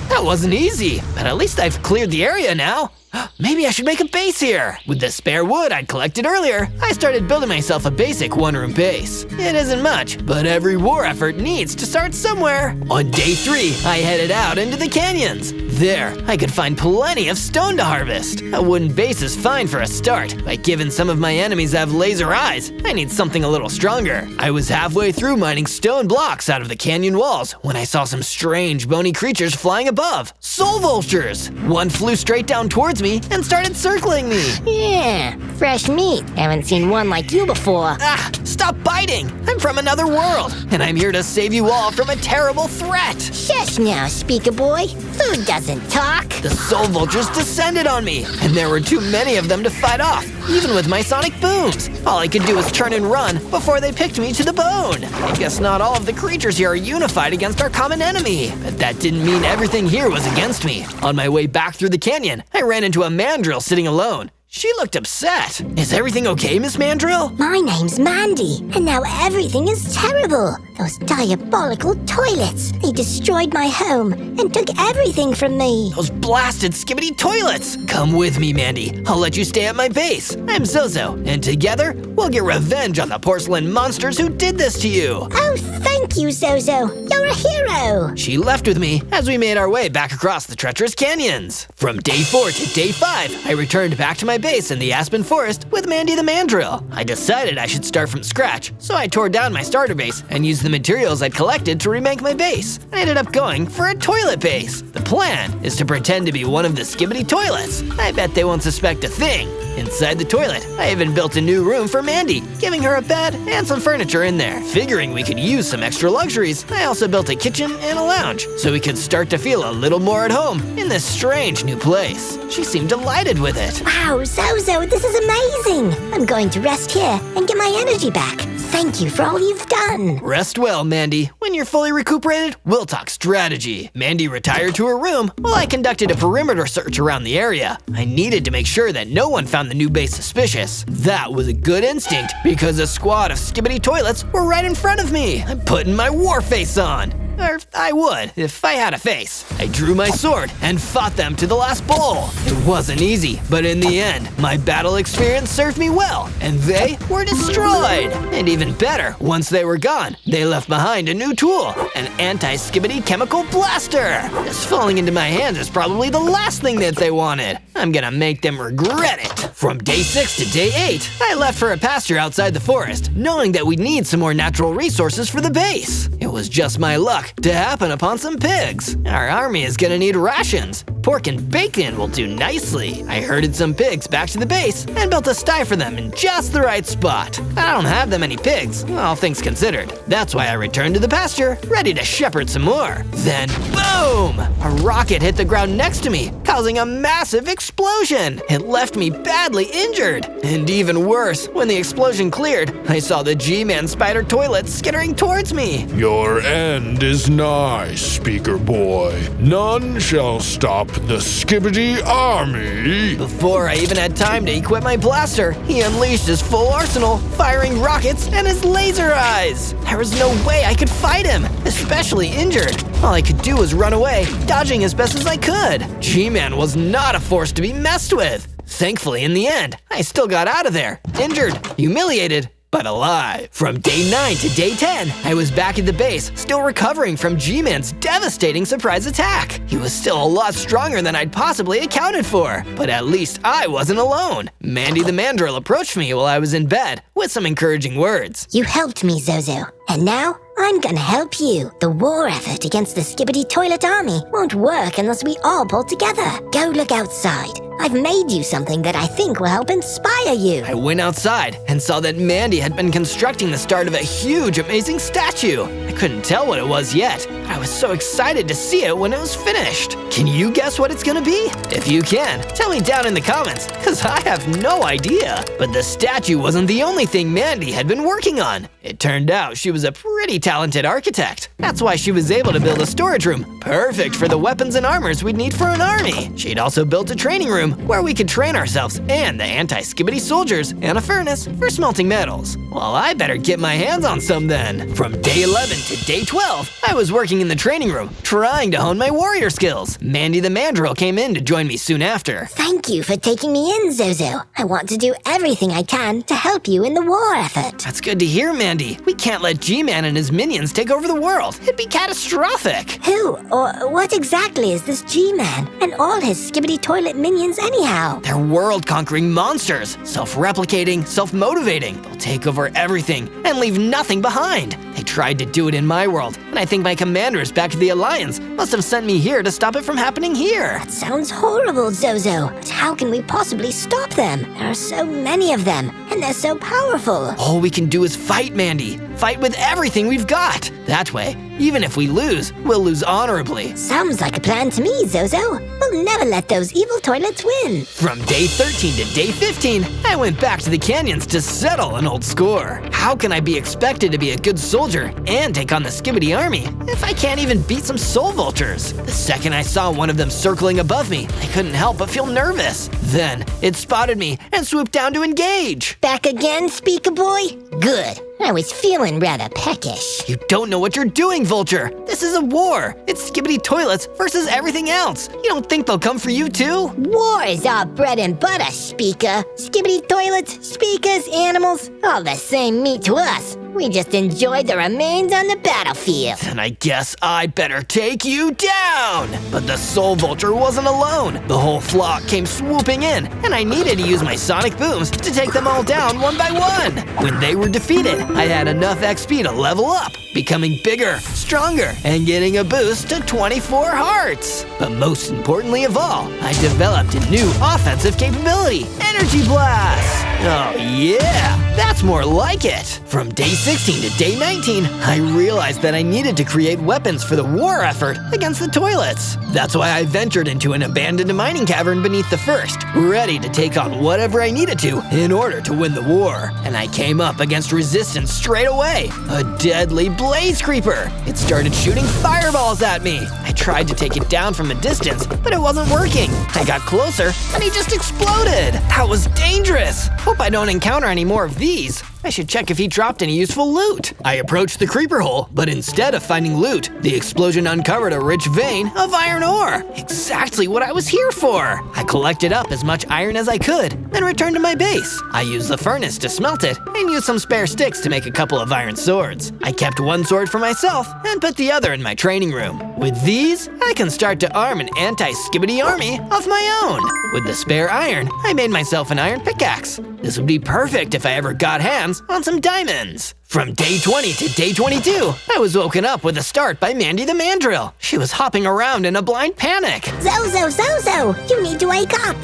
that wasn't easy, but at least I've cleared the area now. Maybe I should make a base here. With the spare wood I'd collected earlier, I started building myself a basic one-room base. It isn't much, but every war effort needs to start somewhere. On day 3, I headed out into the canyons. There, I could find plenty of stone to harvest. A wooden base is fine for a start, but given some of my enemies have laser eyes, I need something a little stronger. I was halfway through mining stone blocks out of the canyon walls when I saw some strange bony creatures flying above. Soul vultures! One flew straight down towards me and started circling me. Yeah, fresh meat. Haven't seen one like you before. Ah, stop biting! I'm from another world, and I'm here to save you all from a terrible threat. Shush now, Speaker Boy. Food doesn't talk. The soul vultures descended on me, and there were too many of them to fight off, even with my sonic booms. All I could do was turn and run before they picked me to the bone. I guess not all of the creatures here are unified against our common enemy, but that didn't mean everything here was against me. On my way back through the canyon, I ran into a mandrill sitting alone. She looked upset. Is everything okay, Miss Mandrill? My name's Mandy, and now everything is terrible. Those diabolical toilets. They destroyed my home and took everything from me. Those blasted Skibidi Toilets! Come with me, Mandy. I'll let you stay at my base. I'm Zozo, and together, we'll get revenge on the porcelain monsters who did this to you. Oh, thank you, Zozo. You're a hero. She left with me as we made our way back across the treacherous canyons. From day 4 to day 5, I returned back to my base in the Aspen Forest with Mandy the Mandrill. I decided I should start from scratch, so I tore down my starter base and used the materials I'd collected to remake my base. I ended up going for a toilet base. The plan is to pretend to be one of the Skibidi Toilets. I bet they won't suspect a thing. Inside the toilet, I even built a new room for Mandy, giving her a bed and some furniture in there. Figuring we could use some extra luxuries, I also built a kitchen and a lounge, so we could start to feel a little more at home in this strange new place. She seemed delighted with it. Wow, Zozo, this is amazing. I'm going to rest here and get my energy back. Thank you for all you've done. Rest well, Mandy. When you're fully recuperated, we'll talk strategy. Mandy retired to her room while I conducted a perimeter search around the area. I needed to make sure that no one found the new base suspicious. That was a good instinct because a squad of Skibidi Toilets were right in front of me. I'm putting my war face on. Or I would, if I had a face. I drew my sword and fought them to the last bowl. It wasn't easy, but in the end, my battle experience served me well, and they were destroyed. And even better, once they were gone, they left behind a new tool, an anti-Skibidi chemical blaster. This falling into my hands is probably the last thing that they wanted. I'm gonna make them regret it. From day 6 to day 8, I left for a pasture outside the forest, knowing that we'd need some more natural resources for the base. It was just my luck to happen upon some pigs. Our army is gonna need rations. pork and bacon will do nicely. I herded some pigs back to the base and built a sty for them in just the right spot. I don't have that many pigs, all things considered. That's why I returned to the pasture, ready to shepherd some more. Then, boom! A rocket hit the ground next to me, causing a massive explosion. It left me badly injured. And even worse, when the explosion cleared, I saw the G-Man spider toilet skittering towards me. Your end is nigh, Speaker Boy. None shall stop the Skibidi army. Before I even had time to equip my blaster, he unleashed his full arsenal, firing rockets and his laser eyes. There was no way I could fight him, especially injured. All I could do was run away, dodging as best as I could. G-Man was not a force to be messed with. Thankfully, in the end, I still got out of there, injured, humiliated, but alive. From day 9 to day 10, I was back at the base, still recovering from G-Man's devastating surprise attack. He was still a lot stronger than I'd possibly accounted for, but at least I wasn't alone. Mandy the Mandrill approached me while I was in bed with some encouraging words. You helped me, Zozo, and now I'm gonna help you. The war effort against the Skibidi Toilet Army won't work unless we all pull together. Go look outside. I've made you something that I think will help inspire you. I went outside and saw that Mandy had been constructing the start of a huge, amazing statue. I couldn't tell what it was yet, but I was so excited to see it when it was finished. Can you guess what it's gonna be? If you can, tell me down in the comments, cause I have no idea. But the statue wasn't the only thing Mandy had been working on. It turned out she was a pretty talented architect. That's why she was able to build a storage room, perfect for the weapons and armors we'd need for an army. She'd also built a training room where we could train ourselves and the anti-Skibidi soldiers, and a furnace for smelting metals. Well, I better get my hands on some then. From day 11 to day 12, I was working in the training room, trying to hone my warrior skills. Mandy the Mandrill came in to join me soon after. Thank you for taking me in, Zozo. I want to do everything I can to help you in the war effort. That's good to hear, Mandy. We can't let G-Man and his minions take over the world. It'd be catastrophic. Who or what exactly is this G-Man and all his Skibidi Toilet minions anyhow? They're world-conquering monsters, self-replicating, self-motivating. They'll take over everything and leave nothing behind. They tried to do it in my world, and I think my commanders back at the Alliance must have sent me here to stop it from happening here. That sounds horrible, Zozo. But how can we possibly stop them? There are so many of them, and they're so powerful. All we can do is fight, Mandy. Fight with everything we've got. That way, even if we lose, we'll lose honorably. Sounds like a plan to me, Zozo. We'll never let those evil toilets win. From day 13 to day 15, I went back to the canyons to settle an old score. How can I be expected to be a good soldier and take on the Skibidi army if I can't even beat some soul vultures? The second I saw one of them circling above me, I couldn't help but feel nervous. Then, it spotted me and swooped down to engage. Back again, Speaker Boy? Good. I was feeling rather peckish. You don't know what you're doing, Vulture. This is a war. It's Skibidi toilets versus everything else. You don't think they'll come for you too? War is our bread and butter, Speaker. Skibidi toilets, speakers, animals, all the same meat to us. We just enjoyed the remains on the battlefield. Then I guess I better take you down. But the Soul Vulture wasn't alone. The whole flock came swooping in, and I needed to use my sonic booms to take them all down one by one. When they were defeated, I had enough XP to level up, becoming bigger, stronger, and getting a boost to 24 hearts. But most importantly of all, I developed a new offensive capability, Energy Blast. Oh yeah, that's more like it. From day 16 to day 19, I realized that I needed to create weapons for the war effort against the toilets. That's why I ventured into an abandoned mining cavern beneath the first, ready to take on whatever I needed to in order to win the war. And I came up against resistance straight away, a deadly blaze creeper. It started shooting fireballs at me. I tried to take it down from a distance, but it wasn't working. I got closer, and he just exploded. That was dangerous. Hope I don't encounter any more of these. I should check if he dropped any useful loot. I approached the creeper hole, but instead of finding loot, the explosion uncovered a rich vein of iron ore. Exactly what I was here for. I collected up as much iron as I could, then returned to my base. I used the furnace to smelt it, and used some spare sticks to make a couple of iron swords. I kept one sword for myself, and put the other in my training room. With these, I can start to arm an anti-Skibidi army of my own. With the spare iron, I made myself an iron pickaxe. This would be perfect if I ever got hands on some diamonds. From day 20 to day 22, I was woken up with a start by Mandy the Mandrill. She was hopping around in a blind panic. Zozo, you need to wake up.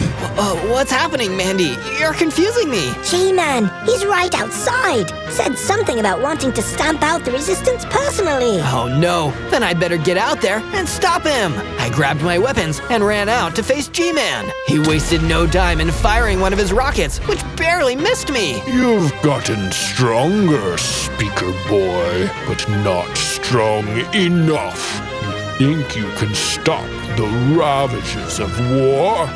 What's happening, Mandy? You're confusing me. G-Man, he's right outside. Said something about wanting to stamp out the resistance personally. Oh no, then I'd better get out there and stop him. I grabbed my weapons and ran out to face G-Man. He wasted no time in firing one of his rockets, which barely missed me. You've gotten stronger, Speaker Boy, but not strong enough. You think you can stop the ravages of war?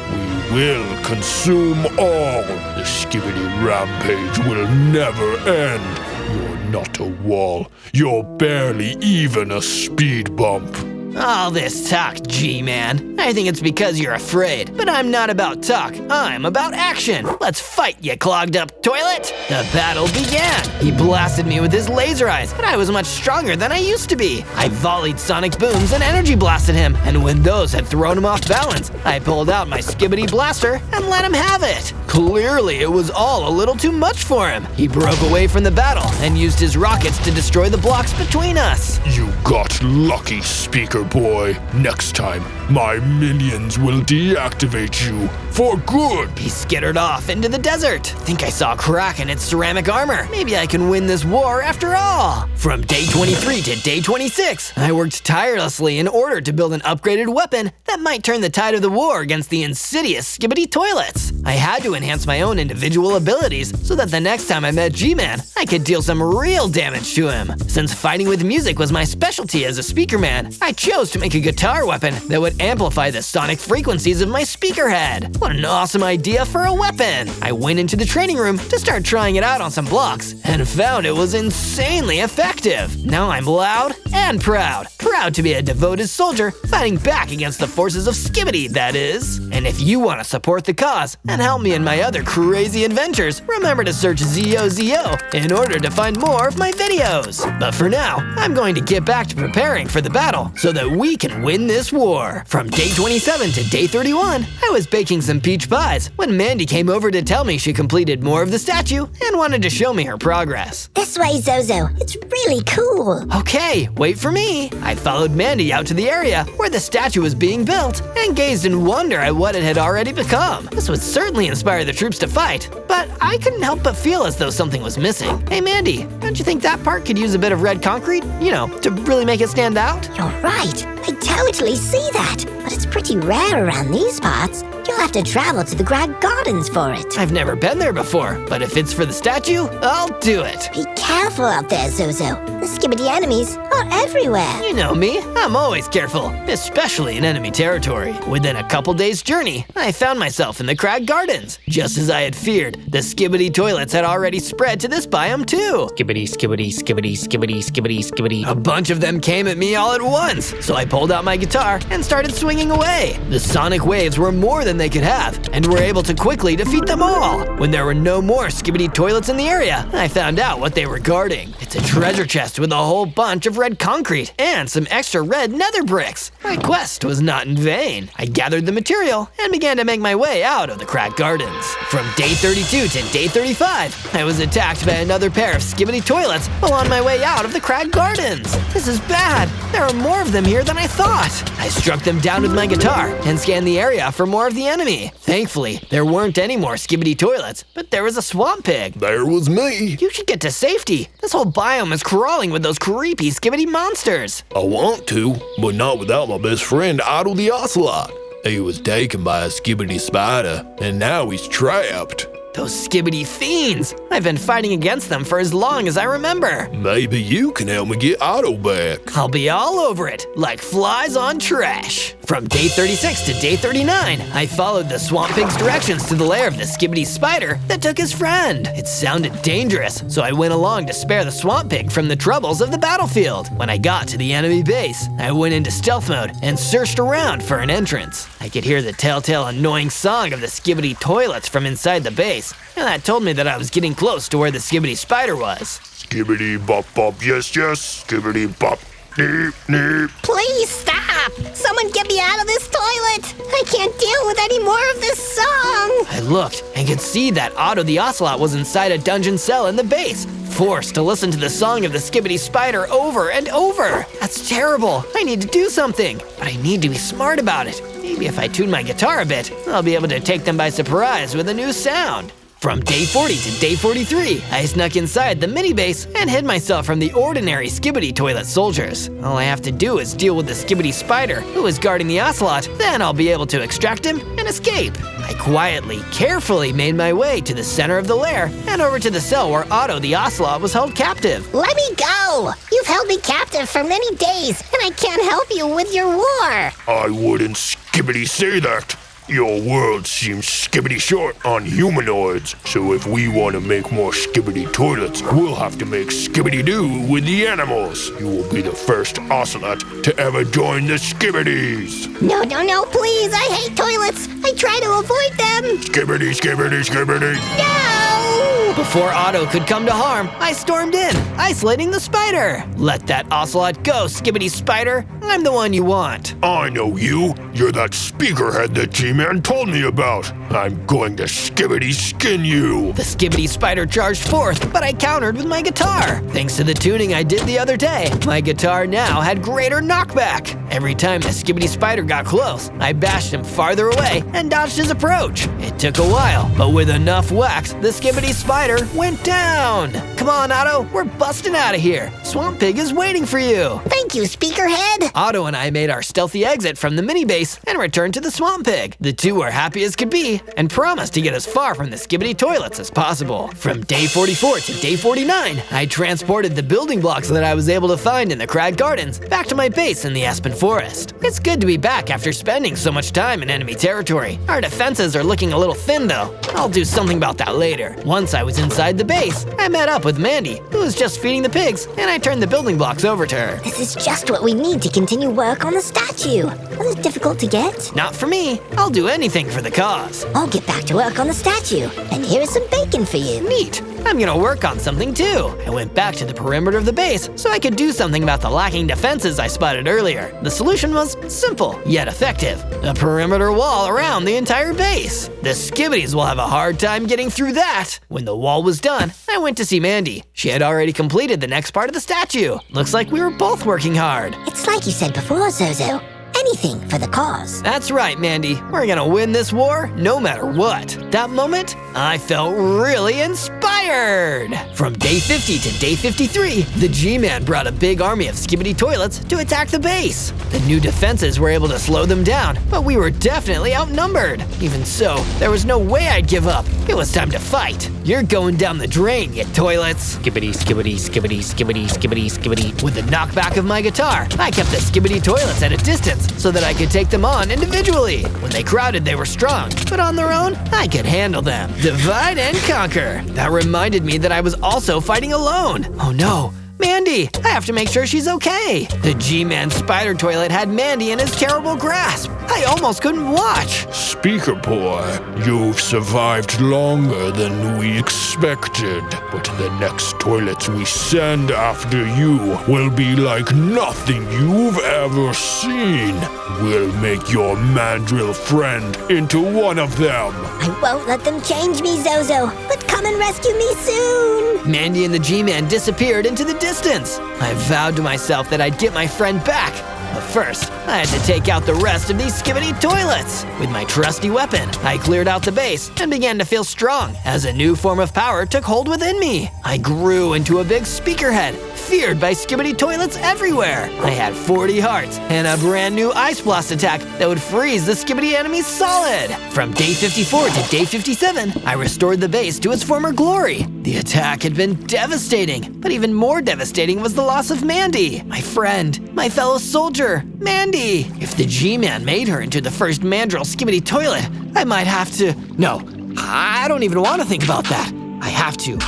We will consume all. The Skibidi rampage will never end. You're not a wall. You're barely even a speed bump. All this talk, G-Man. I think it's because you're afraid. But I'm not about talk. I'm about action. Let's fight, you clogged up toilet. The battle began. He blasted me with his laser eyes, but I was much stronger than I used to be. I volleyed sonic booms and energy blasted him, and when those had thrown him off balance, I pulled out my Skibidi blaster and let him have it. Clearly, it was all a little too much for him. He broke away from the battle and used his rockets to destroy the blocks between us. You got lucky, Speaker Boy. Next time, my minions will deactivate you for good. He skittered off into the desert. Think I saw a crack in its ceramic armor. Maybe I can win this war after all. From day 23 to day 26, I worked tirelessly in order to build an upgraded weapon that might turn the tide of the war against the insidious Skibidi toilets. I had to enhance my own individual abilities so that the next time I met G-Man, I could deal some real damage to him. Since fighting with music was my specialty as a speakerman, I chose to make a guitar weapon that would amplify the sonic frequencies of my speaker head. What an awesome idea for a weapon! I went into the training room to start trying it out on some blocks and found it was insanely effective. Now I'm loud and proud. Proud to be a devoted soldier fighting back against the forces of Skibidi, that is. And if you want to support the cause and help me in my other crazy adventures, remember to search Zozo in order to find more of my videos. But for now, I'm going to get back to preparing for the battle so that we can win this war. From day 27 to day 31, I was baking some peach pies when Mandy came over to tell me she completed more of the statue and wanted to show me her progress. This way, Zozo. It's really cool. Okay, wait for me. I followed Mandy out to the area where the statue was being built and gazed in wonder at what it had already become. This would certainly inspire the troops to fight, but I couldn't help but feel as though something was missing. Hey Mandy, don't you think that part could use a bit of red concrete? You know, to really make it stand out? You're right. I totally see that. But it's pretty rare around these parts. You'll have to travel to the Grag Gardens for it. I've never been there before, but if it's for the statue, I'll do it. Be careful out there, Zozo. The Skibidi enemies are everywhere. You know me, I'm always careful, especially in enemy territory. Within a couple days' journey, I found myself in the Grag Gardens. Just as I had feared, the Skibidi toilets had already spread to this biome too. Skibidi, skibidi, skibidi, skibidi, skibidi, skibidi. A bunch of them came at me all at once, so I pulled out my guitar and started swinging away. The sonic waves were more than they could have, and were able to quickly defeat them all. When there were no more Skibidi toilets in the area, I found out what they were guarding. It's a treasure chest with a whole bunch of red concrete and some extra red nether bricks. My quest was not in vain. I gathered the material and began to make my way out of the Grag Gardens. From day 32 to day 35, I was attacked by another pair of Skibidi toilets while on my way out of the Grag Gardens. This is bad. There are more of them here than I thought. I struck them down with my guitar and scanned the area for more of the enemy. Thankfully, there weren't any more Skibidi toilets, but there was a swamp pig. There was me. You should get to safety. This whole biome is crawling with those creepy Skibidi monsters. I want to, but not without my best friend Otto the Ocelot. He was taken by a Skibidi spider, and now he's trapped. Those Skibidi fiends! I've been fighting against them for as long as I remember. Maybe you can help me get Otto back. I'll be all over it, like flies on trash. From day 36 to day 39, I followed the swamp pig's directions to the lair of the Skibidi spider that took his friend. It sounded dangerous, so I went along to spare the swamp pig from the troubles of the battlefield. When I got to the enemy base, I went into stealth mode and searched around for an entrance. I could hear the telltale annoying song of the Skibidi toilets from inside the base, and that told me that I was getting close to where the Skibidi spider was. Skibbity bop bop, yes yes, skibbity bop, neep neep. Please stop! Someone get me out of this toilet! I can't deal with any more of this song! I looked and could see that Otto the Ocelot was inside a dungeon cell in the base, forced to listen to the song of the Skibidi Spider over and over. That's terrible. I need to do something, but I need to be smart about it. Maybe if I tune my guitar a bit, I'll be able to take them by surprise with a new sound. From day 40 to day 43, I snuck inside the mini base and hid myself from the ordinary Skibidi toilet soldiers. All I have to do is deal with the Skibidi Spider who is guarding the ocelot, then I'll be able to extract him and escape. I quietly, carefully made my way to the center of the lair and over to the cell where Otto the ocelot was held captive. Let me go! You've held me captive for many days, and I can't help you with your war. I wouldn't Skibidi say that. Your world seems Skibidi short on humanoids, so if we want to make more Skibidi toilets, we'll have to make Skibidi-doo with the animals. You will be the first ocelot to ever join the Skibidis. No, please, I hate toilets. I try to avoid them. Skibidi, Skibidi, Skibidi. No! Before Otto could come to harm, I stormed in, isolating the spider. Let that ocelot go, Skibidi Spider. I'm the one you want. I know you. You're that speakerhead that G-Man told me about. I'm going to Skibidi skin you. The Skibidi Spider charged forth, but I countered with my guitar. Thanks to the tuning I did the other day, my guitar now had greater knockback. Every time the Skibidi Spider got close, I bashed him farther away and dodged his approach. It took a while, but with enough whacks, the Skibidi Spider went down. Come on, Otto, we're busting out of here. Swamp Pig is waiting for you. Thank you, Speakerhead. Otto and I made our stealthy exit from the mini base and returned to the Swamp Pig. The two were happy as could be and promised to get as far from the Skibidi toilets as possible. From day 44 to day 49, I transported the building blocks that I was able to find in the Crag Gardens back to my base in the Aspen Forest. It's good to be back after spending so much time in enemy territory. Our defenses are looking a little thin though. I'll do something about that later. Once I was inside the base, I met up with Mandy, who was just feeding the pigs, and I turned the building blocks over to her. This is just what we need to continue work on the statue. Was it difficult to get? Not for me. I'll do anything for the cause. I'll get back to work on the statue, and here is some bacon for you. Neat. I'm gonna work on something too. I went back to the perimeter of the base so I could do something about the lacking defenses I spotted earlier. The solution was simple, yet effective. A perimeter wall around the entire base. The Skibidis will have a hard time getting through that. When the wall was done, I went to see Mandy. She had already completed the next part of the statue. Looks like we were both working hard. It's like you said before, Zozo. Anything for the cause. That's right, Mandy. We're gonna win this war no matter what. That moment, I felt really inspired. From day 50 to day 53, the G-Man brought a big army of Skibidi toilets to attack the base. The new defenses were able to slow them down, but we were definitely outnumbered. Even so, there was no way I'd give up. It was time to fight. You're going down the drain, you toilets. Skibidi, Skibidi, Skibidi, Skibidi, Skibidi, Skibidi. With the knockback of my guitar, I kept the Skibidi toilets at a distance so that I could take them on individually. When they crowded, they were strong, but on their own, I could handle them. Divide and conquer. That reminded me that I was also fighting alone. Oh no. Mandy, I have to make sure she's okay. The G-Man spider toilet had Mandy in his terrible grasp. I almost couldn't watch. Speaker Boy, you've survived longer than we expected, but the next toilets we send after you will be like nothing you've ever seen. We'll make your mandrill friend into one of them. I won't let them change me, Zozo, but come and rescue me soon. Mandy and the G-Man disappeared into the distance. I vowed to myself that I'd get my friend back. But first, I had to take out the rest of these Skibidi toilets. With my trusty weapon, I cleared out the base and began to feel strong as a new form of power took hold within me. I grew into a big speakerhead, feared by Skibidi toilets everywhere. I had 40 hearts and a brand new ice blast attack that would freeze the Skibidi enemies solid. From day 54 to day 57, I restored the base to its former glory. The attack had been devastating, but even more devastating was the loss of Mandy, my friend, my fellow soldier, Mandy. If the G-Man made her into the first mandrill Skibidi toilet, I might have to… No, I don't even want to think about that. I have to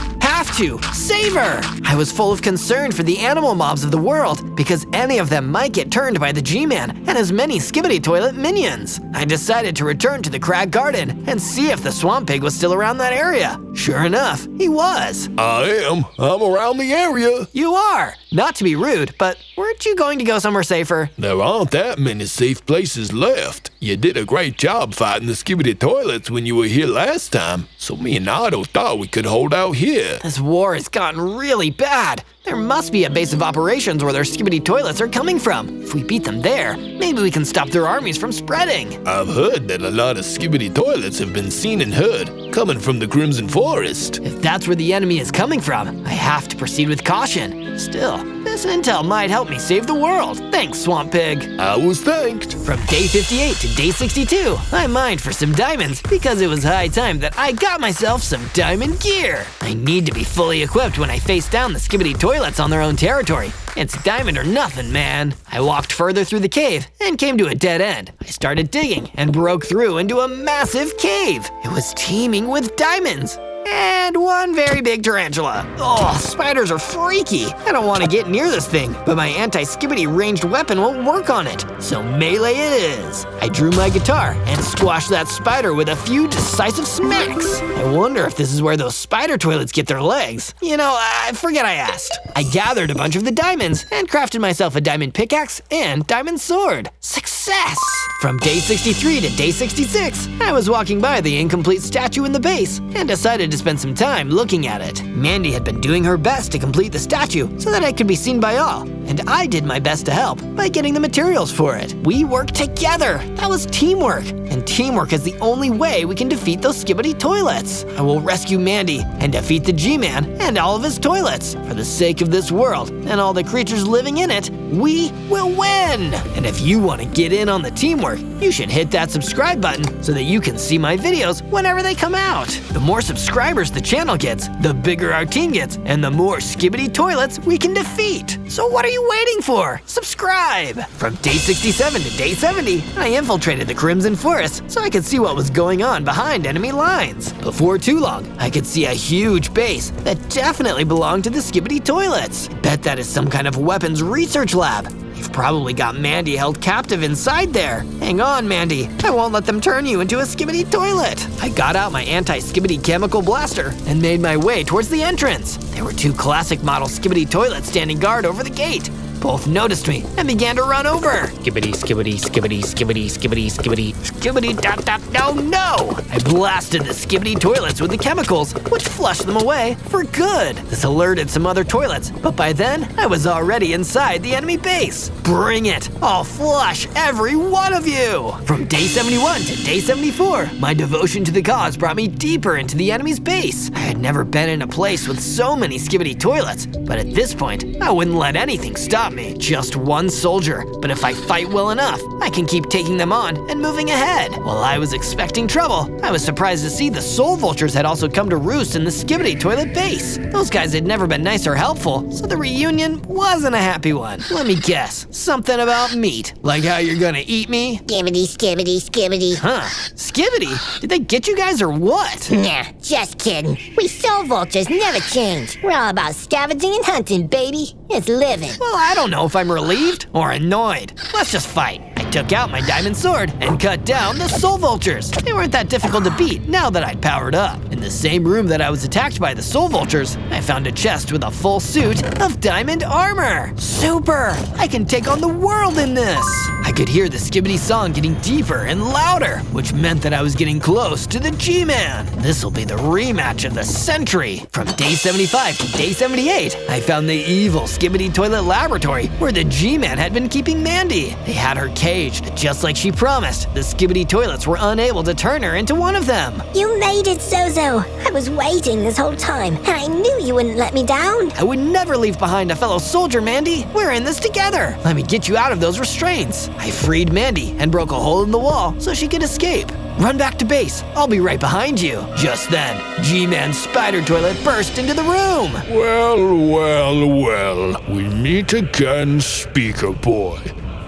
save her! I was full of concern for the animal mobs of the world because any of them might get turned by the G-Man and his many Skibidi toilet minions. I decided to return to the Crag Garden and see if the Swamp Pig was still around that area. Sure enough, he was. I am. I'm around the area. You are. Not to be rude, but weren't you going to go somewhere safer? There aren't that many safe places left. You did a great job fighting the Skibidi toilets when you were here last time, so me and Otto thought we could hold out here. This war has gotten really bad. There must be a base of operations where their Skibidi toilets are coming from. If we beat them there, maybe we can stop their armies from spreading. I've heard that a lot of Skibidi toilets have been seen and heard coming from the Crimson Forest. If that's where the enemy is coming from, I have to proceed with caution. Still, this intel might help me save the world. Thanks, Swamp Pig. I was thanked. From day 58 to day 62, I mined for some diamonds because it was high time that I got myself some diamond gear. I need to be fully equipped when I face down the Skibidi toilets on their own territory. It's diamond or nothing, man. I walked further through the cave and came to a dead end. I started digging and broke through into a massive cave. It was teeming with diamonds. And one very big tarantula. Oh, spiders are freaky. I don't want to get near this thing, but my anti-Skibidi ranged weapon won't work on it. So melee it is. I drew my guitar and squashed that spider with a few decisive smacks. I wonder if this is where those spider toilets get their legs. You know, I forget I asked. I gathered a bunch of the diamonds and crafted myself a diamond pickaxe and diamond sword. Success! From day 63 to day 66, I was walking by the incomplete statue in the base and decided to spend some time looking at it. Mandy had been doing her best to complete the statue so that it could be seen by all, and I did my best to help by getting the materials for it. We worked together. That was teamwork, and teamwork is the only way we can defeat those Skibidi toilets. I will rescue Mandy and defeat the G-Man and all of his toilets. For the sake of this world and all the creatures living in it, we will win! And if you want to get in on the teamwork, you should hit that subscribe button so that you can see my videos whenever they come out. The more subscribers the channel gets, the bigger our team gets, and the more Skibidi toilets we can defeat. So what are you waiting for? Subscribe! From day 67 to day 70, I infiltrated the Crimson Forest so I could see what was going on behind enemy lines. Before too long, I could see a huge base that definitely belonged to the Skibidi toilets. I bet that is some kind of weapons research lab. They've probably got Mandy held captive inside there. Hang on, Mandy. I won't let them turn you into a Skibidi toilet. I got out my anti-Skibidi chemical blaster and made my way towards the entrance. There were two classic model Skibidi toilets standing guard over the gate. Both noticed me and began to run over. Skibidi, skibidi, skibidi, skibidi, skibidi, skibidi, skibidi, dot, dot, no, no! I blasted the Skibidi toilets with the chemicals, which flushed them away for good. This alerted some other toilets, but by then, I was already inside the enemy base. Bring it! I'll flush every one of you! From day 71 to day 74, my devotion to the cause brought me deeper into the enemy's base. I had never been in a place with so many Skibidi toilets, but at this point, I wouldn't let anything stop me. Just one soldier, but if I fight well enough, I can keep taking them on and moving ahead. While I was expecting trouble, I was surprised to see the soul vultures had also come to roost in the Skibidi toilet base. Those guys had never been nice or helpful, so the reunion wasn't a happy one. Let me guess, something about meat, like how you're gonna eat me? Skibidi, skibidi, skibidi. Huh, Skibidi? Did they get you guys or what? Nah, just kidding. We soul vultures never change. We're all about scavenging and hunting, baby. It's living. Well, I don't know if I'm relieved or annoyed. Let's just fight. I took out my diamond sword and cut down the soul vultures. They weren't that difficult to beat now that I'd powered up. In the same room that I was attacked by the soul vultures, I found a chest with a full suit of diamond armor. Super! I can take on the world in this. I could hear the Skibidi song getting deeper and louder, which meant that I was getting close to the G-Man. This'll be the rematch of the century. From day 75 to day 78, I found the evil Skibidi toilet laboratory where the G-Man had been keeping Mandy. They had her caged, just like she promised. The Skibidi toilets were unable to turn her into one of them. You made it, Zozo. I was waiting this whole time, and I knew you wouldn't let me down. I would never leave behind a fellow soldier, Mandy. We're in this together. Let me get you out of those restraints. I freed Mandy and broke a hole in the wall so she could escape. Run back to base. I'll be right behind you. Just then, G-Man's spider toilet burst into the room. Well, well, well. We meet again, Speaker Boy.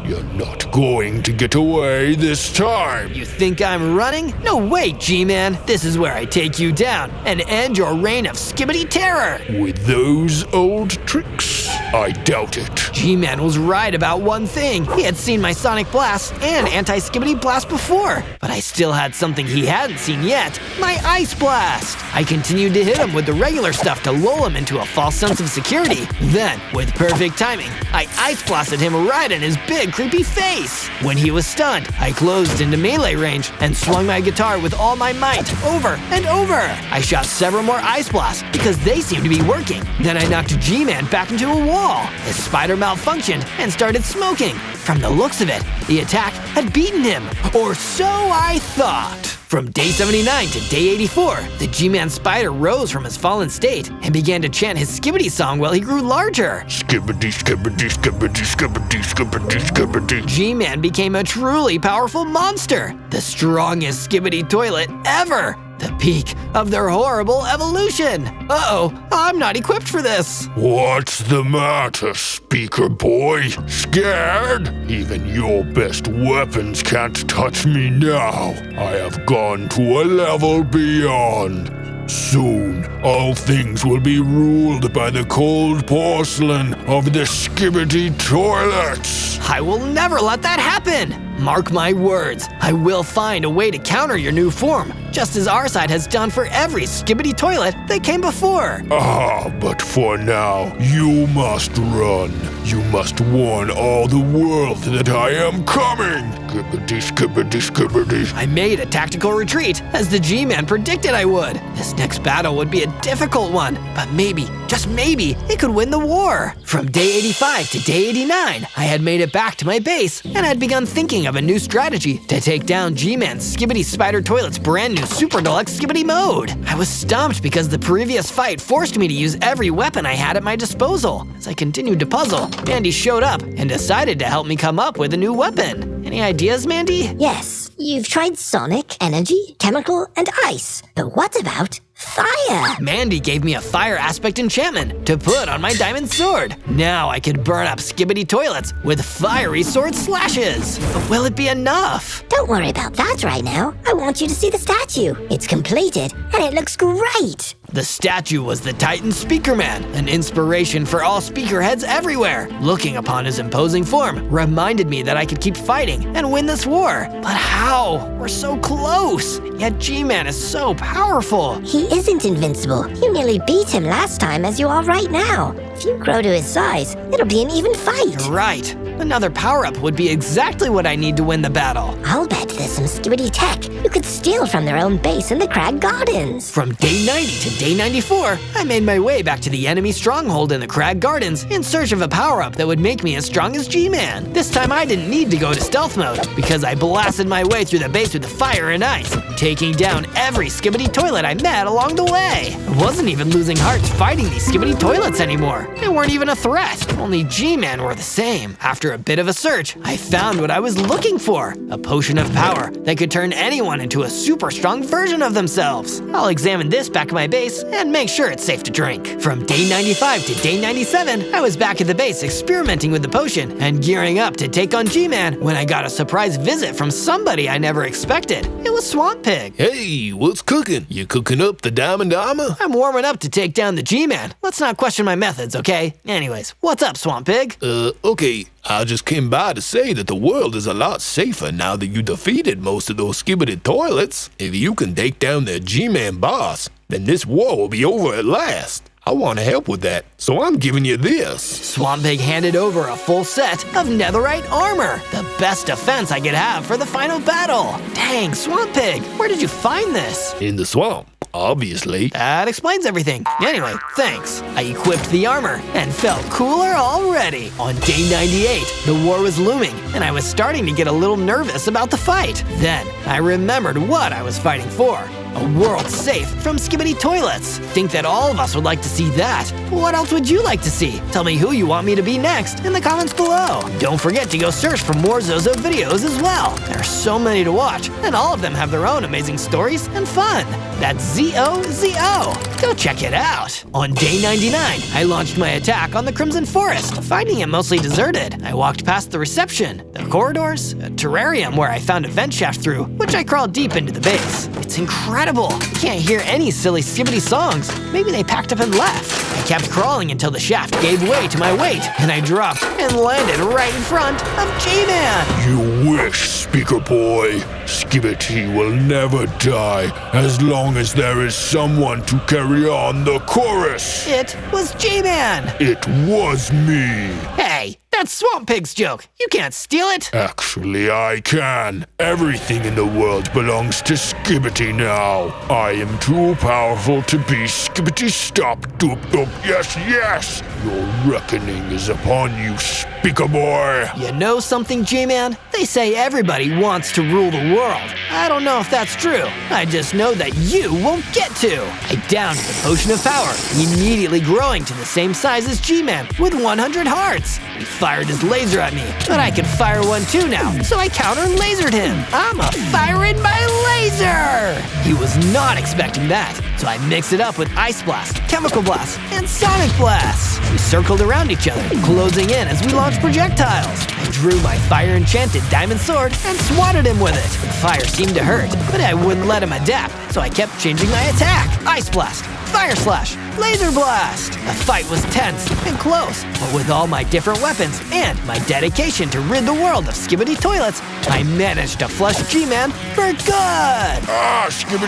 You're not going to get away this time. You think I'm running? No way, G-Man. This is where I take you down and end your reign of Skibidi terror. With those old tricks? I doubt it. G-Man was right about one thing. He had seen my Sonic Blast and Anti-Skibidi Blast before, but I still had something he hadn't seen yet, my Ice Blast. I continued to hit him with the regular stuff to lull him into a false sense of security. Then, with perfect timing, I Ice Blasted him right in his big creepy face. When he was stunned, I closed into melee range and swung my guitar with all my might over and over. I shot several more Ice Blasts because they seemed to be working. Then I knocked G-Man back into a wall. His spider malfunctioned and started smoking. From the looks of it, the attack had beaten him, or so I thought. From day 79 to day 84, the G-Man spider rose from his fallen state and began to chant his Skibidi song while he grew larger. Skibidi, skibidi, skibidi, skibidi, skibidi, skibidi. G-Man became a truly powerful monster, the strongest Skibidi toilet ever. The peak of their horrible evolution. Uh-oh, I'm not equipped for this. What's the matter, Speaker Boy? Scared? Even your best weapons can't touch me now. I have gone to a level beyond. Soon, all things will be ruled by the cold porcelain of the Skibidi toilets. I will never let that happen. Mark my words, I will find a way to counter your new form, just as our side has done for every Skibidi toilet that came before. But for now, you must run. You must warn all the world that I am coming. Skibidi, skibidi, skibidi. I made a tactical retreat, as the G-Man predicted I would. This next battle would be a difficult one, but maybe, just maybe, it could win the war. From day 85 to day 89, I had made it back to my base, and had begun thinking of a new strategy to take down G-Man's Skibidi Spider Toilet's brand new Super Deluxe Skibidi mode. I was stumped because the previous fight forced me to use every weapon I had at my disposal. As I continued to puzzle, Mandy showed up and decided to help me come up with a new weapon. Any ideas, Mandy? Yes, you've tried Sonic, Energy, Chemical, and Ice. But what about fire? Mandy gave me a fire aspect enchantment to put on my diamond sword. Now I could burn up Skibidi toilets with fiery sword slashes. But will it be enough? Don't worry about that right now. I want you to see the statue. It's completed, and it looks great. The statue was the Titan Speakerman, an inspiration for all speaker heads everywhere. Looking upon his imposing form reminded me that I could keep fighting and win this war. But how? We're so close. Yet G-Man is so powerful. He isn't invincible. You nearly beat him last time as you are right now. If you grow to his size, it'll be an even fight. You're right. Another power-up would be exactly what I need to win the battle. I'll bet there's some Skibidi tech you could steal from their own base in the Crag Gardens. From day 90 to day 94, I made my way back to the enemy stronghold in the Crag Gardens in search of a power-up that would make me as strong as G-Man. This time I didn't need to go to stealth mode because I blasted my way through the base with fire and ice, taking down every Skibidi toilet I met along the way. I wasn't even losing hearts fighting these Skibidi toilets anymore. They weren't even a threat. Only G-Man were the same. After a bit of a search, I found what I was looking for, a potion of power that could turn anyone into a super strong version of themselves. I'll examine this back at my base and make sure it's safe to drink. From day 95 to day 97, I was back at the base experimenting with the potion and gearing up to take on G-Man when I got a surprise visit from somebody I never expected. It was Swamp Pig. Hey, what's cooking? You cooking up the diamond armor? I'm warming up to take down the G-Man. Let's not question my methods, okay? Anyways, what's up, Swamp Pig? Okay. I just came by to say that the world is a lot safer now that you defeated most of those Skibidi toilets. If you can take down the G-Man boss, then this war will be over at last. I want to help with that, so I'm giving you this. Swamp Pig handed over a full set of netherite armor, the best defense I could have for the final battle. Dang, Swamp Pig, where did you find this? In the swamp, obviously. That explains everything. Anyway, thanks. I equipped the armor and felt cooler already. On day 98, the war was looming, and I was starting to get a little nervous about the fight. Then, I remembered what I was fighting for. A world safe from Skibidi toilets. Think that all of us would like to see that. What else would you like to see? Tell me who you want me to be next in the comments below. Don't forget to go search for more Zozo videos as well. There are so many to watch, and all of them have their own amazing stories and fun. That's ZOZO. Go check it out. On day 99, I launched my attack on the Crimson Forest, finding it mostly deserted. I walked past the reception, the corridors, a terrarium where I found a vent shaft through, which I crawled deep into the base. It's incredible incredible! I can't hear any silly Skibidi songs. Maybe they packed up and left. I kept crawling until the shaft gave way to my weight, and I dropped and landed right in front of G-Man. You wish, Speaker Boy. Skibidi will never die as long as there is someone to carry on the chorus. It was G-Man. It was me. Hey, that's Swamp Pig's joke. You can't steal it. Actually, I can. Everything in the world belongs to Skibidi now. I am too powerful to be Skibidi stop doop doop. Yes, yes. Your reckoning is upon you, Speaker Boy. You know something, G-Man? They say everybody wants to rule the world. I don't know if that's true. I just know that you won't get to. I downed the potion of power, immediately growing to the same size as G-Man with 100 hearts. He fired his laser at me, but I can fire one too now, so I counter-lasered him. I'm a firing my laser! He was not expecting that, so I mixed it up with Ice Blast, Chemical Blast, and Sonic Blast. We circled around each other, closing in as we launched projectiles. I drew my fire-enchanted diamond sword and swatted him with it. The fire seemed to hurt, but I wouldn't let him adapt, so I kept changing my attack. Ice Blast, Fire Slash, Laser Blast! The fight was tense and close, but with all my different weapons and my dedication to rid the world of Skibidi toilets, I managed to flush G-Man for good! Ah, Skibidi,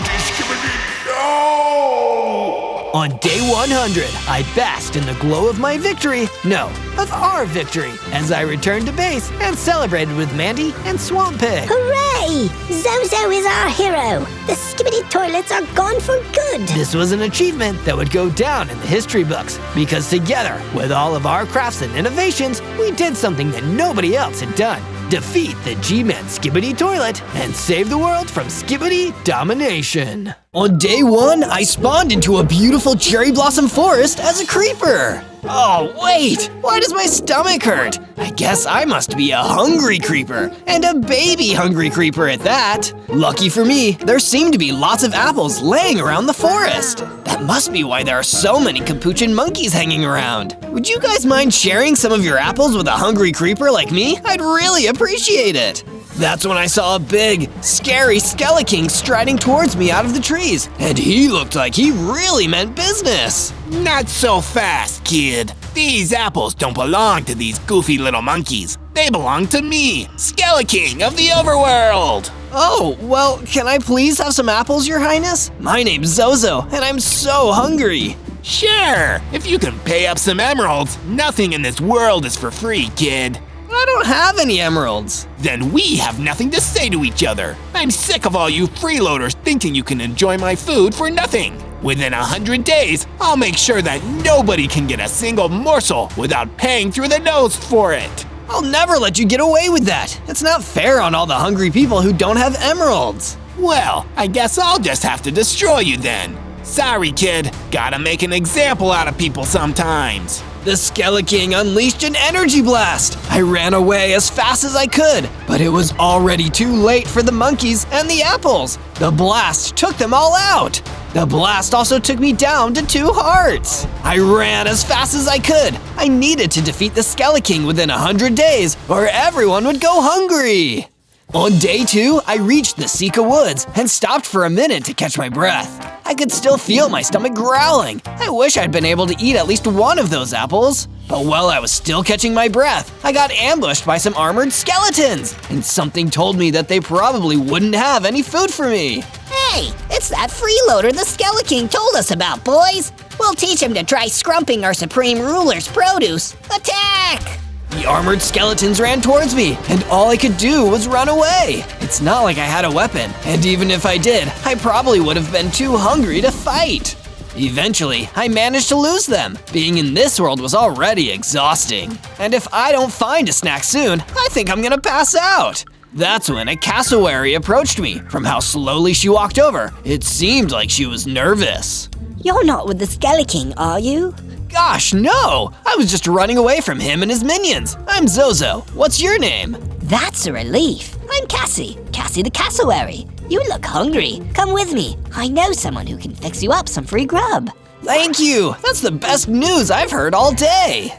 no! On day 100, I basked in the glow of my victory, no, of our victory, as I returned to base and celebrated with Mandy and Swamp Pig. Hooray! Zozo is our hero. The Skibidi toilets are gone for good. This was an achievement that would go down in the history books, because together, with all of our crafts and innovations, we did something that nobody else had done. Defeat the G-Man Skibidi toilet and save the world from Skibidi domination. On day 1, I spawned into a beautiful cherry blossom forest as a creeper. Oh, wait! Why does my stomach hurt? I guess I must be a hungry creeper, and a baby hungry creeper at that. Lucky for me, there seem to be lots of apples laying around the forest. That must be why there are so many capuchin monkeys hanging around. Would you guys mind sharing some of your apples with a hungry creeper like me? I'd really appreciate it. That's when I saw a big, scary Skeleking striding towards me out of the trees, and he looked like he really meant business. Not so fast, kid. These apples don't belong to these goofy little monkeys. They belong to me, Skeleking of the overworld. Oh, well, can I please have some apples, Your Highness? My name's Zozo, and I'm so hungry. Sure, if you can pay up some emeralds, nothing in this world is for free, kid. I don't have any emeralds. Then we have nothing to say to each other. I'm sick of all you freeloaders thinking you can enjoy my food for nothing. Within 100 days, I'll make sure that nobody can get a single morsel without paying through the nose for it. I'll never let you get away with that. It's not fair on all the hungry people who don't have emeralds. Well, I guess I'll just have to destroy you then. Sorry, kid. Gotta make an example out of people sometimes. The Skeleking unleashed an energy blast. I ran away as fast as I could, but it was already too late for the monkeys and the apples. The blast took them all out. The blast also took me down to 2 hearts. I ran as fast as I could. I needed to defeat the Skeleking within 100 days, or everyone would go hungry. On day 2, I reached the Sika Woods and stopped for a minute to catch my breath. I could still feel my stomach growling. I wish I'd been able to eat at least one of those apples. But while I was still catching my breath, I got ambushed by some armored skeletons, and something told me that they probably wouldn't have any food for me. Hey, it's that freeloader the Skeleking told us about, boys. We'll teach him to try scrumping our Supreme Ruler's produce. Attack! The armored skeletons ran towards me, and all I could do was run away. It's not like I had a weapon, and even if I did, I probably would have been too hungry to fight. Eventually, I managed to lose them. Being in this world was already exhausting. And if I don't find a snack soon, I think I'm gonna pass out. That's when a cassowary approached me. From how slowly she walked over, it seemed like she was nervous. You're not with the Skeleking, are you? Gosh, no! I was just running away from him and his minions. I'm Zozo. What's your name? That's a relief. I'm Cassie the cassowary. You look hungry. Come with me. I know someone who can fix you up some free grub. Thank you. That's the best news I've heard all day.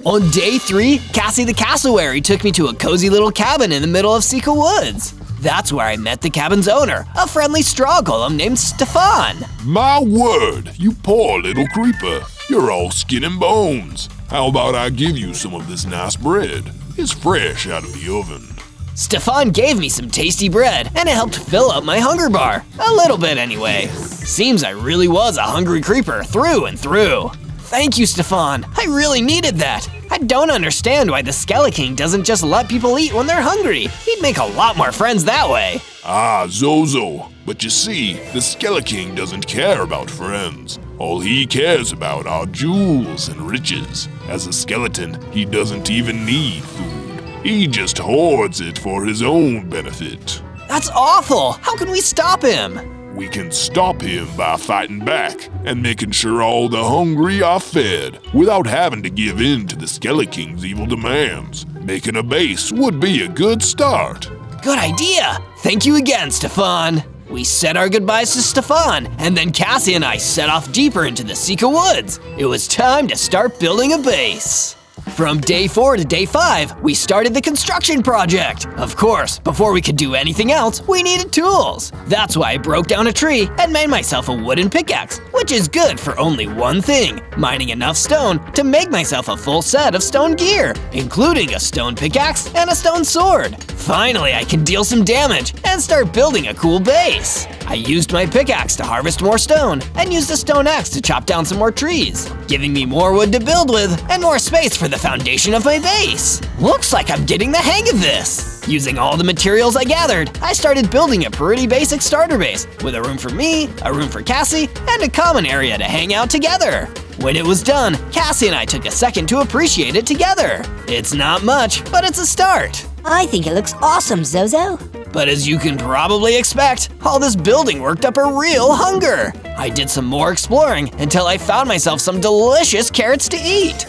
On day 3, Cassie the cassowary took me to a cozy little cabin in the middle of Sika Woods. That's where I met the cabin's owner, a friendly straw golem named Stefan. My word, you poor little creeper. You're all skin and bones. How about I give you some of this nice bread? It's fresh out of the oven. Stefan gave me some tasty bread, and it helped fill up my hunger bar. A little bit anyway. Seems I really was a hungry creeper through and through. Thank you, Stefan. I really needed that. I don't understand why the Skeleking doesn't just let people eat when they're hungry. He'd make a lot more friends that way. Ah, Zozo. But you see, the Skeleking doesn't care about friends. All he cares about are jewels and riches. As a skeleton, he doesn't even need food. He just hoards it for his own benefit. That's awful. How can we stop him? We can stop him by fighting back and making sure all the hungry are fed without having to give in to the Skeleking's evil demands. Making a base would be a good start. Good idea. Thank you again, Stefan. We said our goodbyes to Stefan, and then Cassie and I set off deeper into the Sika woods. It was time to start building a base. From day 4 to day 5, we started the construction project. Of course, before we could do anything else, we needed tools. That's why I broke down a tree and made myself a wooden pickaxe, which is good for only one thing, mining enough stone to make myself a full set of stone gear, including a stone pickaxe and a stone sword. Finally, I can deal some damage and start building a cool base. I used my pickaxe to harvest more stone and used a stone axe to chop down some more trees, giving me more wood to build with and more space for the foundation of my base. Looks like I'm getting the hang of this. Using all the materials I gathered, I started building a pretty basic starter base with a room for me, a room for Cassie, and a common area to hang out together. When it was done, Cassie and I took a second to appreciate it together. It's not much, but it's a start. I think it looks awesome, Zozo. But as you can probably expect, all this building worked up a real hunger. I did some more exploring until I found myself some delicious carrots to eat.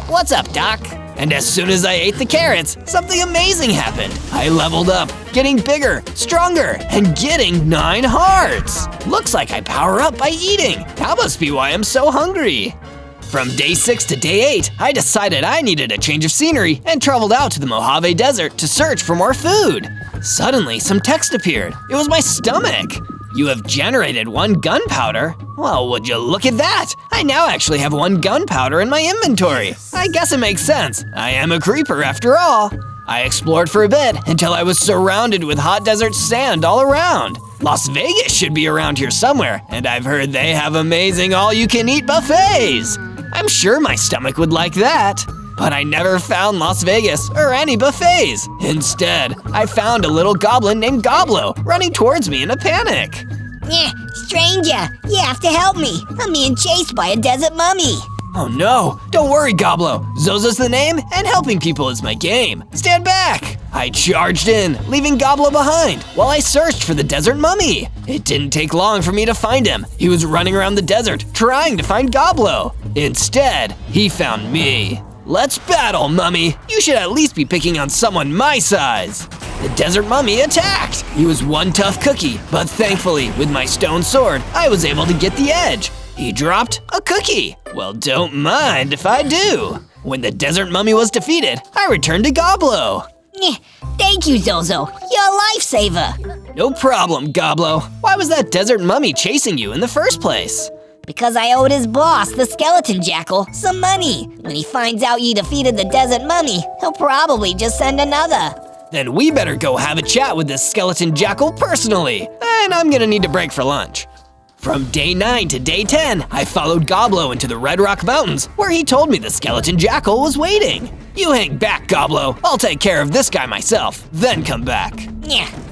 What's up, Doc? And as soon as I ate the carrots, something amazing happened. I leveled up, getting bigger, stronger, and getting 9 hearts. Looks like I power up by eating. That must be why I'm so hungry. From day 6 to day 8, I decided I needed a change of scenery and traveled out to the Mojave Desert to search for more food. Suddenly, some text appeared. It was my stomach. You have generated 1 gunpowder? Well, would you look at that? I now actually have 1 gunpowder in my inventory. I guess it makes sense. I am a creeper after all. I explored for a bit until I was surrounded with hot desert sand all around. Las Vegas should be around here somewhere, and I've heard they have amazing all-you-can-eat buffets. I'm sure my stomach would like that. But I never found Las Vegas or any buffets. Instead, I found a little goblin named Goblo running towards me in a panic. Stranger, you have to help me. I'm being chased by a desert mummy. Oh no, don't worry, Goblo. Zozo's the name, and helping people is my game. Stand back! I charged in, leaving Goblo behind, while I searched for the desert mummy. It didn't take long for me to find him. He was running around the desert, trying to find Goblo. Instead, he found me. Let's battle, mummy. You should at least be picking on someone my size. The desert mummy attacked. He was one tough cookie, but thankfully, with my stone sword, I was able to get the edge. He dropped a cookie. Well, don't mind if I do. When the desert mummy was defeated, I returned to Goblo. Thank you, Zozo. You're a lifesaver. No problem, Goblo. Why was that desert mummy chasing you in the first place? Because I owed his boss, the skeleton jackal, some money. When he finds out you defeated the desert mummy, he'll probably just send another. Then we better go have a chat with this skeleton jackal personally. And I'm gonna need to break for lunch. From day 9 to day 10, I followed Goblo into the Red Rock Mountains, where he told me the skeleton jackal was waiting. You hang back, Goblo. I'll take care of this guy myself, then come back.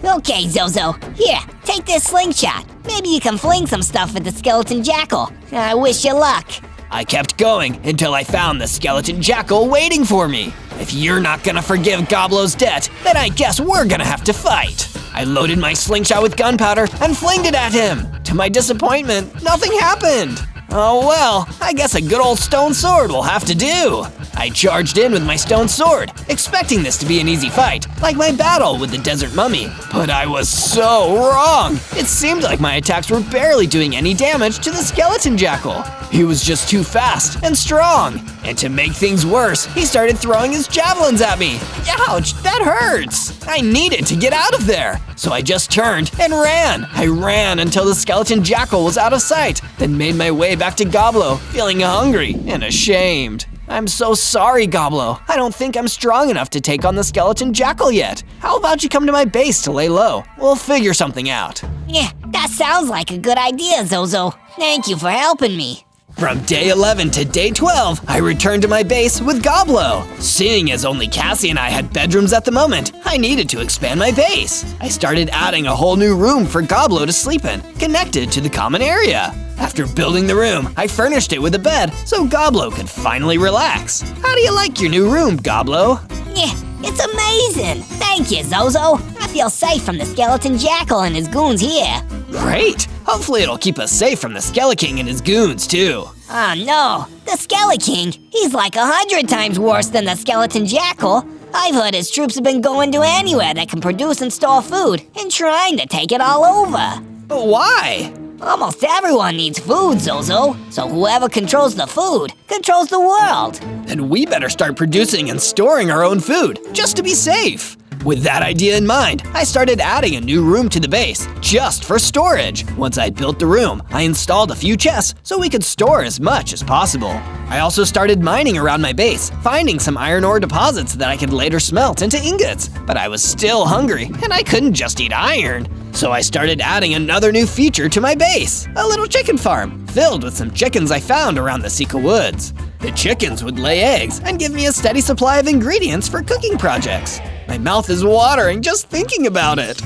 Okay, Zozo. Here, take this slingshot. Maybe you can fling some stuff at the skeleton jackal. I wish you luck. I kept going until I found the skeleton jackal waiting for me. If you're not gonna forgive Goblo's debt, then I guess we're gonna have to fight. I loaded my slingshot with gunpowder and flinged it at him. To my disappointment, nothing happened. Oh well, I guess a good old stone sword will have to do. I charged in with my stone sword, expecting this to be an easy fight, like my battle with the desert mummy. But I was so wrong! It seemed like my attacks were barely doing any damage to the skeleton jackal. He was just too fast and strong. And to make things worse, he started throwing his javelins at me. Ouch, that hurts! I needed to get out of there. So I just turned and ran. I ran until the skeleton jackal was out of sight, then made my way back to Goblo, feeling hungry and ashamed. I'm so sorry, Goblo. I don't think I'm strong enough to take on the skeleton jackal yet. How about you come to my base to lay low? We'll figure something out. Yeah, that sounds like a good idea, Zozo. Thank you for helping me. From day 11 to day 12, I returned to my base with Goblo. Seeing as only Cassie and I had bedrooms at the moment, I needed to expand my base. I started adding a whole new room for Goblo to sleep in, connected to the common area. After building the room, I furnished it with a bed so Goblo could finally relax. How do you like your new room, Goblo? Yeah, it's amazing. Thank you, Zozo. I feel safe from the skeleton jackal and his goons here. Great! Hopefully it'll keep us safe from the Skeleking and his goons, too. Oh no, the Skeleking? He's like 100 times worse than the skeleton jackal. I've heard his troops have been going to anywhere that can produce and store food and trying to take it all over. But why? Almost everyone needs food, Zozo. So whoever controls the food controls the world. Then we better start producing and storing our own food, just to be safe. With that idea in mind, I started adding a new room to the base, just for storage. Once I built the room, I installed a few chests so we could store as much as possible. I also started mining around my base, finding some iron ore deposits that I could later smelt into ingots. But I was still hungry, and I couldn't just eat iron. So I started adding another new feature to my base, a little chicken farm, filled with some chickens I found around the Sika woods. The chickens would lay eggs and give me a steady supply of ingredients for cooking projects. My mouth is watering just thinking about it.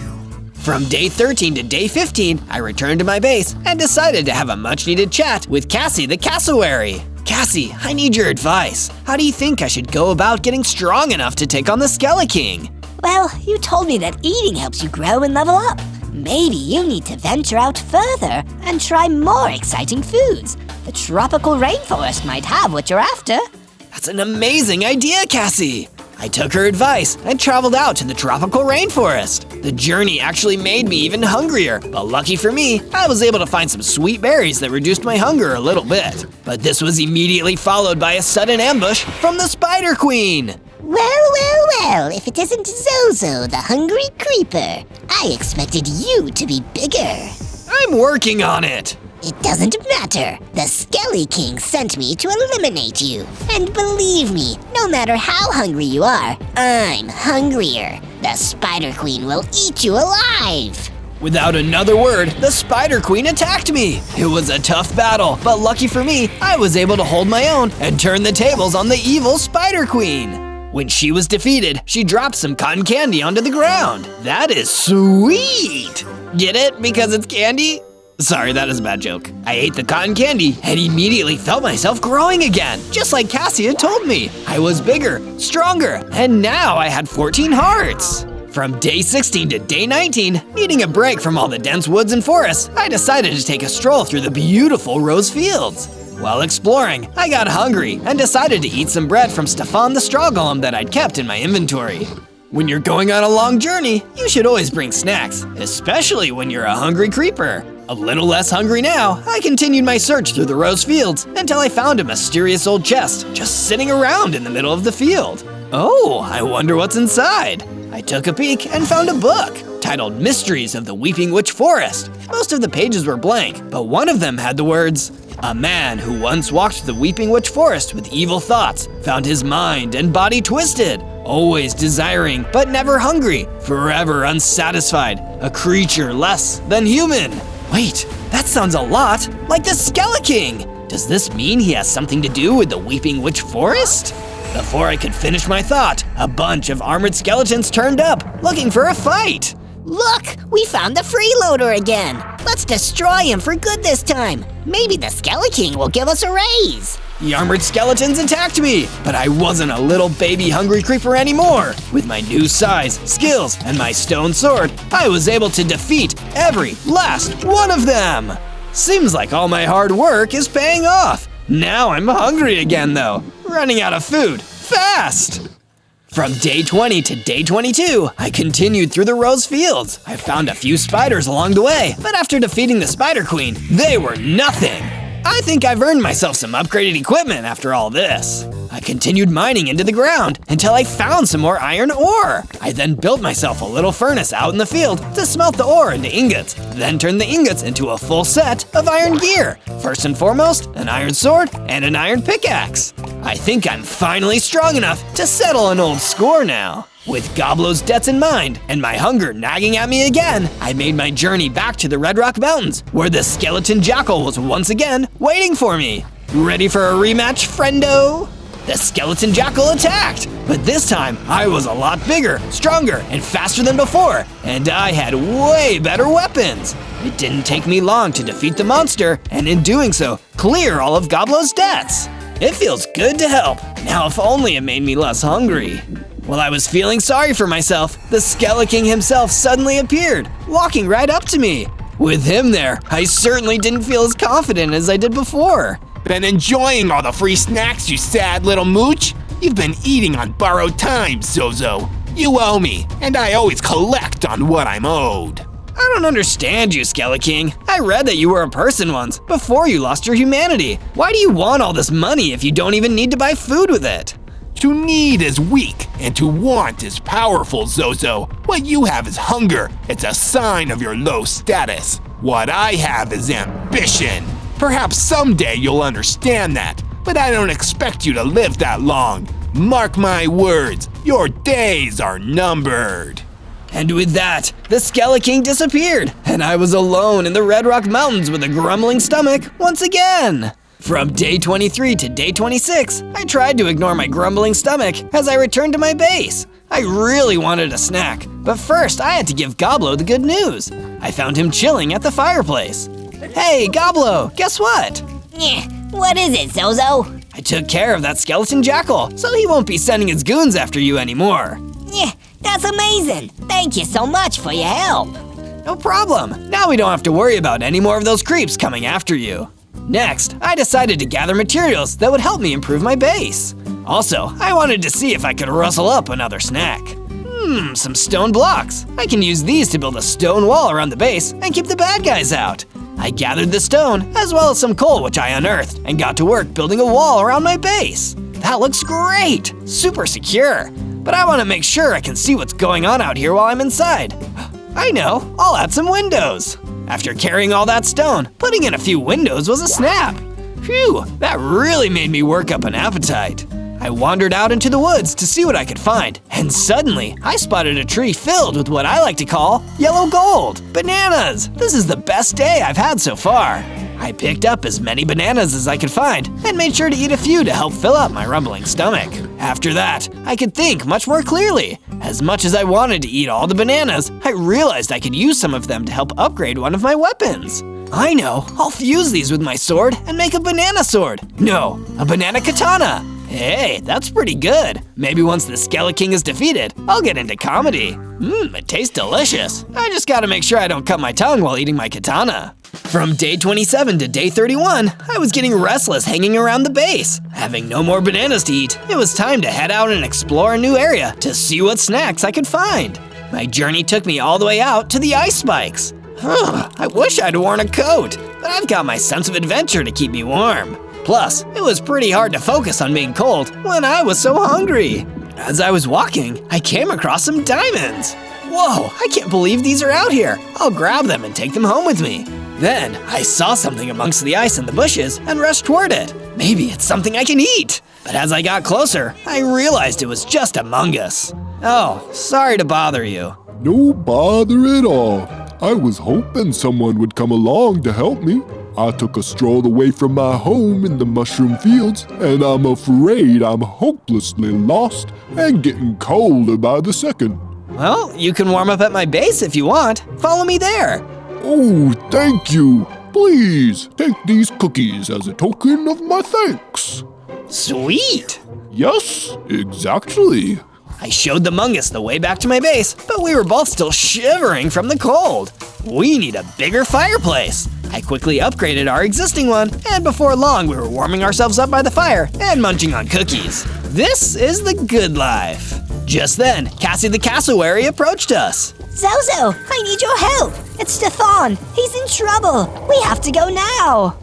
From day 13 to day 15, I returned to my base and decided to have a much-needed chat with Cassie the cassowary. Cassie, I need your advice. How do you think I should go about getting strong enough to take on the Skeleking? Well, you told me that eating helps you grow and level up. Maybe you need to venture out further and try more exciting foods. The tropical rainforest might have what you're after. That's an amazing idea, Cassie! I took her advice and traveled out to the tropical rainforest. The journey actually made me even hungrier, but lucky for me, I was able to find some sweet berries that reduced my hunger a little bit. But this was immediately followed by a sudden ambush from the Spider Queen. Well, if it isn't Zozo, the hungry creeper. I expected you to be bigger. I'm working on it. It doesn't matter. The Skelly King sent me to eliminate you. And believe me, no matter how hungry you are, I'm hungrier. The Spider Queen will eat you alive. Without another word, the Spider Queen attacked me. It was a tough battle, but lucky for me, I was able to hold my own and turn the tables on the evil Spider Queen. When she was defeated, she dropped some cotton candy onto the ground. That is sweet! Get it? Because it's candy? Sorry, that is a bad joke. I ate the cotton candy and immediately felt myself growing again, just like Cassie had told me. I was bigger, stronger, and now I had 14 hearts. From day 16 to day 19, needing a break from all the dense woods and forests, I decided to take a stroll through the beautiful rose fields. While exploring, I got hungry and decided to eat some bread from Stefan the straw golem that I'd kept in my inventory. When you're going on a long journey, you should always bring snacks, especially when you're a hungry creeper. A little less hungry now, I continued my search through the rose fields until I found a mysterious old chest just sitting around in the middle of the field. Oh, I wonder what's inside. I took a peek and found a book titled Mysteries of the Weeping Witch Forest. Most of the pages were blank, but one of them had the words, "A man who once walked the Weeping Witch Forest with evil thoughts found his mind and body twisted, always desiring but never hungry, forever unsatisfied, a creature less than human." Wait, that sounds a lot like the Skeleking! Does this mean he has something to do with the Weeping Witch Forest? Before I could finish my thought, a bunch of armored skeletons turned up, looking for a fight. Look, we found the freeloader again. Let's destroy him for good this time. Maybe the Skelly King will give us a raise. The armored skeletons attacked me, but I wasn't a little baby hungry creeper anymore. With my new size, skills, and my stone sword, I was able to defeat every last one of them. Seems like all my hard work is paying off. Now I'm hungry again though, running out of food, fast! From day 20 to day 22, I continued through the rose fields. I found a few spiders along the way, but after defeating the Spider Queen, they were nothing. I think I've earned myself some upgraded equipment after all this. I continued mining into the ground until I found some more iron ore. I then built myself a little furnace out in the field to smelt the ore into ingots, then turned the ingots into a full set of iron gear. First and foremost, an iron sword and an iron pickaxe. I think I'm finally strong enough to settle an old score now. With Goblo's debts in mind and my hunger nagging at me again, I made my journey back to the Red Rock Mountains, where the skeleton jackal was once again waiting for me. Ready for a rematch, friendo? The skeleton jackal attacked, but this time I was a lot bigger, stronger, and faster than before, and I had way better weapons. It didn't take me long to defeat the monster, and in doing so, clear all of Goblo's debts. It feels good to help. Now if only it made me less hungry. While I was feeling sorry for myself, the Skeleking himself suddenly appeared, walking right up to me. With him there, I certainly didn't feel as confident as I did before. Been enjoying all the free snacks, you sad little mooch? You've been eating on borrowed time, Zozo. You owe me, and I always collect on what I'm owed. I don't understand you, Skeleking. I read that you were a person once, before you lost your humanity. Why do you want all this money if you don't even need to buy food with it? To need is weak, and to want is powerful, Zozo. What you have is hunger. It's a sign of your low status. What I have is ambition. Perhaps someday you'll understand that, but I don't expect you to live that long. Mark my words, your days are numbered. And with that, the Skeleking disappeared, and I was alone in the Red Rock Mountains with a grumbling stomach once again. From day 23 to day 26, I tried to ignore my grumbling stomach as I returned to my base. I really wanted a snack, but first I had to give Goblo the good news. I found him chilling at the fireplace. Hey, Goblo, guess what? What is it, Zozo? I took care of that skeleton jackal, so he won't be sending his goons after you anymore. That's amazing. Thank you so much for your help. No problem. Now we don't have to worry about any more of those creeps coming after you. Next, I decided to gather materials that would help me improve my base. Also, I wanted to see if I could rustle up another snack. Some stone blocks. I can use these to build a stone wall around the base and keep the bad guys out. I gathered the stone, as well as some coal which I unearthed, and got to work building a wall around my base. That looks great! Super secure. But I want to make sure I can see what's going on out here while I'm inside. I know, I'll add some windows. After carrying all that stone, putting in a few windows was a snap. Phew, that really made me work up an appetite. I wandered out into the woods to see what I could find, and suddenly I spotted a tree filled with what I like to call yellow gold. Bananas! This is the best day I've had so far. I picked up as many bananas as I could find and made sure to eat a few to help fill up my rumbling stomach. After that, I could think much more clearly. As much as I wanted to eat all the bananas, I realized I could use some of them to help upgrade one of my weapons. I know, I'll fuse these with my sword and make a banana sword. No, a banana katana. Hey, that's pretty good. Maybe once the Skeleking is defeated, I'll get into comedy. It tastes delicious. I just gotta make sure I don't cut my tongue while eating my katana. From day 27 to day 31, I was getting restless hanging around the base. Having no more bananas to eat, it was time to head out and explore a new area to see what snacks I could find. My journey took me all the way out to the ice spikes. I wish I'd worn a coat, but I've got my sense of adventure to keep me warm. Plus, it was pretty hard to focus on being cold when I was so hungry. As I was walking, I came across some diamonds. Whoa, I can't believe these are out here. I'll grab them and take them home with me. Then, I saw something amongst the ice and the bushes and rushed toward it. Maybe it's something I can eat. But as I got closer, I realized it was just a mungus. Oh, sorry to bother you. No bother at all. I was hoping someone would come along to help me. I took a stroll away from my home in the mushroom fields, and I'm afraid I'm hopelessly lost and getting colder by the second. Well, you can warm up at my base if you want. Follow me there. Oh, thank you. Please, take these cookies as a token of my thanks. Sweet. Yes, exactly. I showed the mungus the way back to my base, but we were both still shivering from the cold. We need a bigger fireplace. I quickly upgraded our existing one, and before long we were warming ourselves up by the fire and munching on cookies. This is the good life. Just then, Cassie the cassowary approached us. Zozo, I need your help. It's Stefan. He's in trouble. We have to go now.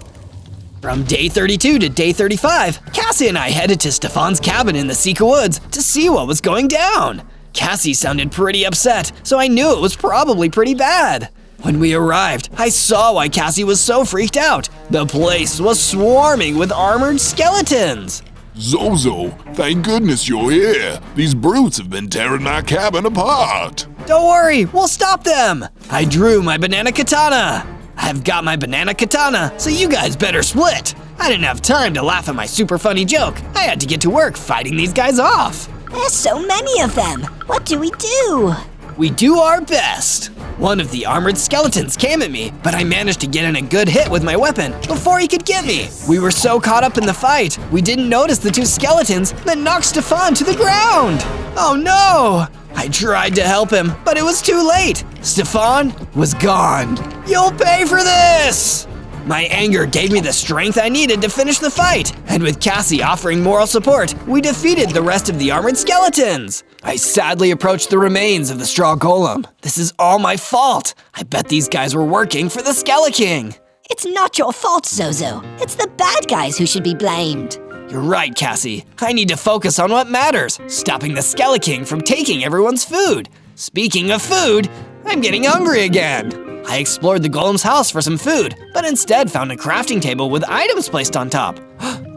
From day 32 to day 35, Cassie and I headed to Stefan's cabin in the Sika Woods to see what was going down. Cassie sounded pretty upset, so I knew it was probably pretty bad. When we arrived, I saw why Cassie was so freaked out. The place was swarming with armored skeletons. Zozo, thank goodness you're here. These brutes have been tearing our cabin apart. Don't worry, we'll stop them. I drew my banana katana. I've got my banana katana, so you guys better split. I didn't have time to laugh at my super funny joke. I had to get to work fighting these guys off. There's so many of them. What do we do? We do our best. One of the armored skeletons came at me, but I managed to get in a good hit with my weapon before he could get me. We were so caught up in the fight, we didn't notice the two skeletons that knocked Stefan to the ground. Oh no! I tried to help him, but it was too late. Stefan was gone. You'll pay for this! My anger gave me the strength I needed to finish the fight, and with Cassie offering moral support, we defeated the rest of the armored skeletons. I sadly approached the remains of the straw golem. This is all my fault. I bet these guys were working for the Skele King. It's not your fault, Zozo. It's the bad guys who should be blamed. You're right, Cassie. I need to focus on what matters, stopping the Skele King from taking everyone's food. Speaking of food, I'm getting hungry again. I explored the golem's house for some food, but instead found a crafting table with items placed on top.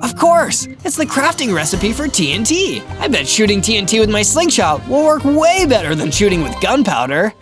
Of course, it's the crafting recipe for TNT. I bet shooting TNT with my slingshot will work way better than shooting with gunpowder.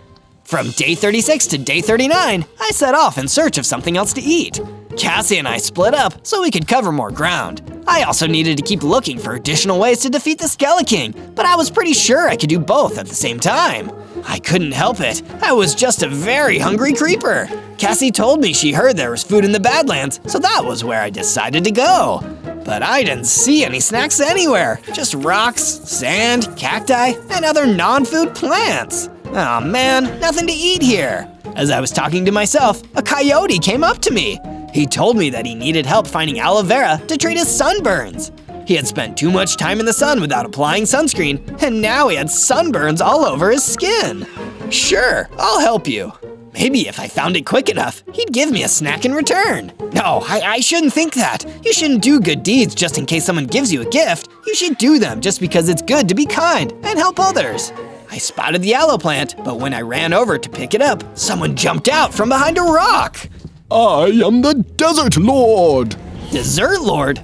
From day 36 to day 39, I set off in search of something else to eat. Cassie and I split up so we could cover more ground. I also needed to keep looking for additional ways to defeat the Skele King, but I was pretty sure I could do both at the same time. I couldn't help it. I was just a very hungry creeper. Cassie told me she heard there was food in the Badlands, so that was where I decided to go. But I didn't see any snacks anywhere, just rocks, sand, cacti, and other non-food plants. Aw man, nothing to eat here. As I was talking to myself, a coyote came up to me. He told me that he needed help finding aloe vera to treat his sunburns. He had spent too much time in the sun without applying sunscreen, and now he had sunburns all over his skin. Sure, I'll help you. Maybe if I found it quick enough, he'd give me a snack in return. No, I shouldn't think that. You shouldn't do good deeds just in case someone gives you a gift. You should do them just because it's good to be kind and help others. I spotted the aloe plant, but when I ran over to pick it up, someone jumped out from behind a rock. I am the Desert Lord. Dessert Lord?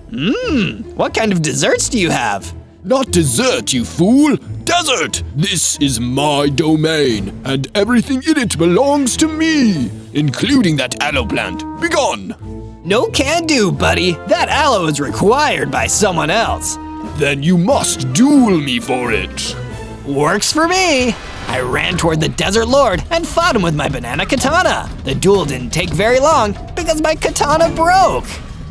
What kind of desserts do you have? Not dessert, you fool! Desert! This is my domain, and everything in it belongs to me, including that aloe plant. Begone! No can do, buddy. That aloe is required by someone else. Then you must duel me for it. Works for me. I ran toward the Desert Lord and fought him with my banana katana. The duel didn't take very long because my katana broke.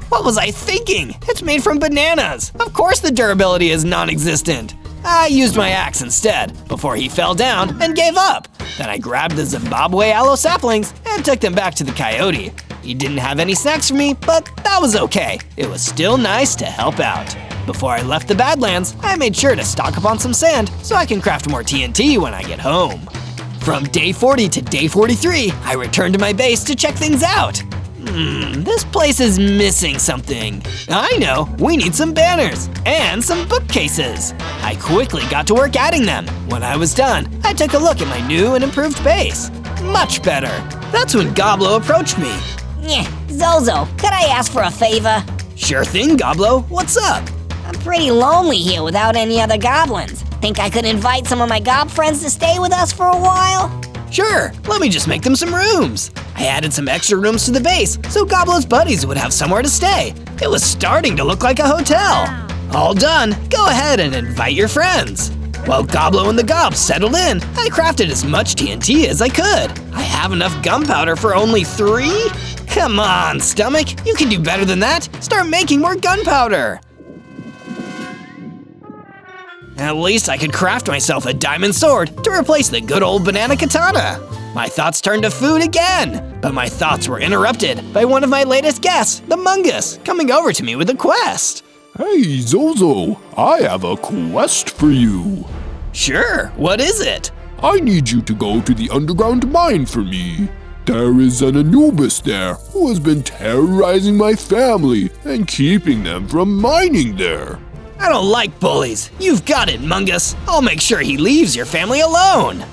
What was I thinking? It's made from bananas. Of course the durability is non-existent. I used my axe instead, before he fell down and gave up. Then I grabbed the Zimbabwe aloe saplings and took them back to the coyote. He didn't have any snacks for me, but that was okay. It was still nice to help out. Before I left the Badlands, I made sure to stock up on some sand so I can craft more TNT when I get home. From day 40 to day 43, I returned to my base to check things out. This place is missing something. I know, we need some banners and some bookcases. I quickly got to work adding them. When I was done, I took a look at my new and improved base. Much better. That's when Goblo approached me. Zozo, could I ask for a favor? Sure thing, Goblo. What's up? I'm pretty lonely here without any other goblins. Think I could invite some of my gob friends to stay with us for a while? Sure, let me just make them some rooms. I added some extra rooms to the base so Goblo's buddies would have somewhere to stay. It was starting to look like a hotel. All done, go ahead and invite your friends. While Goblo and the Gobs settled in, I crafted as much TNT as I could. I have enough gunpowder for only 3? Come on, Stomach, you can do better than that. Start making more gunpowder. At least I could craft myself a diamond sword to replace the good old banana katana. My thoughts turned to food again, but my thoughts were interrupted by one of my latest guests, the Mungus, coming over to me with a quest. Hey, Zozo, I have a quest for you. Sure, what is it? I need you to go to the underground mine for me. There is an Anubis there who has been terrorizing my family and keeping them from mining there. I don't like bullies. You've got it, Mungus. I'll make sure he leaves your family alone.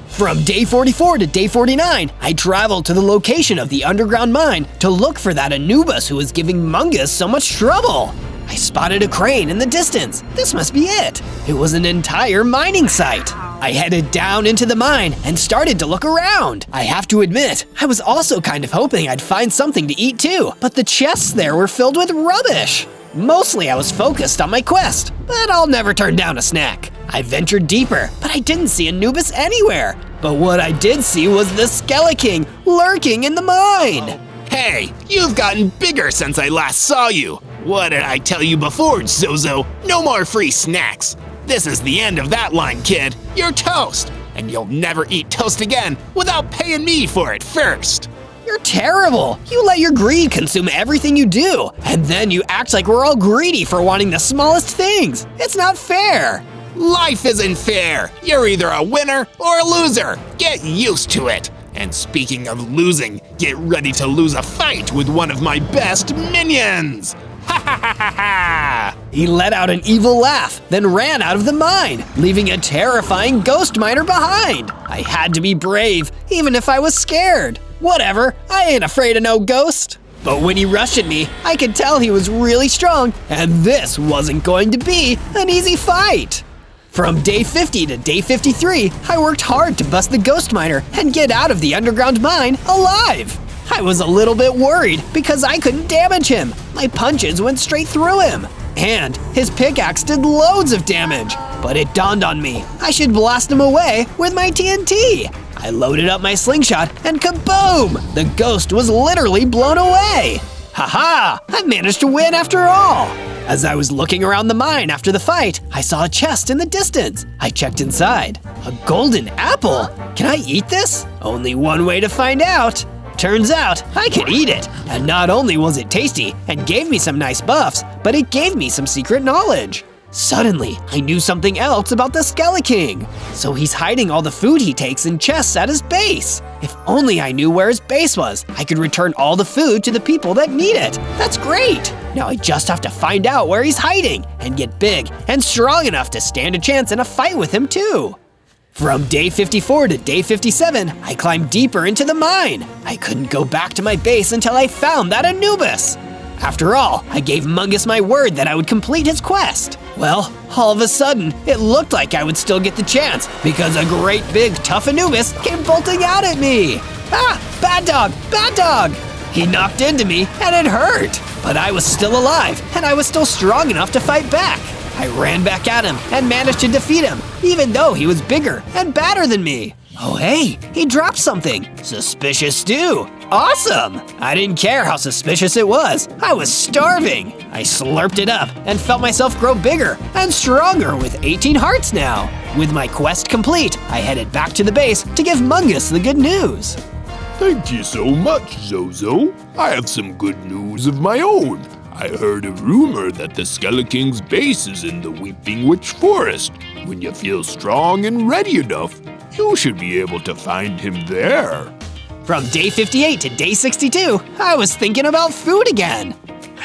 From day 44 to day 49, I traveled to the location of the underground mine to look for that Anubis who was giving Mungus so much trouble. I spotted a crane in the distance. This must be it. It was an entire mining site. I headed down into the mine and started to look around. I have to admit, I was also kind of hoping I'd find something to eat too, but the chests there were filled with rubbish. Mostly I was focused on my quest, but I'll never turn down a snack. I ventured deeper, but I didn't see Anubis anywhere. But what I did see was the Skeleking lurking in the mine. Hey, you've gotten bigger since I last saw you. What did I tell you before, Zozo? No more free snacks. This is the end of that line, kid. You're toast, and you'll never eat toast again without paying me for it first. You're terrible. You let your greed consume everything you do, and then you act like we're all greedy for wanting the smallest things. It's not fair. Life isn't fair. You're either a winner or a loser. Get used to it. And speaking of losing, get ready to lose a fight with one of my best minions. Ha ha ha ha ha! He let out an evil laugh, then ran out of the mine, leaving a terrifying ghost miner behind. I had to be brave, even if I was scared. Whatever, I ain't afraid of no ghost. But when he rushed at me, I could tell he was really strong, and this wasn't going to be an easy fight. From day 50 to day 53, I worked hard to bust the ghost miner and get out of the underground mine alive. I was a little bit worried because I couldn't damage him. My punches went straight through him. And his pickaxe did loads of damage. But it dawned on me, I should blast him away with my TNT. I loaded up my slingshot and kaboom! The ghost was literally blown away. Haha! I managed to win after all! As I was looking around the mine after the fight, I saw a chest in the distance. I checked inside. A golden apple? Can I eat this? Only one way to find out. Turns out, I could eat it. And not only was it tasty and gave me some nice buffs, but it gave me some secret knowledge. Suddenly, I knew something else about the Skeleking. So he's hiding all the food he takes in chests at his base. If only I knew where his base was, I could return all the food to the people that need it. That's great! Now I just have to find out where he's hiding and get big and strong enough to stand a chance in a fight with him too. From day 54 to day 57, I climbed deeper into the mine. I couldn't go back to my base until I found that Anubis. After all, I gave Mungus my word that I would complete his quest. Well, all of a sudden, it looked like I would still get the chance because a great big tough Anubis came bolting out at me. Ah, bad dog, bad dog! He knocked into me and it hurt, but I was still alive and I was still strong enough to fight back. I ran back at him and managed to defeat him, even though he was bigger and badder than me. Oh hey, he dropped something. Suspicious stew. Awesome! I didn't care how suspicious it was. I was starving. I slurped it up and felt myself grow bigger and stronger with 18 hearts now. With my quest complete, I headed back to the base to give Mungus the good news. Thank you so much, Zozo. I have some good news of my own. I heard a rumor that the Skeleking's base is in the Weeping Witch Forest. When you feel strong and ready enough, you should be able to find him there. From day 58 to day 62, I was thinking about food again.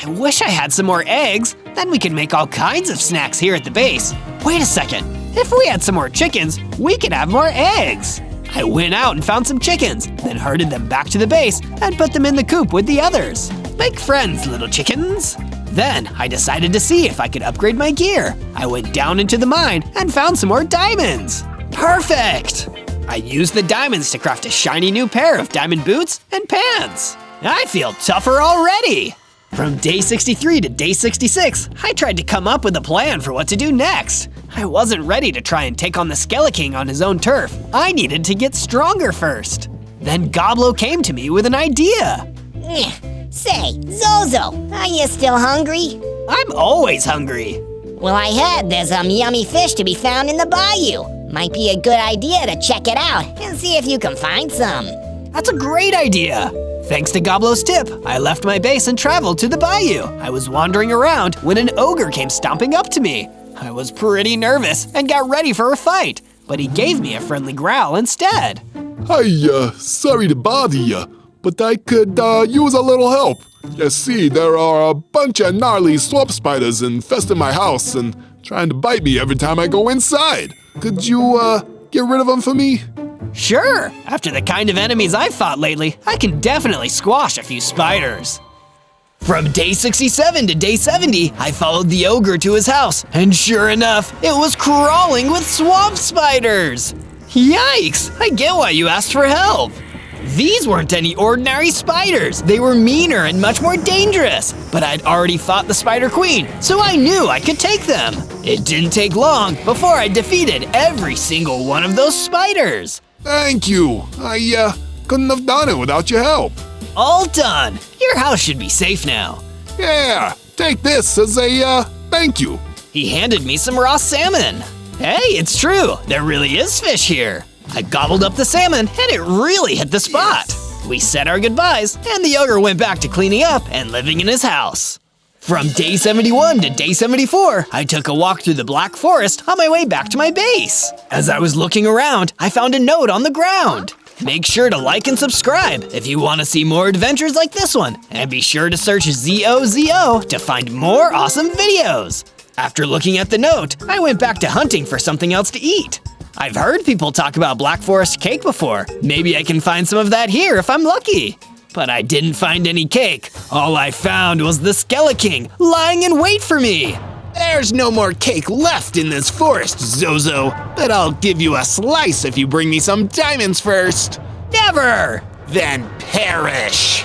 I wish I had some more eggs, then we could make all kinds of snacks here at the base. Wait a second, if we had some more chickens, we could have more eggs. I went out and found some chickens, then herded them back to the base and put them in the coop with the others. Make friends, little chickens. Then I decided to see if I could upgrade my gear. I went down into the mine and found some more diamonds. Perfect! I used the diamonds to craft a shiny new pair of diamond boots and pants. I feel tougher already. From day 63 to day 66, I tried to come up with a plan for what to do next. I wasn't ready to try and take on the Skeleking on his own turf. I needed to get stronger first. Then Goblo came to me with an idea. Say, Zozo, are you still hungry? I'm always hungry. Well, I heard there's some yummy fish to be found in the bayou. Might be a good idea to check it out and see if you can find some. That's a great idea! Thanks to Goblo's tip, I left my base and traveled to the bayou. I was wandering around when an ogre came stomping up to me. I was pretty nervous and got ready for a fight, but he gave me a friendly growl instead. Hi, sorry to bother you, but I could use a little help. You see, there are a bunch of gnarly swamp spiders infesting my house and trying to bite me every time I go inside. Could you get rid of them for me? Sure! After the kind of enemies I've fought lately, I can definitely squash a few spiders. From day 67 to day 70, I followed the ogre to his house, and sure enough, it was crawling with swamp spiders! Yikes! I get why you asked for help! These weren't any ordinary spiders, they were meaner and much more dangerous, but I'd already fought the Spider Queen, so I knew I could take them. It didn't take long before I defeated every single one of those spiders. Thank you. I couldn't have done it without your help. All done. Your house should be safe now. Yeah, take this as a thank you. He handed me some raw salmon. Hey, it's true. There really is fish here. I gobbled up the salmon and it really hit the spot. Yes. We said our goodbyes and the ogre went back to cleaning up and living in his house. From day 71 to day 74, I took a walk through the Black Forest on my way back to my base. As I was looking around, I found a note on the ground. Make sure to like and subscribe if you want to see more adventures like this one, and be sure to search ZOZO to find more awesome videos. After looking at the note, I went back to hunting for something else to eat. I've heard people talk about Black Forest cake before. Maybe I can find some of that here if I'm lucky. But I didn't find any cake. All I found was the Skeleking lying in wait for me. There's no more cake left in this forest, Zozo, but I'll give you a slice if you bring me some diamonds first. Never! Then perish.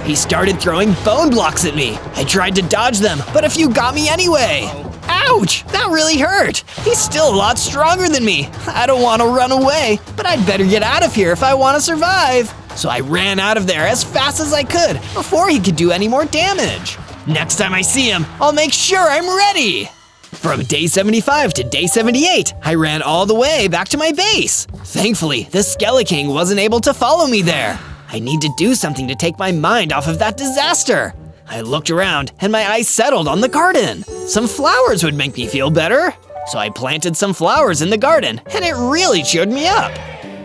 He started throwing bone blocks at me. I tried to dodge them, but a few got me anyway. Ouch! That really hurt. He's still a lot stronger than me. I don't want to run away, but I'd better get out of here if I want to survive. So I ran out of there as fast as I could before he could do any more damage. Next time I see him, I'll make sure I'm ready. From day 75 to day 78, I ran all the way back to my base. Thankfully, the Skeleking wasn't able to follow me there. I need to do something to take my mind off of that disaster. I looked around and my eyes settled on the garden. Some flowers would make me feel better. So I planted some flowers in the garden and it really cheered me up.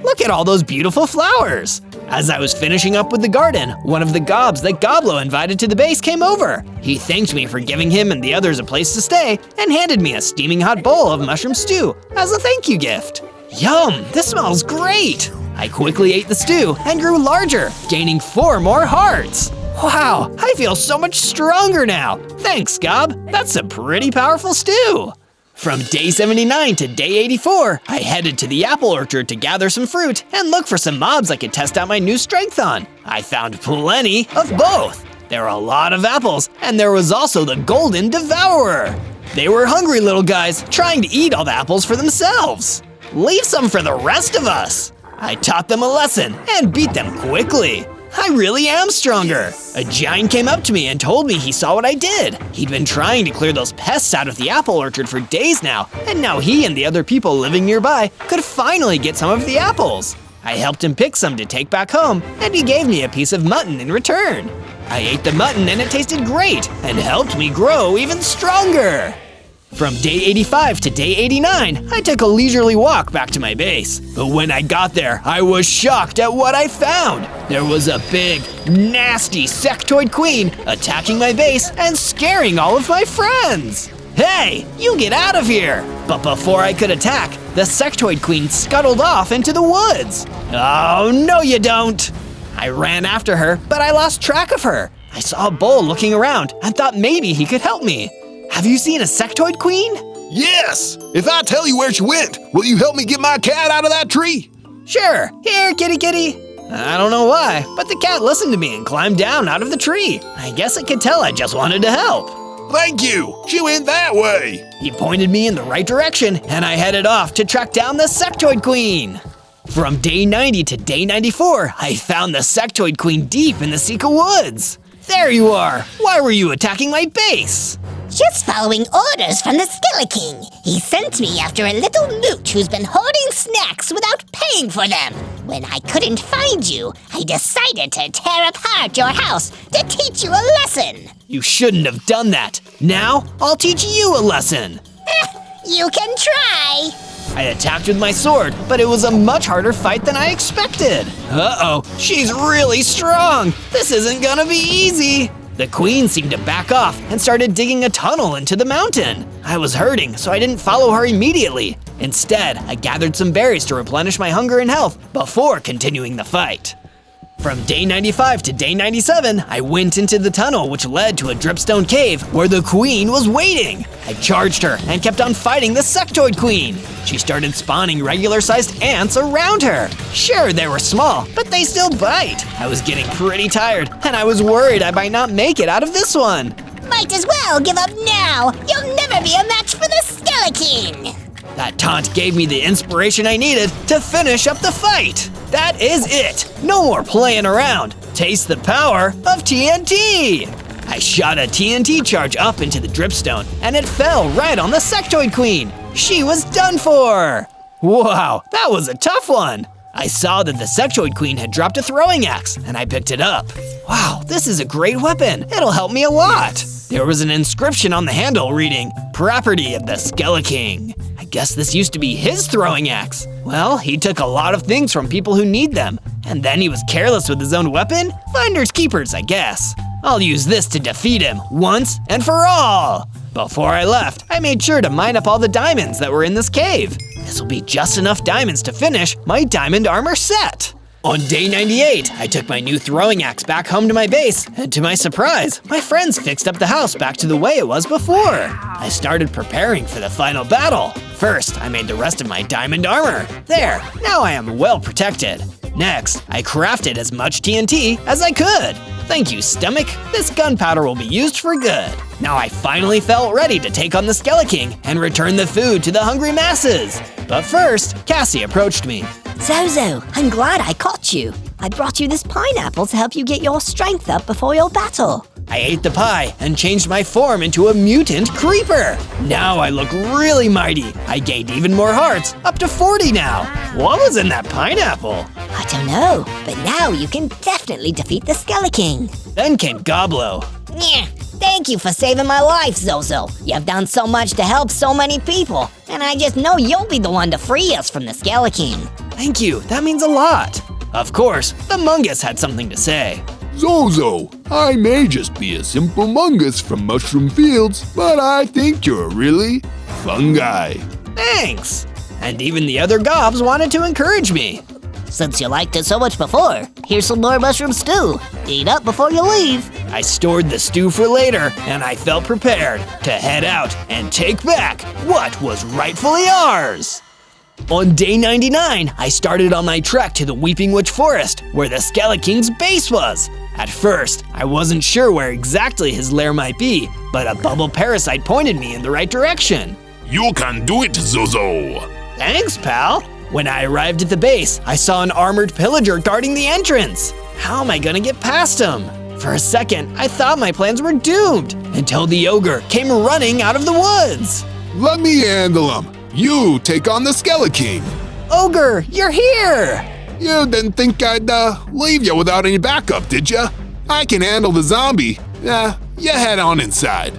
Look at all those beautiful flowers. As I was finishing up with the garden, one of the gobs that Goblo invited to the base came over. He thanked me for giving him and the others a place to stay and handed me a steaming hot bowl of mushroom stew as a thank you gift. Yum, this smells great. I quickly ate the stew and grew larger, gaining 4 more hearts. Wow, I feel so much stronger now. Thanks, Gob. That's a pretty powerful stew. From day 79 to day 84, I headed to the apple orchard to gather some fruit and look for some mobs I could test out my new strength on. I found plenty of both. There were a lot of apples, and there was also the Golden Devourer. They were hungry little guys trying to eat all the apples for themselves. Leave some for the rest of us. I taught them a lesson and beat them quickly. I really am stronger. A giant came up to me and told me he saw what I did. He'd been trying to clear those pests out of the apple orchard for days now, and now he and the other people living nearby could finally get some of the apples. I helped him pick some to take back home, and he gave me a piece of mutton in return. I ate the mutton and it tasted great and helped me grow even stronger. From day 85 to day 89, I took a leisurely walk back to my base. But when I got there, I was shocked at what I found. There was a big, nasty sectoid queen attacking my base and scaring all of my friends. Hey, you get out of here! But before I could attack, the sectoid queen scuttled off into the woods. Oh, no you don't! I ran after her, but I lost track of her. I saw a bull looking around and thought maybe he could help me. Have you seen a sectoid queen? Yes! If I tell you where she went, will you help me get my cat out of that tree? Sure. Here, kitty kitty. I don't know why, but the cat listened to me and climbed down out of the tree. I guess it could tell I just wanted to help. Thank you! She went that way! He pointed me in the right direction, and I headed off to track down the sectoid queen. From day 90 to day 94, I found the sectoid queen deep in the Sika woods. There you are! Why were you attacking my base? Just following orders from the Skeleking. He sent me after a little mooch who's been hoarding snacks without paying for them. When I couldn't find you, I decided to tear apart your house to teach you a lesson. You shouldn't have done that. Now, I'll teach you a lesson. You can try. I attacked with my sword, but it was a much harder fight than I expected. Uh-oh, she's really strong. This isn't gonna be easy. The queen seemed to back off and started digging a tunnel into the mountain. I was hurting, so I didn't follow her immediately. Instead, I gathered some berries to replenish my hunger and health before continuing the fight. From day 95 to day 97, I went into the tunnel which led to a dripstone cave where the queen was waiting. I charged her and kept on fighting the sectoid queen. She started spawning regular-sized ants around her. Sure, they were small, but they still bite. I was getting pretty tired, and I was worried I might not make it out of this one. Might as well give up now. You'll never be a match for the Skeleking. That taunt gave me the inspiration I needed to finish up the fight. That is it. No more playing around. Taste the power of TNT. I shot a TNT charge up into the dripstone, and it fell right on the sectoid queen. She was done for. Wow, that was a tough one. I saw that the sectoid queen had dropped a throwing axe, and I picked it up. Wow, this is a great weapon. It'll help me a lot. There was an inscription on the handle reading, "Property of the Skeleking." I guess this used to be his throwing axe. Well, he took a lot of things from people who need them, and then he was careless with his own weapon? Finders keepers, I guess. I'll use this to defeat him once and for all. Before I left, I made sure to mine up all the diamonds that were in this cave. This will be just enough diamonds to finish my diamond armor set. On day 98, I took my new throwing axe back home to my base, and to my surprise, my friends fixed up the house back to the way it was before. I started preparing for the final battle. First, I made the rest of my diamond armor. There, now I am well protected. Next, I crafted as much TNT as I could. Thank you, stomach. This gunpowder will be used for good. Now I finally felt ready to take on the Skeleking and return the food to the hungry masses. But first, Cassie approached me. Zozo, I'm glad I caught you. I brought you this pineapple to help you get your strength up before your battle. I ate the pie and changed my form into a mutant creeper. Now I look really mighty. I gained even more hearts, up to 40 now. What was in that pineapple? I don't know, but now you can definitely defeat the Skeleking. Then came Goblo. Yeah, thank you for saving my life, Zozo. You've done so much to help so many people, and I just know you'll be the one to free us from the Skeleking. Thank you, that means a lot. Of course, the Mungus had something to say. Zozo, I may just be a simple mungus from mushroom fields, but I think you're a really fun guy. Thanks! And even the other gobs wanted to encourage me. Since you liked it so much before, here's some more mushroom stew. Eat up before you leave. I stored the stew for later, and I felt prepared to head out and take back what was rightfully ours. On day 99, I started on my trek to the Weeping Witch Forest, where the Skeleking's base was. At first, I wasn't sure where exactly his lair might be, but a bubble parasite pointed me in the right direction. You can do it, Zozo. Thanks, pal. When I arrived at the base, I saw an armored pillager guarding the entrance. How am I gonna get past him? For a second, I thought my plans were doomed, until the ogre came running out of the woods. Let me handle him. You take on the Skeleking. Ogre, you're here! You didn't think I'd leave you without any backup, did ya? I can handle the zombie. You head on inside.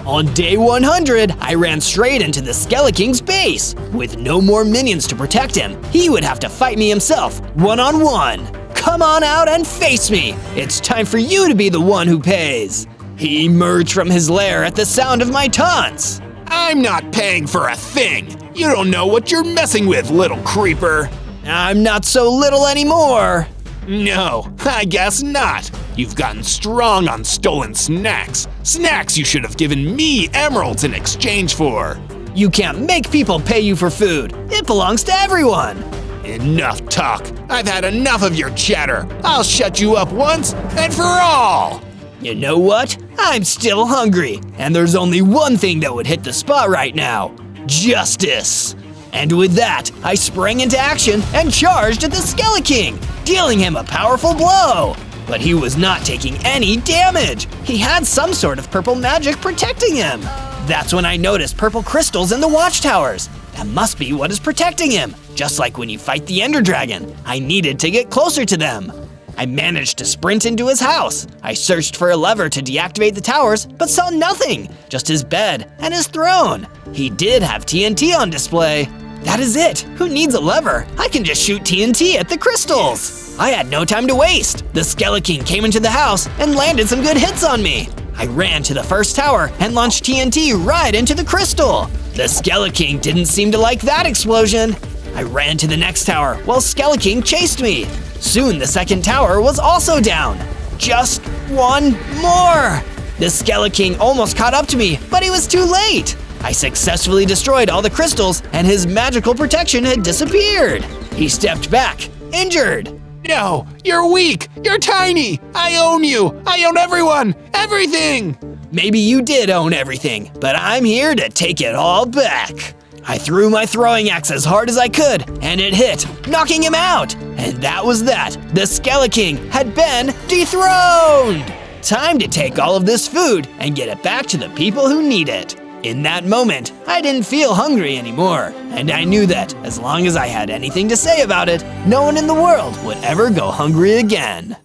On day 100, I ran straight into the Skeleking's base. With no more minions to protect him, he would have to fight me himself, one-on-one. Come on out and face me. It's time for you to be the one who pays. He emerged from his lair at the sound of my taunts. I'm not paying for a thing. You don't know what you're messing with, little creeper. I'm not so little anymore. No, I guess not. You've gotten strong on stolen snacks. Snacks you should have given me emeralds in exchange for. You can't make people pay you for food. It belongs to everyone. Enough talk. I've had enough of your chatter. I'll shut you up once and for all. You know what? I'm still hungry, and there's only one thing that would hit the spot right now. Justice. And with that, I sprang into action and charged at the Skeleking, dealing him a powerful blow. but he was not taking any damage. He had some sort of purple magic protecting him. That's when I noticed purple crystals in the watchtowers. That must be what is protecting him. Just like when you fight the Ender Dragon, I needed to get closer to them. I managed to sprint into his house. I searched for a lever to deactivate the towers, but saw nothing, just his bed and his throne. He did have TNT on display. That is it. Who needs a lever? I can just shoot TNT at the crystals. I had no time to waste. The Skeleking came into the house and landed some good hits on me. I ran to the first tower and launched TNT right into the crystal. The Skeleking didn't seem to like that explosion. I ran to the next tower while Skeleking chased me. Soon the second tower was also down. Just one more. The Skeleking almost caught up to me, but he was too late. I successfully destroyed all the crystals and his magical protection had disappeared. He stepped back, injured. No, you're weak. You're tiny. I own you. I own everyone. Everything. Maybe you did own everything, but I'm here to take it all back. I threw my throwing axe as hard as I could, and it hit, knocking him out. And that was that. The Skeleking had been dethroned. Time to take all of this food and get it back to the people who need it. In that moment, I didn't feel hungry anymore, and I knew that as long as I had anything to say about it, no one in the world would ever go hungry again.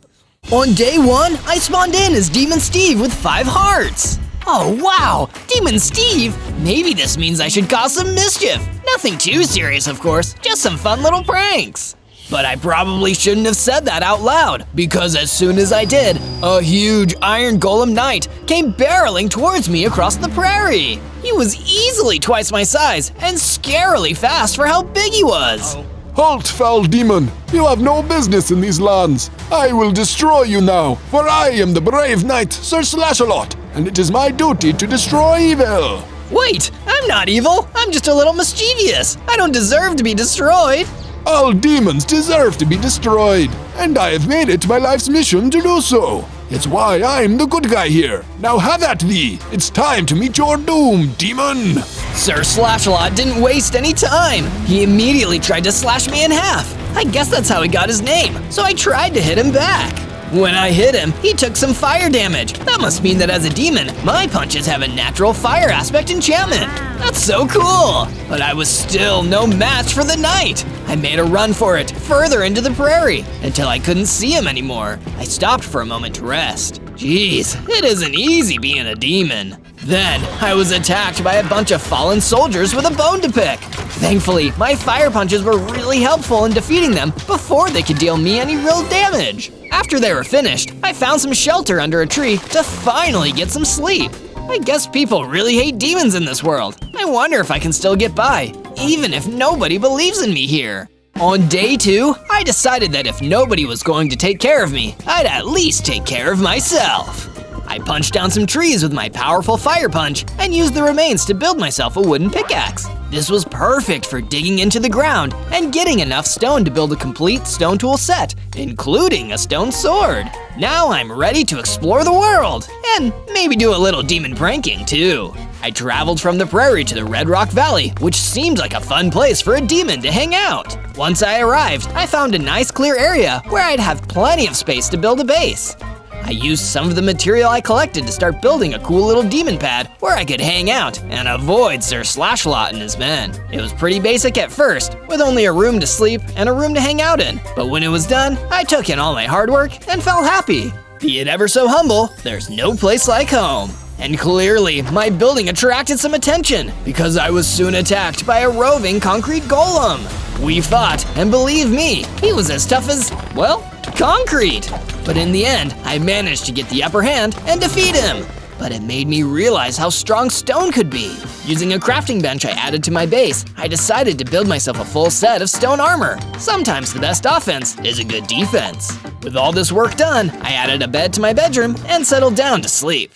On day 1, I spawned in as Demon Steve with 5 hearts. Oh wow, Demon Steve? Maybe this means I should cause some mischief. Nothing too serious, of course, just some fun little pranks. But I probably shouldn't have said that out loud, because as soon as I did, a huge Iron Golem Knight came barreling towards me across the prairie. He was easily twice my size and scarily fast for how big he was. Halt, foul demon! You have no business in these lands. I will destroy you now, for I am the brave knight, Sir Slash-a-Lot, and it is my duty to destroy evil. Wait, I'm not evil. I'm just a little mischievous. I don't deserve to be destroyed. All demons deserve to be destroyed, and I have made it my life's mission to do so. It's why I'm the good guy here. Now have at thee. It's time to meet your doom, demon. Sir Slash-a-Lot didn't waste any time. He immediately tried to slash me in half. I guess that's how he got his name, so I tried to hit him back. When I hit him, he took some fire damage. That must mean that as a demon, my punches have a natural fire aspect enchantment. That's so cool! But I was still no match for the knight. I made a run for it, further into the prairie, until I couldn't see him anymore. I stopped for a moment to rest. Jeez, it isn't easy being a demon. Then, I was attacked by a bunch of fallen soldiers with a bone to pick. Thankfully, my fire punches were really helpful in defeating them before they could deal me any real damage. After they were finished, I found some shelter under a tree to finally get some sleep. I guess people really hate demons in this world. I wonder if I can still get by, even if nobody believes in me here. On day 2, I decided that if nobody was going to take care of me, I'd at least take care of myself. I punched down some trees with my powerful fire punch and used the remains to build myself a wooden pickaxe. This was perfect for digging into the ground and getting enough stone to build a complete stone tool set, including a stone sword. Now I'm ready to explore the world, and maybe do a little demon pranking too. I traveled from the prairie to the Red Rock Valley, which seemed like a fun place for a demon to hang out. Once I arrived, I found a nice clear area where I'd have plenty of space to build a base. I used some of the material I collected to start building a cool little demon pad where I could hang out and avoid Sir Slash-a-Lot and his men. It was pretty basic at first, with only a room to sleep and a room to hang out in. But when it was done, I took in all my hard work and felt happy. Be it ever so humble, there's no place like home. And clearly, my building attracted some attention because I was soon attacked by a roving concrete golem. We fought, and believe me, he was as tough as, well, concrete. But in the end, I managed to get the upper hand and defeat him. But it made me realize how strong stone could be. Using a crafting bench I added to my base, I decided to build myself a full set of stone armor. Sometimes the best offense is a good defense. With all this work done, I added a bed to my bedroom and settled down to sleep.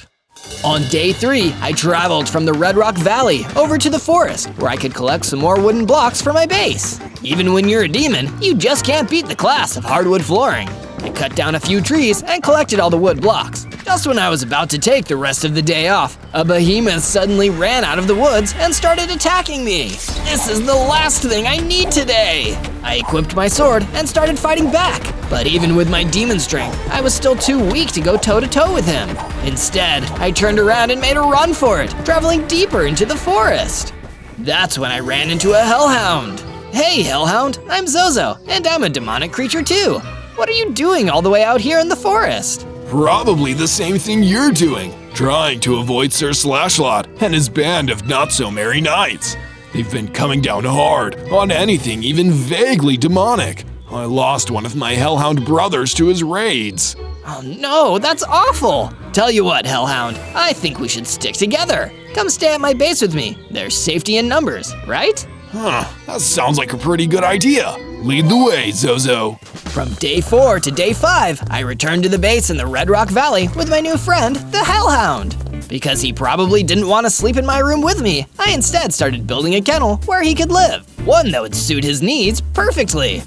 On day 3, I traveled from the Red Rock Valley over to the forest where I could collect some more wooden blocks for my base. Even when you're a demon, you just can't beat the class of hardwood flooring. I cut down a few trees and collected all the wood blocks. Just when I was about to take the rest of the day off, a behemoth suddenly ran out of the woods and started attacking me. This is the last thing I need today. I equipped my sword and started fighting back, but even with my demon strength, I was still too weak to go toe-to-toe with him. Instead, I turned around and made a run for it, traveling deeper into the forest. That's when I ran into a hellhound. Hey, hellhound, I'm Zozo, and I'm a demonic creature too. What are you doing all the way out here in the forest? Probably the same thing you're doing, trying to avoid Sir Slashlot and his band of not-so-merry knights. They've been coming down hard on anything even vaguely demonic. I lost one of my hellhound brothers to his raids. Oh no, that's awful! Tell you what, hellhound, I think we should stick together. Come stay at my base with me. There's safety in numbers, right? Huh, that sounds like a pretty good idea. Lead the way, Zozo. From day 4 to day 5, I returned to the base in the Red Rock Valley with my new friend, the Hellhound. Because he probably didn't want to sleep in my room with me, I instead started building a kennel where he could live, one that would suit his needs perfectly.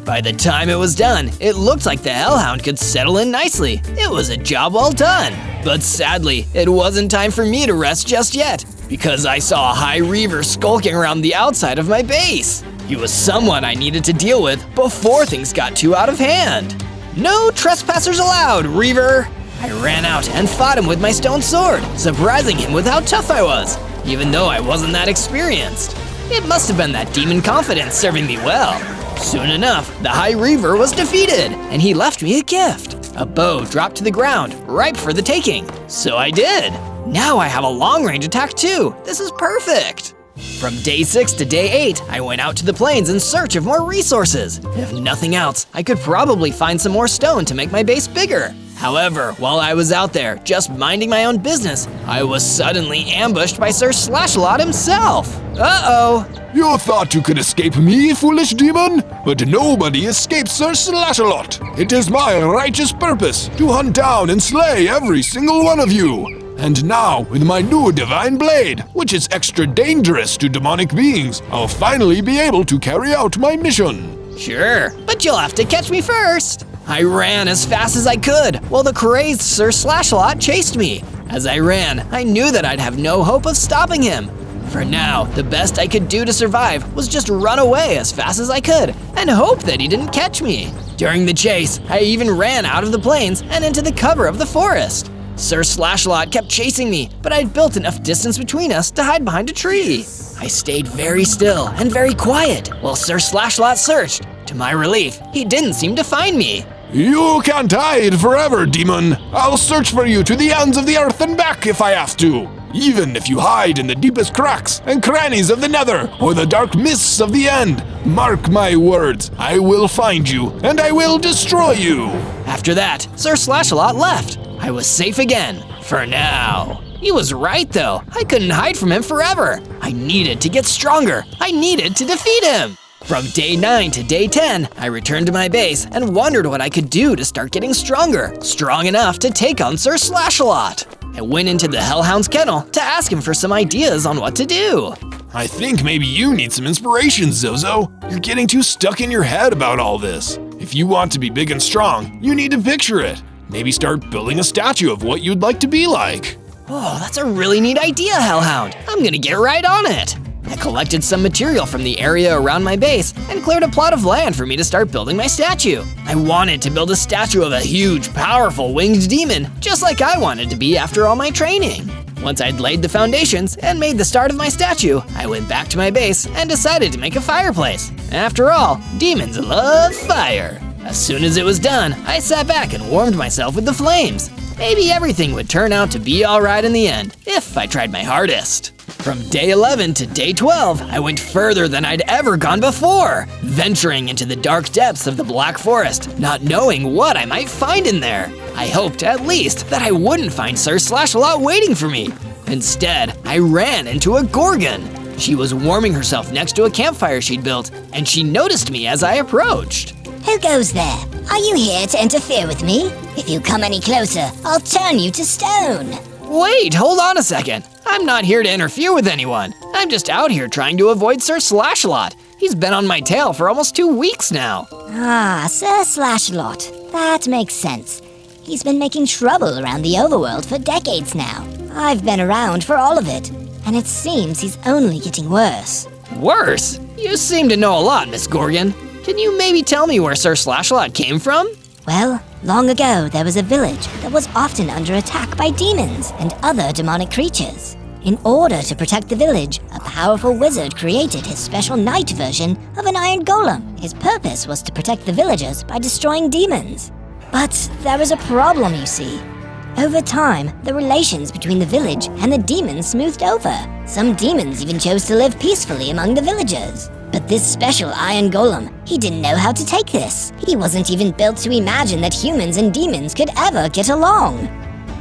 By the time it was done, it looked like the Hellhound could settle in nicely. It was a job well done. But sadly, it wasn't time for me to rest just yet, because I saw a High Reaver skulking around the outside of my base. He was someone I needed to deal with before things got too out of hand. No trespassers allowed, Reaver! I ran out and fought him with my stone sword, surprising him with how tough I was, even though I wasn't that experienced. It must have been that demon confidence serving me well. Soon enough, the High Reaver was defeated, and he left me a gift. A bow dropped to the ground, ripe for the taking. So I did. Now I have a long-range attack too. This is perfect. From day 6 to day 8, I went out to the plains in search of more resources. If nothing else, I could probably find some more stone to make my base bigger. However, while I was out there, just minding my own business, I was suddenly ambushed by Sir Slashlot himself. Uh-oh. You thought you could escape me, foolish demon? But nobody escapes Sir Slashalot. It is my righteous purpose to hunt down and slay every single one of you. And now, with my new divine blade, which is extra dangerous to demonic beings, I'll finally be able to carry out my mission. Sure, but you'll have to catch me first. I ran as fast as I could, while the crazed Sir Slashlot chased me. As I ran, I knew that I'd have no hope of stopping him. For now, the best I could do to survive was just run away as fast as I could and hope that he didn't catch me. During the chase, I even ran out of the plains and into the cover of the forest. Sir Slashlot kept chasing me, but I'd built enough distance between us to hide behind a tree. I stayed very still and very quiet while Sir Slashlot searched. To my relief, he didn't seem to find me. You can't hide forever, demon. I'll search for you to the ends of the earth and back if I have to. Even if you hide in the deepest cracks and crannies of the nether or the dark mists of the end, mark my words, I will find you and I will destroy you. After that, Sir Slashlot left. I was safe again, for now. He was right though, I couldn't hide from him forever. I needed to get stronger, I needed to defeat him. From day 9 to day 10, I returned to my base and wondered what I could do to start getting stronger, strong enough to take on Sir Slashalot. I went into the Hellhound's kennel to ask him for some ideas on what to do. I think maybe you need some inspiration, Zozo. You're getting too stuck in your head about all this. If you want to be big and strong, you need to picture it. Maybe start building a statue of what you'd like to be like. Oh, that's a really neat idea, Hellhound. I'm gonna get right on it. I collected some material from the area around my base and cleared a plot of land for me to start building my statue. I wanted to build a statue of a huge, powerful winged demon, just like I wanted to be after all my training. Once I'd laid the foundations and made the start of my statue, I went back to my base and decided to make a fireplace. After all, demons love fire. As soon as it was done, I sat back and warmed myself with the flames. Maybe everything would turn out to be alright in the end, if I tried my hardest. From day 11 to day 12, I went further than I'd ever gone before, venturing into the dark depths of the Black Forest, not knowing what I might find in there. I hoped, at least, that I wouldn't find Sir Slashalot waiting for me. Instead, I ran into a Gorgon. She was warming herself next to a campfire she'd built, and she noticed me as I approached. Who goes there? Are you here to interfere with me? If you come any closer, I'll turn you to stone. Wait, hold on a second. I'm not here to interfere with anyone. I'm just out here trying to avoid Sir Slashalot. He's been on my tail for almost 2 weeks now. Ah, Sir Slashlot. That makes sense. He's been making trouble around the overworld for decades now. I've been around for all of it, and it seems he's only getting worse. Worse? You seem to know a lot, Miss Gorgon. Can you maybe tell me where Sir Slashlot came from? Well, long ago there was a village that was often under attack by demons and other demonic creatures. In order to protect the village, a powerful wizard created his special knight version of an iron golem. His purpose was to protect the villagers by destroying demons. But there was a problem, you see. Over time, the relations between the village and the demons smoothed over. Some demons even chose to live peacefully among the villagers. But this special iron golem, he didn't know how to take this. He wasn't even built to imagine that humans and demons could ever get along.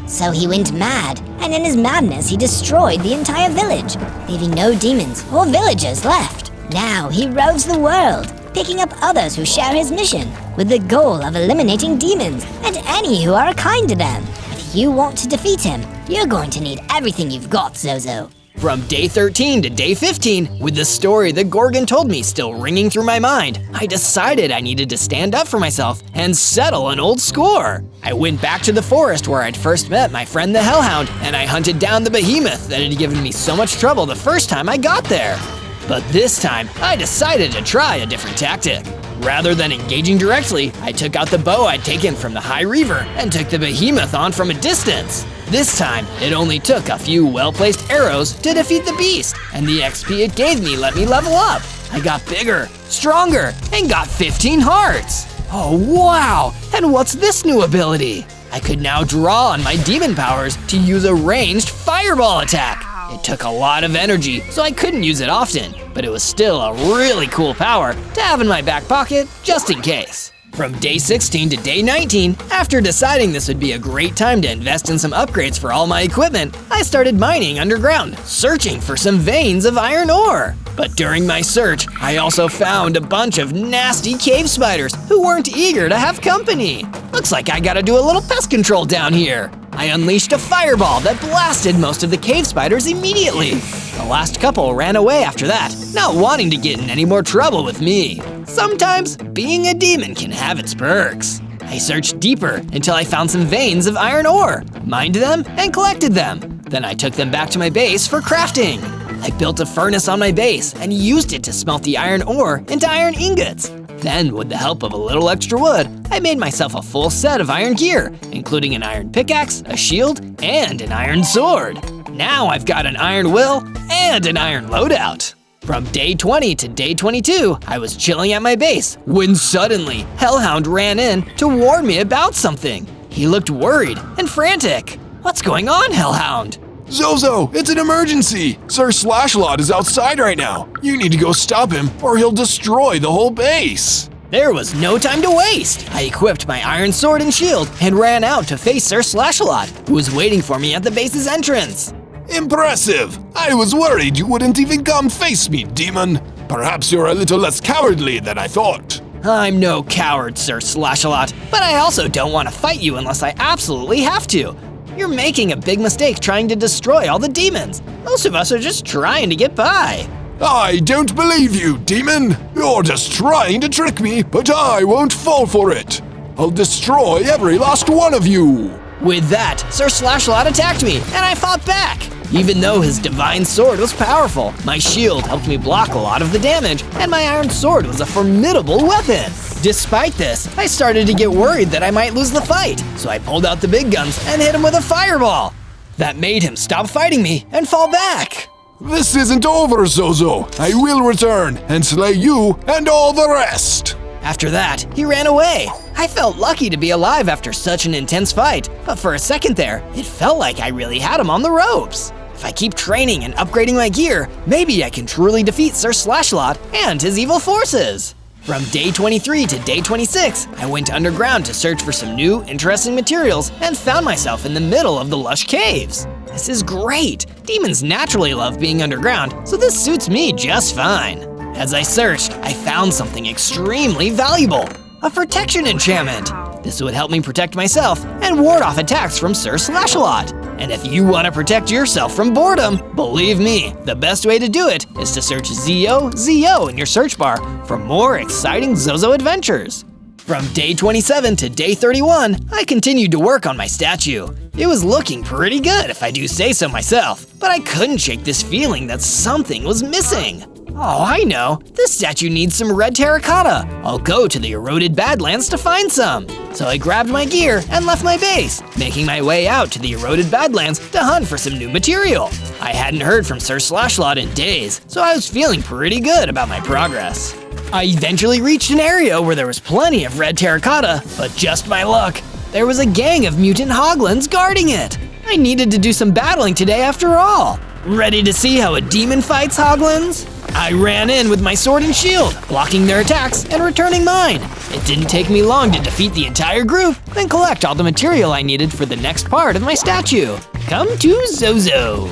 So he went mad, and in his madness he destroyed the entire village, leaving no demons or villagers left. Now he roves the world, picking up others who share his mission, with the goal of eliminating demons and any who are kind to them. If you want to defeat him, you're going to need everything you've got, Zozo. From day 13 to day 15, with the story that Gorgon told me still ringing through my mind, I decided I needed to stand up for myself and settle an old score. I went back to the forest where I'd first met my friend the Hellhound, and I hunted down the behemoth that had given me so much trouble the first time I got there. But this time, I decided to try a different tactic. Rather than engaging directly, I took out the bow I'd taken from the High Reaver and took the behemoth on from a distance. This time, it only took a few well-placed arrows to defeat the beast, and the XP it gave me let me level up. I got bigger, stronger, and got 15 hearts. Oh wow, and what's this new ability? I could now draw on my demon powers to use a ranged fireball attack. It took a lot of energy, so I couldn't use it often, but it was still a really cool power to have in my back pocket just in case. From day 16 to day 19, after deciding this would be a great time to invest in some upgrades for all my equipment, I started mining underground, searching for some veins of iron ore. But during my search, I also found a bunch of nasty cave spiders who weren't eager to have company. Looks like I gotta do a little pest control down here. I unleashed a fireball that blasted most of the cave spiders immediately. The last couple ran away after that, not wanting to get in any more trouble with me. Sometimes, being a demon can have its perks. I searched deeper until I found some veins of iron ore, mined them, and collected them. Then I took them back to my base for crafting. I built a furnace on my base and used it to smelt the iron ore into iron ingots. Then, with the help of a little extra wood, I made myself a full set of iron gear, including an iron pickaxe, a shield, and an iron sword. Now I've got an iron will and an iron loadout. From day 20 to day 22, I was chilling at my base when suddenly Hellhound ran in to warn me about something. He looked worried and frantic. What's going on, Hellhound? Zozo, it's an emergency! Sir Slashlot is outside right now. You need to go stop him or he'll destroy the whole base. There was no time to waste. I equipped my iron sword and shield and ran out to face Sir Slashlot, who was waiting for me at the base's entrance. Impressive! I was worried you wouldn't even come face me, demon. Perhaps you're a little less cowardly than I thought. I'm no coward, Sir Slashlot, but I also don't want to fight you unless I absolutely have to. You're making a big mistake trying to destroy all the demons. Most of us are just trying to get by. I don't believe you, demon! You're just trying to trick me, but I won't fall for it! I'll destroy every last one of you! With that, Sir Slashlot attacked me, and I fought back. Even though his divine sword was powerful, my shield helped me block a lot of the damage, and my iron sword was a formidable weapon. Despite this, I started to get worried that I might lose the fight, so I pulled out the big guns and hit him with a fireball. That made him stop fighting me and fall back. This isn't over, Zozo. I will return and slay you and all the rest. After that, he ran away. I felt lucky to be alive after such an intense fight, but for a second there, it felt like I really had him on the ropes. If I keep training and upgrading my gear, maybe I can truly defeat Sir Slashlot and his evil forces. From day 23 to day 26, I went underground to search for some new, interesting materials and found myself in the middle of the lush caves. This is great! Demons naturally love being underground, so this suits me just fine. As I searched, I found something extremely valuable, a protection enchantment. This would help me protect myself and ward off attacks from Sir Slashlot. And if you want to protect yourself from boredom, believe me, the best way to do it is to search ZO in your search bar for more exciting Zozo adventures. From day 27 to day 31, I continued to work on my statue. It was looking pretty good if I do say so myself, but I couldn't shake this feeling that something was missing. Oh, I know, this statue needs some red terracotta. I'll go to the eroded Badlands to find some. So I grabbed my gear and left my base, making my way out to the eroded Badlands to hunt for some new material. I hadn't heard from Sir Slashlot in days, so I was feeling pretty good about my progress. I eventually reached an area where there was plenty of red terracotta, but just by luck, there was a gang of mutant hoglins guarding it. I needed to do some battling today after all. Ready to see how a demon fights hoglins? I ran in with my sword and shield, blocking their attacks and returning mine. It didn't take me long to defeat the entire group, then collect all the material I needed for the next part of my statue. Come to Zozo.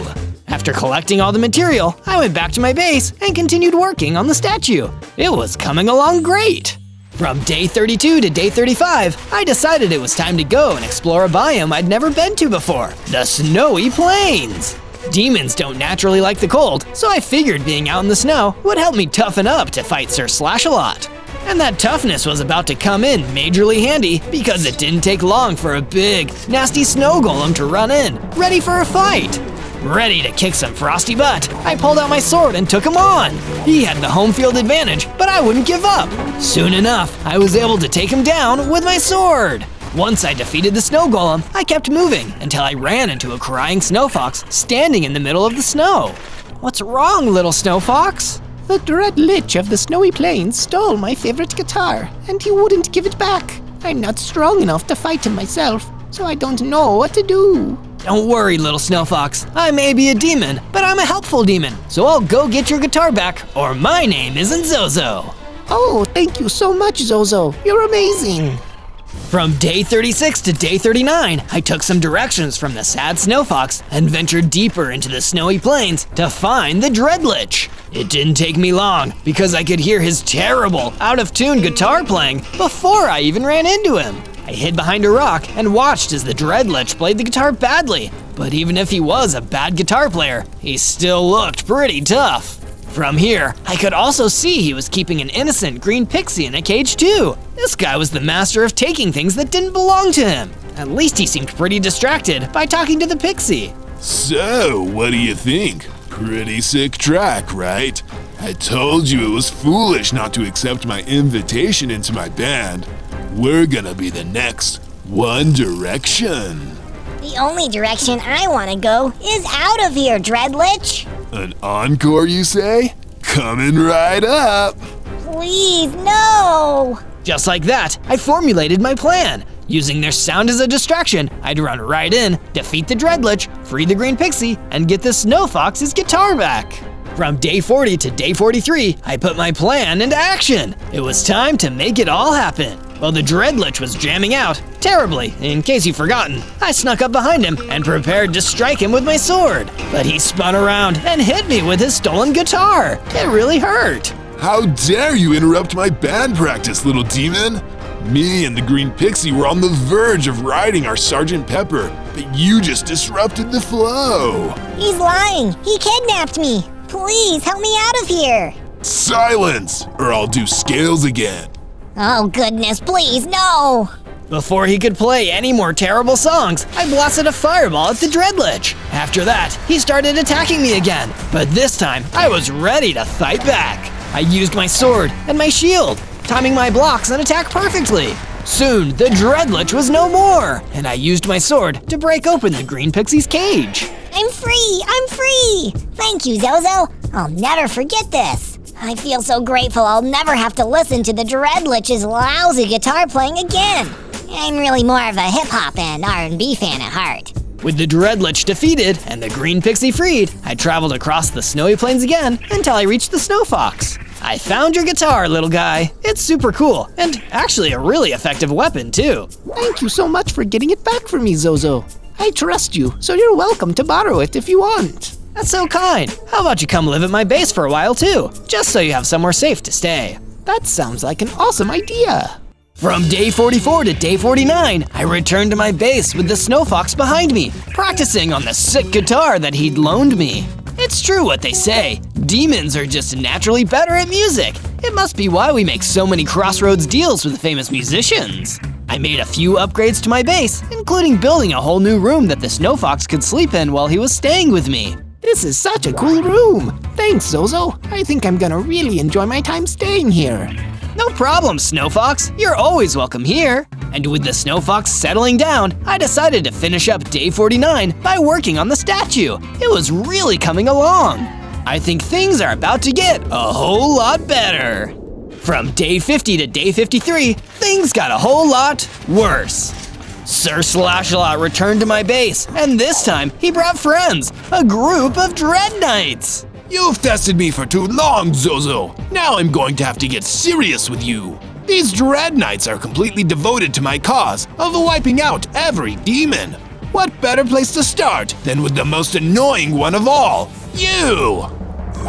After collecting all the material, I went back to my base and continued working on the statue. It was coming along great. From day 32 to day 35, I decided it was time to go and explore a biome I'd never been to before, the Snowy Plains. Demons don't naturally like the cold, so I figured being out in the snow would help me toughen up to fight Sir Slashalot. And that toughness was about to come in majorly handy because it didn't take long for a big, nasty snow golem to run in, ready for a fight. Ready to kick some frosty butt, I pulled out my sword and took him on. He had the home field advantage, but I wouldn't give up. Soon enough, I was able to take him down with my sword. Once I defeated the snow golem, I kept moving until I ran into a crying snow fox standing in the middle of the snow. What's wrong, little snow fox? The Dread Lich of the Snowy Plains stole my favorite guitar, and he wouldn't give it back. I'm not strong enough to fight him myself, so I don't know what to do. Don't worry, little snow fox. I may be a demon, but I'm a helpful demon, so I'll go get your guitar back, or my name isn't Zozo. Oh, thank you so much, Zozo. You're amazing. From day 36 to day 39, I took some directions from the sad snow fox and ventured deeper into the snowy plains to find the Dread Lich. It didn't take me long because I could hear his terrible, out-of-tune guitar playing before I even ran into him. I hid behind a rock and watched as the Dread Lich played the guitar badly, but even if he was a bad guitar player, he still looked pretty tough. From here, I could also see he was keeping an innocent green pixie in a cage too. This guy was the master of taking things that didn't belong to him. At least he seemed pretty distracted by talking to the pixie. So, what do you think? Pretty sick track, right? I told you it was foolish not to accept my invitation into my band. We're gonna be the next One Direction. The only direction I want to go is out of here, Dread Lich. An encore, you say? Coming right up. Please, no. Just like that, I formulated my plan. Using their sound as a distraction, I'd run right in, defeat the Dread Lich, free the green pixie, and get the snow fox's guitar back. From day 40 to day 43, I put my plan into action. It was time to make it all happen. While the Dread Lich was jamming out, terribly, in case you've forgotten, I snuck up behind him and prepared to strike him with my sword. But he spun around and hit me with his stolen guitar. It really hurt. How dare you interrupt my band practice, little demon? Me and the green pixie were on the verge of riding our Sgt. Pepper, but you just disrupted the flow. He's lying. He kidnapped me. Please help me out of here. Silence, or I'll do scales again. Oh goodness, please, no. Before he could play any more terrible songs, I blasted a fireball at the Dread Lich. After that, he started attacking me again, but this time I was ready to fight back. I used my sword and my shield, timing my blocks and attack perfectly. Soon, the Dread Lich was no more, and I used my sword to break open the green pixie's cage. I'm free, I'm free. Thank you, Zozo. I'll never forget this. I feel so grateful I'll never have to listen to the Dread Lich's lousy guitar playing again. I'm really more of a hip-hop and R&B fan at heart. With the Dread Lich defeated and the green pixie freed, I traveled across the snowy plains again until I reached the snow fox. I found your guitar, little guy. It's super cool, and actually a really effective weapon, too. Thank you so much for getting it back for me, Zozo. I trust you, so you're welcome to borrow it if you want. That's so kind. How about you come live at my base for a while, too, just so you have somewhere safe to stay. That sounds like an awesome idea. From day 44 to day 49, I returned to my base with the Snow Fox behind me, practicing on the sick guitar that he'd loaned me. It's true what they say, demons are just naturally better at music. It must be why we make so many crossroads deals with famous musicians. I made a few upgrades to my base, including building a whole new room that the Snow Fox could sleep in while he was staying with me. This is such a cool room. Thanks, Zozo. I think I'm gonna really enjoy my time staying here. No problem, Snow Fox. You're always welcome here. And with the Snow Fox settling down, I decided to finish up day 49 by working on the statue. It was really coming along. I think things are about to get a whole lot better. From day 50 to day 53, things got a whole lot worse. Sir Slashalot returned to my base, and this time he brought friends, a group of Dread Knights. You've tested me for too long, Zozo. Now I'm going to have to get serious with you. These Dread Knights are completely devoted to my cause of wiping out every demon. What better place to start than with the most annoying one of all, you!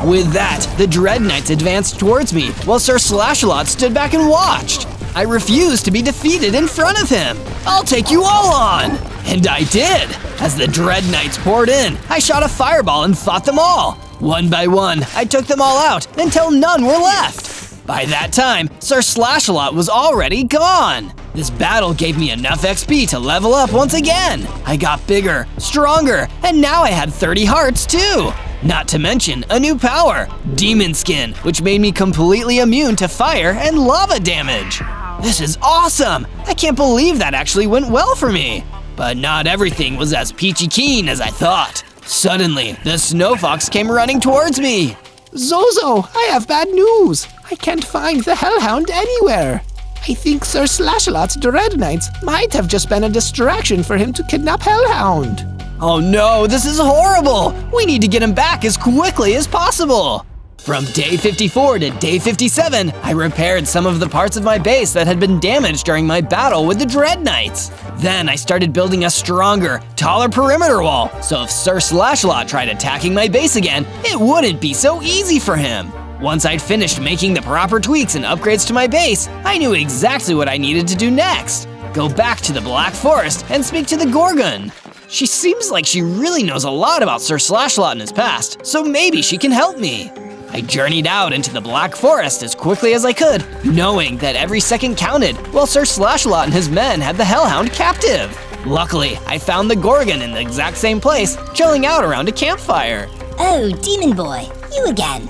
With that, the Dread Knights advanced towards me, while Sir Slashalot stood back and watched. I refused to be defeated in front of him. I'll take you all on! And I did! As the Dread Knights poured in, I shot a fireball and fought them all. One by one, I took them all out until none were left. By that time, Sir Slashalot was already gone. This battle gave me enough XP to level up once again. I got bigger, stronger, and now I had 30 hearts too. Not to mention a new power, Demon Skin, which made me completely immune to fire and lava damage. This is awesome! I can't believe that actually went well for me. But not everything was as peachy keen as I thought. Suddenly, the Snow Fox came running towards me. Zozo, I have bad news. I can't find the Hellhound anywhere. I think Sir Slashalot's Dread Knights might have just been a distraction for him to kidnap Hellhound. Oh no, this is horrible! We need to get him back as quickly as possible! From day 54 to day 57, I repaired some of the parts of my base that had been damaged during my battle with the Dread Knights. Then I started building a stronger, taller perimeter wall, so if Sir Slashalot tried attacking my base again, it wouldn't be so easy for him. Once I'd finished making the proper tweaks and upgrades to my base, I knew exactly what I needed to do next. Go back to the Black Forest and speak to the Gorgon. She seems like she really knows a lot about Sir Slashalot in his past, so maybe she can help me. I journeyed out into the Black Forest as quickly as I could, knowing that every second counted while Sir Slashalot and his men had the Hellhound captive. Luckily, I found the Gorgon in the exact same place, chilling out around a campfire. Oh, Demon Boy, you again.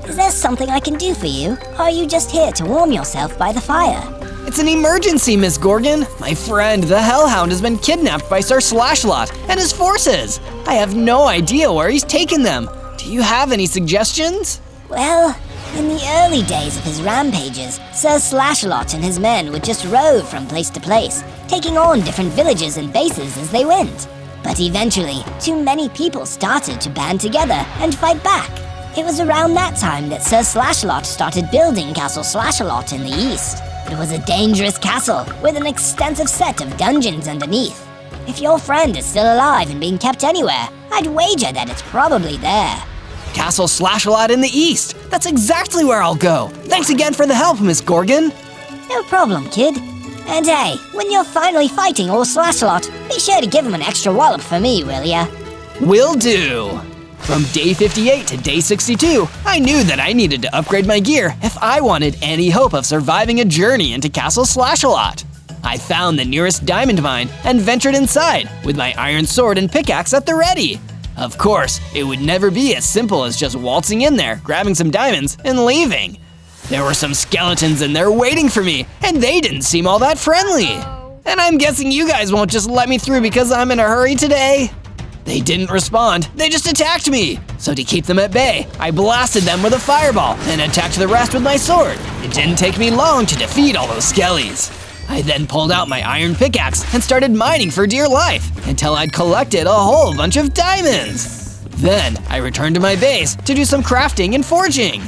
Is there something I can do for you, or are you just here to warm yourself by the fire? It's an emergency, Miss Gorgon. My friend, the Hellhound, has been kidnapped by Sir Slashalot and his forces. I have no idea where he's taken them. Do you have any suggestions? Well, in the early days of his rampages, Sir Slashalot and his men would just rove from place to place, taking on different villages and bases as they went. But eventually, too many people started to band together and fight back. It was around that time that Sir Slashalot started building Castle Slashalot in the east. It was a dangerous castle with an extensive set of dungeons underneath. If your friend is still alive and being kept anywhere, I'd wager that it's probably there. Castle Slashalot in the east. That's exactly where I'll go. Thanks again for the help, Miss Gorgon. No problem, kid. And hey, when you're finally fighting old Slashalot, be sure to give him an extra wallop for me, will ya? Will do. From day 58 to day 62, I knew that I needed to upgrade my gear if I wanted any hope of surviving a journey into Castle Slashalot. I found the nearest diamond mine and ventured inside with my iron sword and pickaxe at the ready. Of course, it would never be as simple as just waltzing in there, grabbing some diamonds, and leaving. There were some skeletons in there waiting for me, and they didn't seem all that friendly. And I'm guessing you guys won't just let me through because I'm in a hurry today. They didn't respond, they just attacked me. So to keep them at bay, I blasted them with a fireball and attacked the rest with my sword. It didn't take me long to defeat all those skellies. I then pulled out my iron pickaxe and started mining for dear life until I'd collected a whole bunch of diamonds. Then I returned to my base to do some crafting and forging.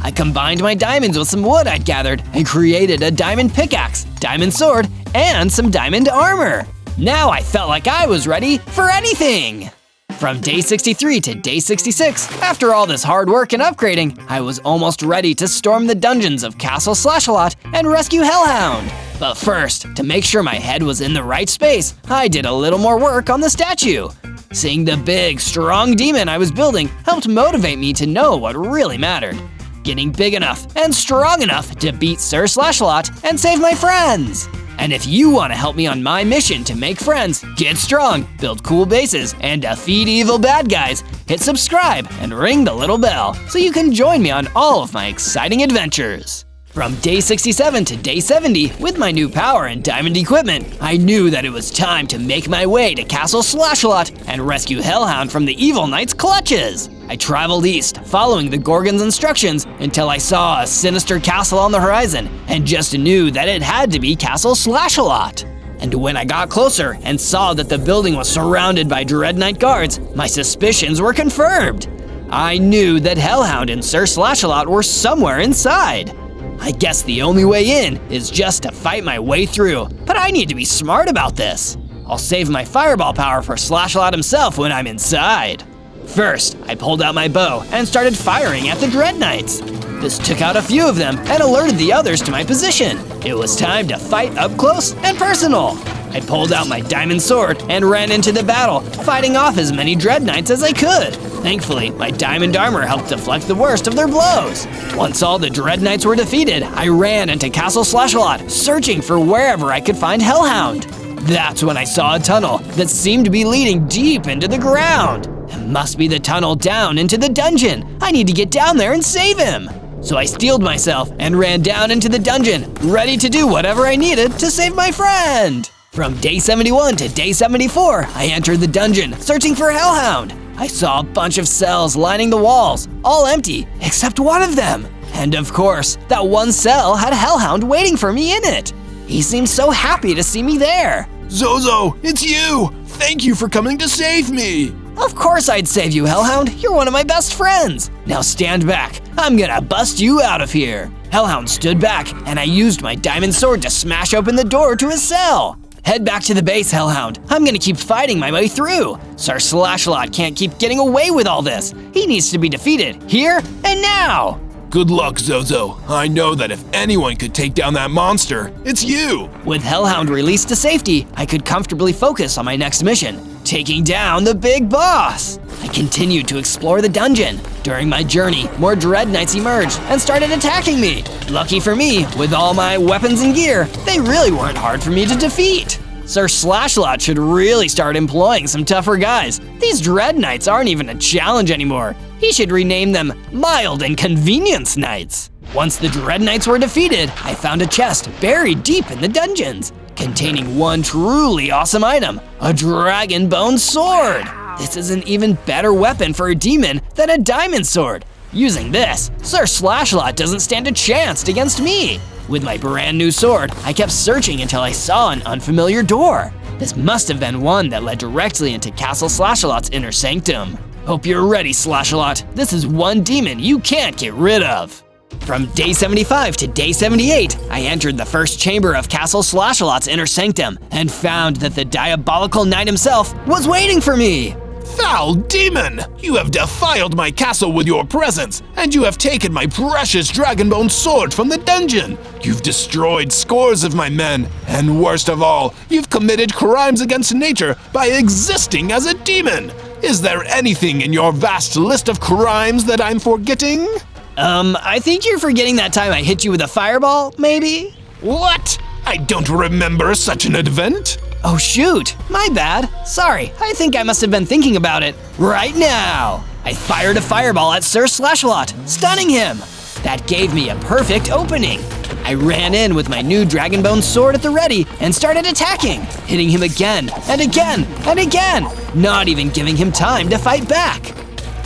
I combined my diamonds with some wood I'd gathered and created a diamond pickaxe, diamond sword, and some diamond armor. Now I felt like I was ready for anything. From day 63 to day 66, after all this hard work and upgrading, I was almost ready to storm the dungeons of Castle Slashalot and rescue Hellhound. But first, to make sure my head was in the right space, I did a little more work on the statue. Seeing the big, strong demon I was building helped motivate me to know what really mattered. Getting big enough and strong enough to beat Sir Slashalot and save my friends. And if you want to help me on my mission to make friends, get strong, build cool bases, and defeat evil bad guys, hit subscribe and ring the little bell so you can join me on all of my exciting adventures. From day 67 to day 70, with my new power and diamond equipment, I knew that it was time to make my way to Castle Slashalot and rescue Hellhound from the evil knight's clutches. I traveled east, following the Gorgon's instructions, until I saw a sinister castle on the horizon and just knew that it had to be Castle Slashalot. And when I got closer and saw that the building was surrounded by Dread Knight guards, my suspicions were confirmed. I knew that Hellhound and Sir Slashalot were somewhere inside. I guess the only way in is just to fight my way through, but I need to be smart about this. I'll save my fireball power for Slashalot himself when I'm inside. First, I pulled out my bow and started firing at the Dread Knights. This took out a few of them and alerted the others to my position. It was time to fight up close and personal. I pulled out my diamond sword and ran into the battle, fighting off as many Dread Knights as I could. Thankfully, my diamond armor helped deflect the worst of their blows. Once all the Dread Knights were defeated, I ran into Castle Slashalot, searching for wherever I could find Hellhound. That's when I saw a tunnel that seemed to be leading deep into the ground. It must be the tunnel down into the dungeon. I need to get down there and save him. So I steeled myself and ran down into the dungeon, ready to do whatever I needed to save my friend. From day 71 to day 74, I entered the dungeon, searching for Hellhound. I saw a bunch of cells lining the walls, all empty, except one of them. And of course, that one cell had Hellhound waiting for me in it. He seemed so happy to see me there. Zozo, it's you! Thank you for coming to save me! Of course I'd save you, Hellhound. You're one of my best friends. Now stand back. I'm gonna bust you out of here. Hellhound stood back, and I used my diamond sword to smash open the door to his cell. Head back to the base, Hellhound. I'm gonna keep fighting my way through. Sir Slashalot can't keep getting away with all this. He needs to be defeated, here and now. Good luck, Zozo. I know that if anyone could take down that monster, it's you! With Hellhound released to safety, I could comfortably focus on my next mission, taking down the big boss. I continued to explore the dungeon. During my journey, more Dread Knights emerged and started attacking me. Lucky for me, with all my weapons and gear, they really weren't hard for me to defeat. Sir Slashalot should really start employing some tougher guys. These Dread Knights aren't even a challenge anymore. He should rename them Mild and Convenience Knights. Once the Dread Knights were defeated, I found a chest buried deep in the dungeons, containing one truly awesome item, a dragon bone sword. This is an even better weapon for a demon than a diamond sword. Using this, Sir Slashalot doesn't stand a chance against me. With my brand new sword, I kept searching until I saw an unfamiliar door. This must have been one that led directly into Castle Slashalot's inner sanctum. Hope you're ready, Slashalot. This is one demon you can't get rid of. From day 75 to day 78, I entered the first chamber of Castle Slashalot's inner sanctum and found that the diabolical knight himself was waiting for me. Foul demon! You have defiled my castle with your presence, and you have taken my precious dragonbone sword from the dungeon. You've destroyed scores of my men, and worst of all, you've committed crimes against nature by existing as a demon. Is there anything in your vast list of crimes that I'm forgetting? I think you're forgetting that time I hit you with a fireball, maybe? What? I don't remember such an event. Oh shoot, my bad. Sorry, I think I must have been thinking about it right now. I fired a fireball at Sir Slashalot, stunning him. That gave me a perfect opening. I ran in with my new dragonbone sword at the ready and started attacking, hitting him again and again and again, not even giving him time to fight back.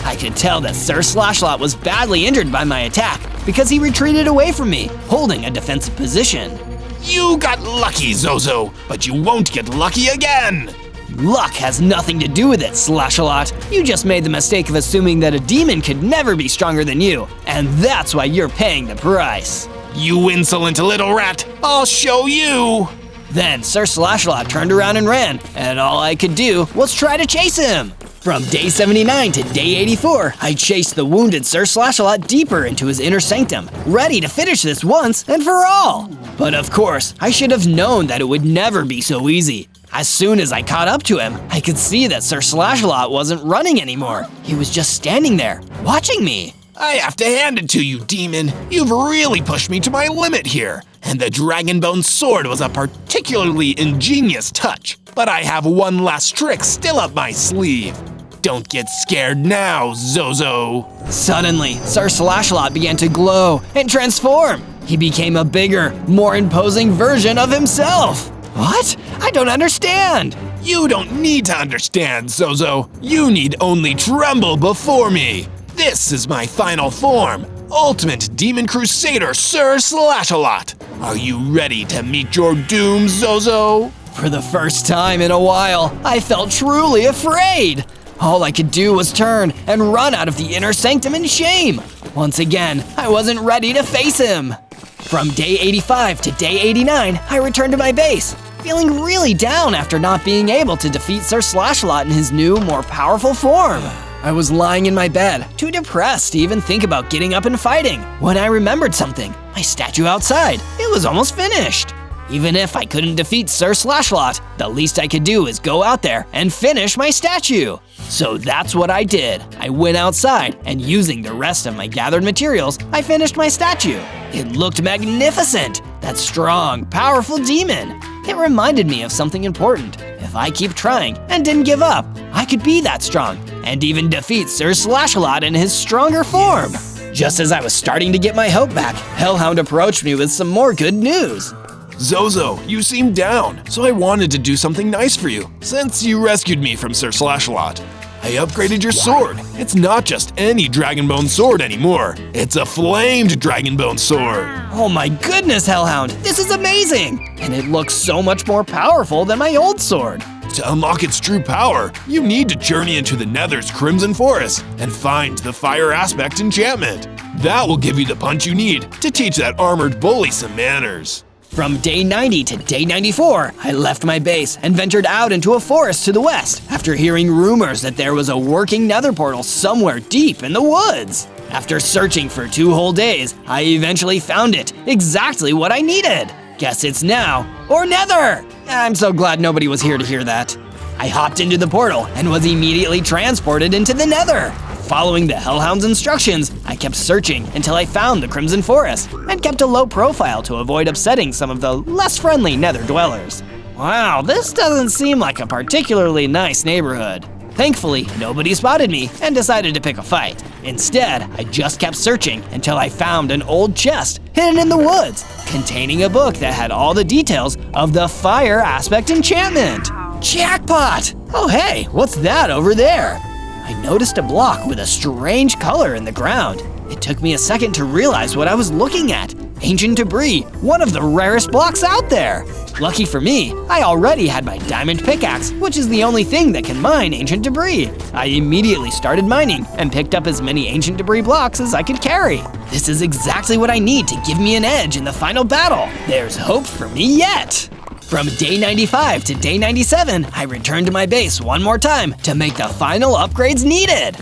I could tell that Sir Slashalot was badly injured by my attack because he retreated away from me, holding a defensive position. You got lucky, Zozo, but you won't get lucky again! Luck has nothing to do with it, Slashalot. You just made the mistake of assuming that a demon could never be stronger than you, and that's why you're paying the price. You insolent little rat, I'll show you! Then Sir Slashalot turned around and ran, and all I could do was try to chase him. From day 79 to day 84, I chased the wounded Sir Slashalot deeper into his inner sanctum, ready to finish this once and for all. But of course, I should have known that it would never be so easy. As soon as I caught up to him, I could see that Sir Slashalot wasn't running anymore. He was just standing there, watching me. I have to hand it to you, demon. You've really pushed me to my limit here. And the Dragonbone sword was a particularly ingenious touch. But I have one last trick still up my sleeve. Don't get scared now, Zozo. Suddenly, Sir Slashalot began to glow and transform. He became a bigger, more imposing version of himself. What? I don't understand. You don't need to understand, Zozo. You need only tremble before me. This is my final form, Ultimate Demon Crusader Sir Slashalot. Are you ready to meet your doom, Zozo? For the first time in a while, I felt truly afraid. All I could do was turn and run out of the inner sanctum in shame. Once again, I wasn't ready to face him. From day 85 to day 89, I returned to my base, feeling really down after not being able to defeat Sir Slashalot in his new, more powerful form. I was lying in my bed, too depressed to even think about getting up and fighting, when I remembered something. My statue outside. It was almost finished. Even if I couldn't defeat Sir Slashalot, the least I could do is go out there and finish my statue. So that's what I did. I went outside, and using the rest of my gathered materials, I finished my statue. It looked magnificent. That strong, powerful demon. It reminded me of something important. If I keep trying and didn't give up, I could be that strong and even defeat Sir Slashalot in his stronger form. Just as I was starting to get my hope back, Hellhound approached me with some more good news. Zozo, you seem down, so I wanted to do something nice for you, since you rescued me from Sir Slashalot. I upgraded your sword. It's not just any Dragonbone sword anymore. It's a flamed Dragonbone sword. Oh my goodness, Hellhound, this is amazing! And it looks so much more powerful than my old sword. To unlock its true power, you need to journey into the Nether's Crimson Forest and find the Fire Aspect enchantment. That will give you the punch you need to teach that armored bully some manners. From day 90 to day 94, I left my base and ventured out into a forest to the west after hearing rumors that there was a working nether portal somewhere deep in the woods. After searching for 2 whole days, I eventually found it, exactly what I needed. Guess it's now or never. I'm so glad nobody was here to hear that. I hopped into the portal and was immediately transported into the nether. Following the Hellhound's instructions, I kept searching until I found the Crimson Forest and kept a low profile to avoid upsetting some of the less friendly nether dwellers. Wow, this doesn't seem like a particularly nice neighborhood. Thankfully, nobody spotted me and decided to pick a fight. Instead, I just kept searching until I found an old chest hidden in the woods, containing a book that had all the details of the Fire Aspect enchantment. Jackpot! Oh hey, what's that over there? I noticed a block with a strange color in the ground. It took me a second to realize what I was looking at. Ancient debris, one of the rarest blocks out there. Lucky for me, I already had my diamond pickaxe, which is the only thing that can mine ancient debris. I immediately started mining and picked up as many ancient debris blocks as I could carry. This is exactly what I need to give me an edge in the final battle. There's hope for me yet. From day 95 to day 97, I returned to my base one more time to make the final upgrades needed.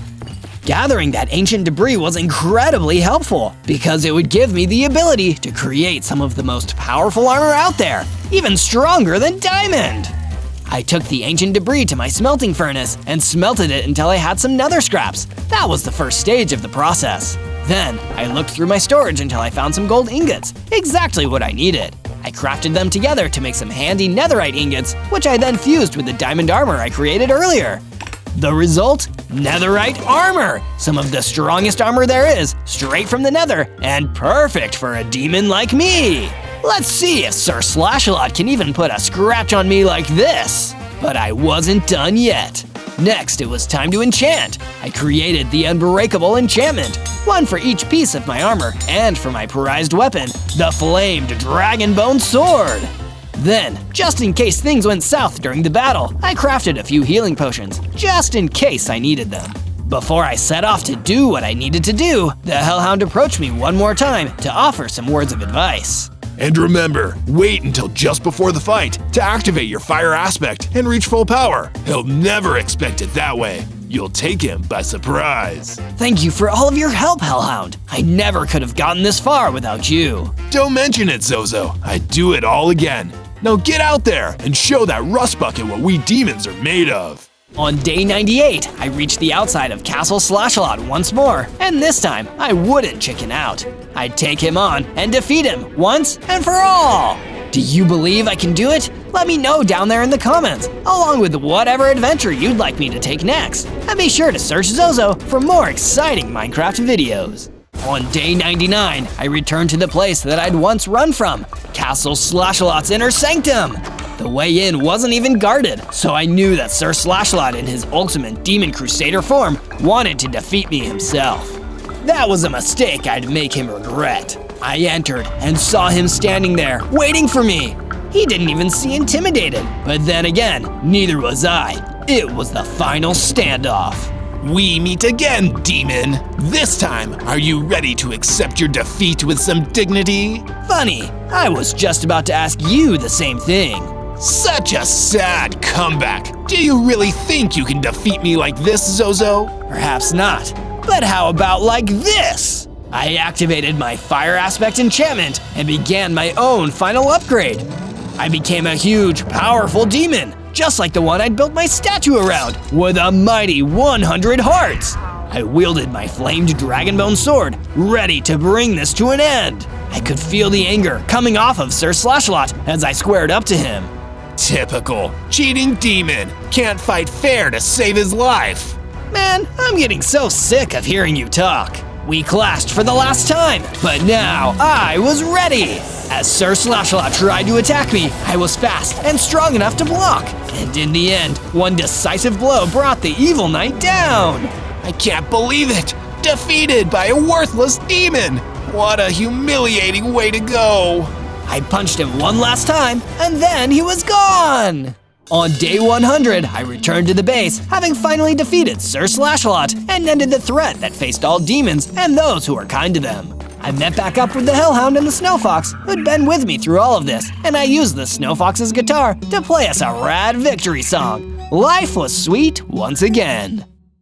Gathering that ancient debris was incredibly helpful because it would give me the ability to create some of the most powerful armor out there, even stronger than diamond. I took the ancient debris to my smelting furnace and smelted it until I had some nether scraps. That was the first stage of the process. Then, I looked through my storage until I found some gold ingots, exactly what I needed. I crafted them together to make some handy netherite ingots, which I then fused with the diamond armor I created earlier. The result? Netherite armor! Some of the strongest armor there is, straight from the nether, and perfect for a demon like me! Let's see if Sir Slashalot can even put a scratch on me like this! But I wasn't done yet. Next, it was time to enchant. I created the Unbreakable enchantment, one for each piece of my armor, and for my prized weapon, the Flamed Dragonbone sword. Then, just in case things went south during the battle, I crafted a few healing potions, just in case I needed them. Before I set off to do what I needed to do, the Hellhound approached me one more time to offer some words of advice. And remember, wait until just before the fight to activate your Fire Aspect and reach full power. He'll never expect it that way. you'll take him by surprise. Thank you for all of your help, Hellhound. I never could have gotten this far without you. Don't mention it, Zozo. I'd do it all again. Now get out there and show that rust bucket what we demons are made of. On day 98, I reached the outside of Castle Slashalot once more, and this time I wouldn't chicken out. I'd take him on and defeat him once and for all. Do you believe I can do it? Let me know down there in the comments, along with whatever adventure you'd like me to take next. And be sure to search Zozo for more exciting Minecraft videos. On day 99, I returned to the place that I'd once run from, Castle Slashalot's inner sanctum. The way in wasn't even guarded, so I knew that Sir Slashalot in his ultimate Demon Crusader form wanted to defeat me himself. That was a mistake I'd make him regret. I entered and saw him standing there, waiting for me. He didn't even seem intimidated, but then again, neither was I. It was the final standoff. We meet again, demon. This time, are you ready to accept your defeat with some dignity? Funny, I was just about to ask you the same thing. Such a sad comeback. Do you really think you can defeat me like this, Zozo? Perhaps not, but how about like this? I activated my fire aspect enchantment and began my own final upgrade. I became a huge, powerful demon, just like the one I'd built my statue around, with a mighty 100 hearts. I wielded my flamed dragonbone sword, ready to bring this to an end. I could feel the anger coming off of Sir Slashalot as I squared up to him. Typical. Cheating demon. Can't fight fair to save his life. Man, I'm getting so sick of hearing you talk. We clashed for the last time, but now I was ready. As Sir Slashalot tried to attack me, I was fast and strong enough to block. And in the end, one decisive blow brought the evil knight down. I can't believe it. Defeated by a worthless demon. What a humiliating way to go. I punched him one last time, and then he was gone. On day 100, I returned to the base, having finally defeated Sir Slashalot and ended the threat that faced all demons and those who were kind to them. I met back up with the Hellhound and the Snow Fox, who'd been with me through all of this, and I used the Snow Fox's guitar to play us a rad victory song. Life was sweet once again.